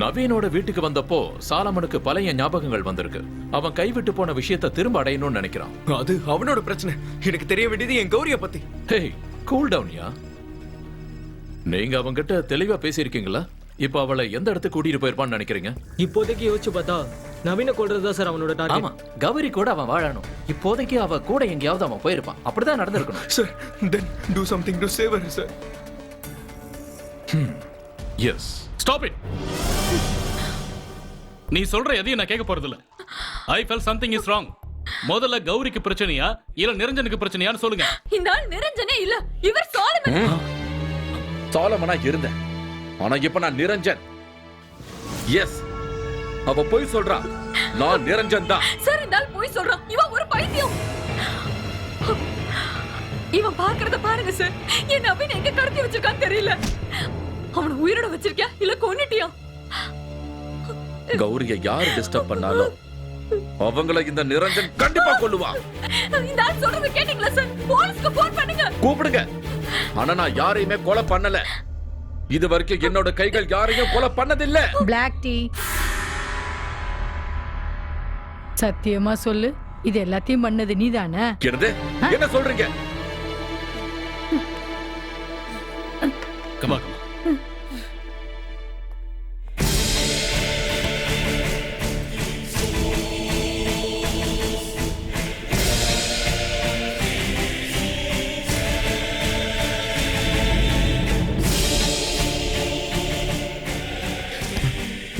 நவீனோட வீட்டுக்கு வந்தப்போ சாலமனுக்கு பழைய ஞாபகங்கள் வந்திருக்கு. அவன் கைவிட்டு போன விஷயத்தை திரும்ப அடையணும்னு நினைக்கிறான். அது அவனோட பிரச்சனை. எனக்கு தெரிய வேண்டியது என் கௌரிய பத்தி. ஹே, கூல் டவுன்யா. நீங்க அவங்கிட்ட தெளிவா பேசியிருக்கீங்களா? இப்ப அவளை எந்த இடத்துக்கு கூட்டிட்டு போயிருப்பான்னு நினைக்கிறீங்க? இப்போதைக்கு யோசிச்சு பார்த்தா நவீன கொல்றதா சார் அவனோட டார்கெட். ஆமா, கௌரி கூட அவன் வாழணும். இப்போதைக்கு அவ கூட எங்கேயாவது அவன் போயிருப்பான். அப்படிதான் நடந்திருக்கணும். Sir, then do something to save her, sir. Yes. Stop it. நீ சொல்ற எதையும் நான் கேட்க போறது இல்ல. I felt something is wrong. முதல்ல கௌரிக்கு பிரச்சனையா இல்ல நிரஞ்சனுக்கு பிரச்சனையான்னு சொல்லுங்க. இந்த ஆள் நிரஞ்சனே இல்ல, இவர் சாலமன். சாலமனா இருந்தேன், ஆனா இப்ப நான் நிரஞ்சன். எஸ், அவ போய் சொல்றா. நான் நிரஞ்சன் தான். சார், இந்த ஆள் போய் சொல்றான். இவன் ஒரு பைத்தியம். இவன் பாக்குறத பாருங்க சார். என் நவீன் எங்க கடத்தி வச்சிருக்கான்னு தெரியல. அவனை உயிரோட வச்சிருக்கியா இல்ல கொன்னுட்டியா? கௌரிய யார் டிஸ்டர்ப் பண்ணாலும் அவங்கள இந்த நிரஞ்சன் கண்டிப்பா கொல்லுவான். இந்த ஆள் சொல்றத கேட்டீங்களா சார்? போலீஸ்க்கு போன் பண்ணுங்க. கூப்பிடுங்க. ஆனா நான் யாரையுமே கொலை பண்ணல. இது வரைக்கும் என்னோட கைகள் யாரையும் கொலை பண்ணதில்லை. Black tea. சத்தியமா சொல்லு, இது எல்லாத்தையும் பண்ணது நீதானே? என்ன சொல்றீங்க? கமா கமா.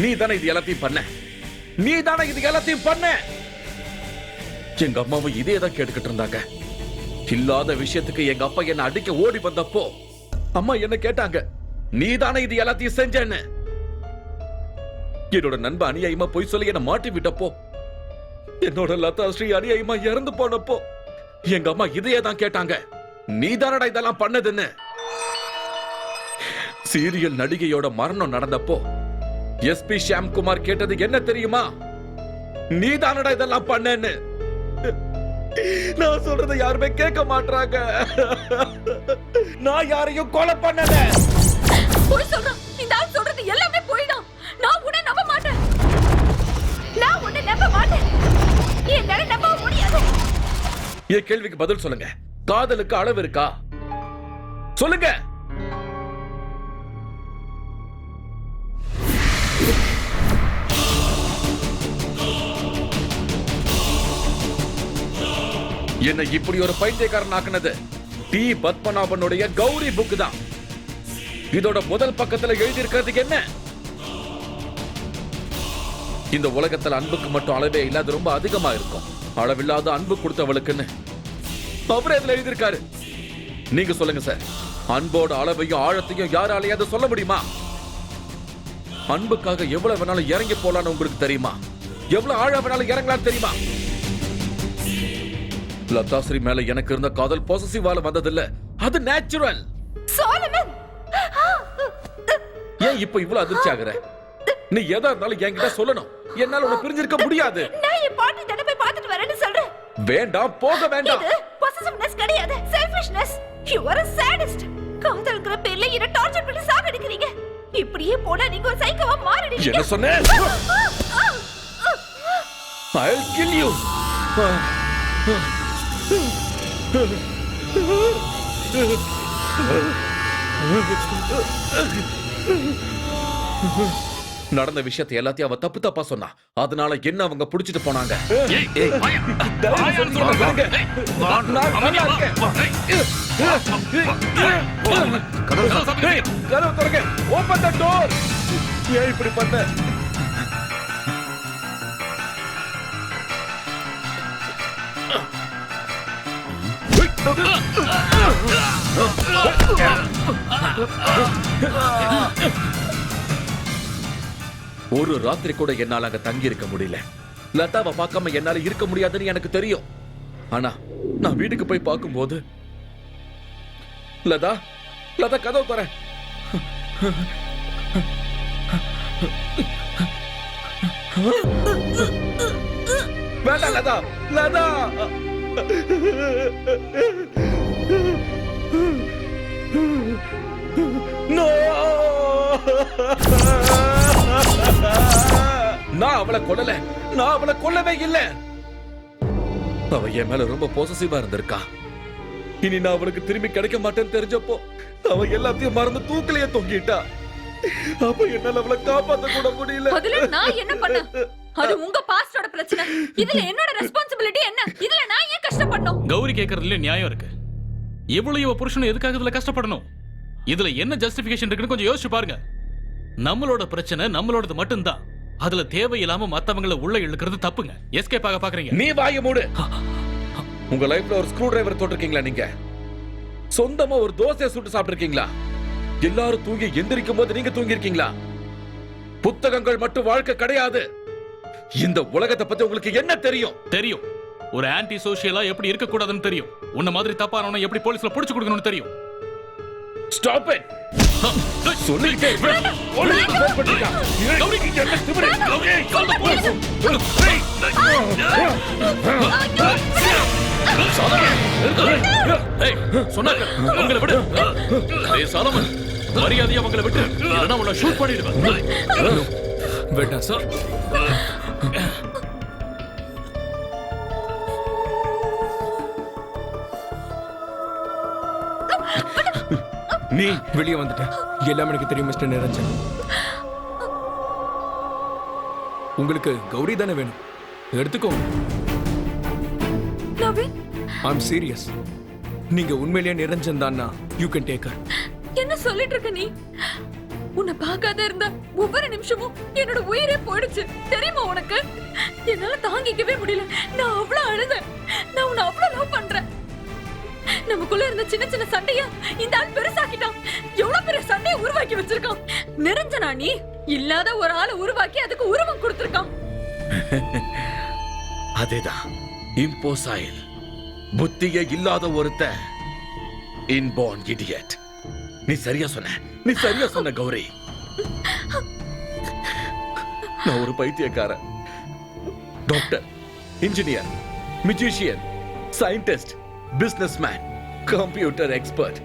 நீ தானே இது எல்லாத்தையும் பண்ண. நீ தானே இது எல்லாத்தையும் பண்ண. எங்க அம்மாவும் இதே தான் கேட்டுக்கிட்டு இருந்தாங்க. இல்லாத விஷயத்துக்கு எங்க அப்பா என்ன அடிக்க ஓடி வந்தப்போ அம்மா என்ன கேட்டாங்க, நீ தானே இது எல்லாத்தையும் செஞ்சேன்னு. என்னோட நண்பன் அநியாயமா போய் சொல்லி என்ன மாட்டி விட்டப்போ, என்னோட லதா ஸ்ரீ அநியாயமா இறந்து போனப்போ எங்க அம்மா இதையே தான் கேட்டாங்க, நீ தானடா இதெல்லாம் பண்ணதுன்னு. சீரியல் நடிகையோட மரணம் நடந்தப்போ எஸ்பி ஷாம்குமார் கேட்டது என்ன தெரியுமா? நீ தானடா இதெல்லாம் பண்ணேன்னு. நான் சொல்றதை யாருமே கேட்க மாட்டாங்க. நான் யாரையும் கொலை பண்ணல. போய் சொல்றான். இந்த ஆள் சொல்றது எல்லாமே போய்தான். நான் உன்னை நம்ப மாட்டேன். நான் உன்னை நம்ப மாட்டேன். என்னால நம்ப முடியாது. என் கேள்விக்கு பதில் சொல்லுங்க. காதலுக்கு அளவு இருக்கா? சொல்லுங்க. என்னை இப்படி ஒரு பைத்தியக்காரன் ஆக்குனது டி பத்மநாபனுடைய கௌரி புக் தான். இதோட முதல் பக்கத்துல எழுதி இருக்கிறதுக்கு என்ன? இந்த உலகத்துல அன்புக்கு மட்டும் அளவே இல்லாத ரொம்ப அதிகமா இருக்கும். அளவில்லாத அன்பு கொடுத்தவளுக்குன்னு அவரே இதுல எழுதியிருக்காரு. நீங்க சொல்லுங்க சார், அன்போட அளவையும் ஆழத்தையும் யாராலையாவது சொல்ல முடியுமா? அன்புக்காக எவ்வளவு வேணாலும் இறங்கி போலான்னு உங்களுக்கு தெரியுமா? எவ்வளவு ஆழ வேணாலும் இறங்கலாம் தெரியுமா? லதாஸ்ரீ மேல எனக்கு இருந்த காதல் பொசசிவால வந்ததில்ல, அது நேச்சுரல். சாலமன், ஏன் இப்ப இவ்வளவு அதிர்ச்சி ஆகுற? நீ எதா இருந்தாலும் என்கிட்ட சொல்லணும். என்னால உன்னை பிரிஞ்சிருக்க முடியாது. நான் என் பாட்டி தானே போய் பார்த்துட்டு வரேன்னு சொல்றேன். வேண்டாம், போக வேண்டாம். இது பொசசிவ்னஸ் கிடையாது, selfishness. You are a sadist. காதல்ங்கற பேர்ல என்ன டார்ச்சர் பண்ணி சாகடிக்கிறீங்க. இப்படியே போனா நீங்க ஒரு சைக்கோவா மாறிடுவீங்க. என்ன சொன்னே? I'll kill you. நடந்த விஷயத்தை எல்லாத்தையும் அவ தப்பு தப்பா சொன்னா. அதனால என்ன அவங்க புடிச்சிட்டு போனாங்க. கதவு திறங்க. Open the door. ஏன் இப்படி பண்ண? ஒரு ராத்திரி கூட என்னால அங்க தங்கி இருக்க முடியல. லதாவை பார்க்காம என்னால இருக்க முடியாதுன்னு எனக்கு தெரியும். ஆனா நான் வீட்டுக்கு போய் பார்க்கும்போது லதா லதா கதவு தர. வேண்டாம் லதா, லதா. No! நான் அவளை கொல்லல. நான் அவளை கொல்லவே இல்லை. அவ என் மேல ரொம்ப பொசசிவா இருந்திருக்கா. இனி நான் அவளுக்கு திரும்பி கிடைக்க மாட்டேன்னு தெரிஞ்சப்போ அவ எல்லாத்தையும் மறந்து தூக்கிலேயே தொங்கிட்டா. அப்ப என்னால அவளை காப்பாத்த கூட முடியல. அதுல நான் என்ன பண்ண? அது உங்க பாஸ்டோட பிரச்சனை. இதுல என்னோட ரெஸ்பான்சிபிலிட்டி என்ன? இதுல நான் ஏன் கஷ்டப்படணும்? கௌரி கேக்குறதுல நியாயம் இருக்கு. எவ்வளவு இவ புருஷனும் எதுக்காக இதுல கஷ்டப்படணும்? இதுல என்ன ஜஸ்டிபிகேஷன் இருக்குன்னு கொஞ்சம் யோசிச்சு பாருங்க. நம்மளோட பிரச்சனை நம்மளோடது மட்டும்தான். அதுல தேவையில்லாம மத்தவங்கள உள்ள இழுக்கிறது தப்புங்க. எஸ்கேப் ஆக பாக்குறீங்க. நீ வாய மூடு. உங்க லைஃப்ல ஒரு ஸ்க்ரூ டிரைவர் தொட்டிருக்கீங்களா? நீங்க சொந்தமா ஒரு தோசையை சுட்டு சாப்பிட்டிருக்கீங்களா? எல்லாரும் தூங்கி எந்திரிக்கும் போது நீங்க தூங்கி இருக்கீங்களா? புத்தகங்கள் மட்டும் வாழ்க்கை கிடையாது. இந்த உலகத்தை பத்தி உங்களுக்கு என்ன தெரியும்? தெரியும். ஒரு ஆன்டி சோஷியலா எப்படி இருக்க கூடாதுன்னு தெரியும். உன்ன மாதிரி தப்பானவன எப்படி போலீஸ்ல புடிச்சு கொடுக்கணும்னு தெரியும். Stop it. சொல்லிட்டே இருக்க. போலீஸ் ஃபோன் பண்ணிட்டா. கௌரி கிட்ட என்ன திமிரு? கௌரி கால் தி போலீஸ். ஏய் சொன்னாங்க அவங்கள விடு. ஏய் சாலமன் மரியாதையா அவங்கள விட்டு. இல்லனா உன்னை ஷூட் பண்ணிடுவேன். வேண்டாம் சார். நீ வெளியே வந்துட்ட. எல்லாம் எனக்கு தெரியும் மிஸ்டர் நிரஞ்சன். உங்களுக்கு கௌரி தானே வேணும், எடுத்துக்கோங்க. I'm serious. நீங்க உண்மையிலேயே நிரஞ்சன் தான்னா யூ கேன் டேக் ஹர். என்ன சொல்லிட்டு இருக்க நீ? உன்னை பார்க்காத இருந்த ஒவ்வொரு நிமிஷமும் என்னோட உயிரே போயிடுச்சு தெரியுமா உனக்கு? என்னால தாங்கிக்கவே முடியல. நான் அவ்வளவு அழுதேன். நான் உன்னை அவ்வளவு லவ் பண்றேன். நமக்குள்ள இருந்த சின்ன சின்ன சண்டைய இந்த ஆள் பெருசாக்கிட்டான். எவ்வளவு பெரிய சண்டையை உருவாக்கி வச்சிருக்கான். நிரஞ்சனா நீ இல்லாத ஒரு ஆளை உருவாக்கி அதுக்கு உருவம் கொடுத்திருக்கான். அதேதான் இம்போசைல். புத்தியே இல்லாத ஒருத்த இன்பார்ன் இடியட். நீ சரியா சொன்ன. நீ சரியா சொன்ன கௌரி. நான் ஒரு பைத்தியக்காரன். Doctor, engineer, musician, scientist, businessman, computer expert.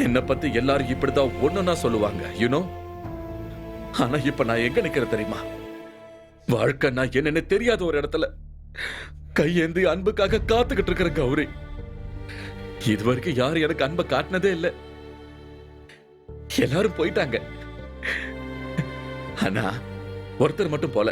என்ன பத்தி எல்லாரும் இப்படிதான் ஒண்ணுன்னா சொல்லுவாங்க, யூனோ. ஆனா இப்ப நான் எங்க நிக்கிறேன் தெரியுமா? வாழ்க்கை நான் என்னன்னு தெரியாத ஒரு இடத்துல கையேந்தி அன்புக்காக காத்துக்கிட்டு இருக்கிற கௌரி. இதுவரைக்கும் யாரும் எனக்கு அன்பை காட்டினதே இல்லை. எல்லாரும் போயிட்டாங்க. ஆனா ஒருத்தர் மட்டும் போல.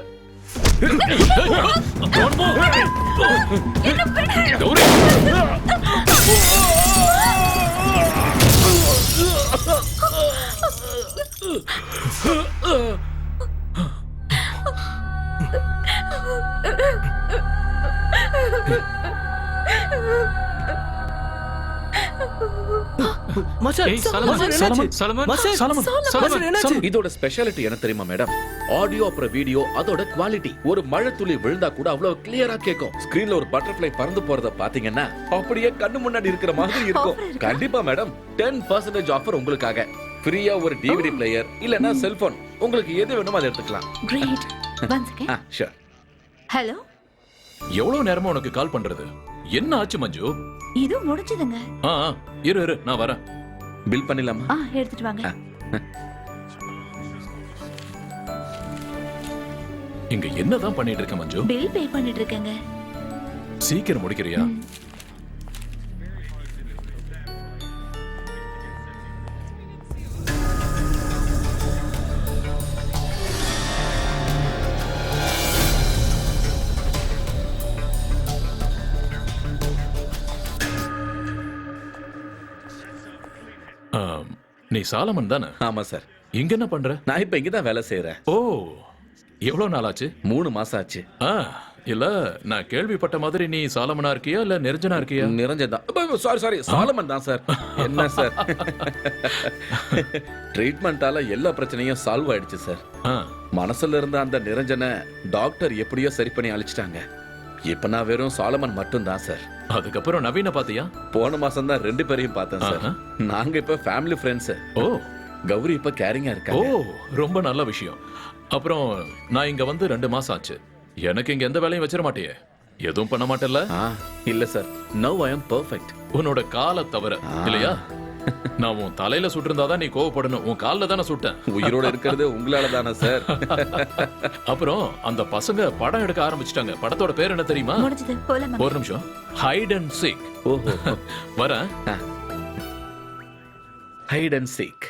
இதோட ஸ்பெஷாலிட்டி என்ன தெரியுமா மேடம்? ஆடியோ அப்புறம் வீடியோ, அதோட குவாலிட்டி. ஒரு மழை துளி விழுந்தா கூட அவ்வளவு கிளியரா கேட்கும். ஸ்கிரீன்ல ஒரு பட்டர்ஃப்ளை பறந்து போறத பாத்தீங்கன்னா அப்படியே கண்ணு முன்னாடி இருக்கிற மாதிரி இருக்கும். கண்டிப்பா மேடம், 10% ஆஃபர் உங்களுக்காக. ஃப்ரீயா ஒரு டிவிடி பிளேயர் இல்லனா செல்போன் உங்களுக்கு எது வேணுமோ அதை எடுத்துக்கலாம். Great. Once again. Sure. Hello. எவ்வளவு நேரமா உனக்கு கால் பண்றது? என்ன ஆச்சு மஞ்சு? இது முடிஞ்சதுங்க. இரு நான் வரேன். பில் பண்ணிடலாமா? எடுத்துட்டு வாங்க. இங்க என்னதான் பண்ணிட்டு இருக்க மஞ்சு? பில் பே பண்ணிட்டு இருக்கேங்க. சீக்கிரம் முடிக்கிறியா? நீ சாலமன் தானே? ஆமா சார். இங்க என்ன பண்ற? நான் இப்ப இங்க தான் வேலை செய்யறேன். ஓ, எவ்வளவு நாள் ஆச்சு? 3 மாசம் ஆச்சு. இல்ல, நான் கேள்விப்பட்ட மாதிரி நீ சாலமனா இருக்கியா இல்ல நிரஞ்சனா இருக்கியா? நிரஞ்சன் தான். சாரி சாலமன் தான் சார். என்ன சார், ட்ரீட்மெண்டால எல்லா பிரச்சனையும் சால்வ் ஆயிடுச்சு சார். மனசுல இருந்த அந்த நிரஞ்சனை டாக்டர் எப்படியோ சரி பண்ணி அழிச்சிட்டாங்க. இப்ப நான் வெறும் சாலமன் மட்டும் தான் சார். அதுக்கப்புறம் நவீன பாத்தியா? போன மாசம் தான் 2 பேரையும் பார்த்தேன் சார். நாங்க இப்ப ஃபேமிலி ஃப்ரெண்ட்ஸ். ஓ, கௌரி இப்ப கேரிங்கா இருக்காங்க. ஓ, ரொம்ப நல்ல விஷயம். அப்புறம் நான் இங்க வந்து 2 மாசம் ஆச்சு. எனக்கு இங்க எந்த வேலையும் வச்சிட மாட்டியே? எதுவும் பண்ண மாட்டேல்ல? இல்ல sir. Now I am perfect. உன்னோட காலை தவிர இல்லையா? நான் உன் தலையில சுட்டிருந்தாதான் நீ கோவப்படணும். உன் கால்ல தானே சுட்டேன். உயிரோட இருக்கிறது உங்களால தானே சார். அப்புறம் அந்த பசங்க படம் எடுக்க ஆரம்பிச்சிட்டாங்க. படத்தோட பேர் என்ன தெரியுமா? ஒரு நிமிஷம். Hide and seek. ஓஹோ, வரேன். Hide and seek.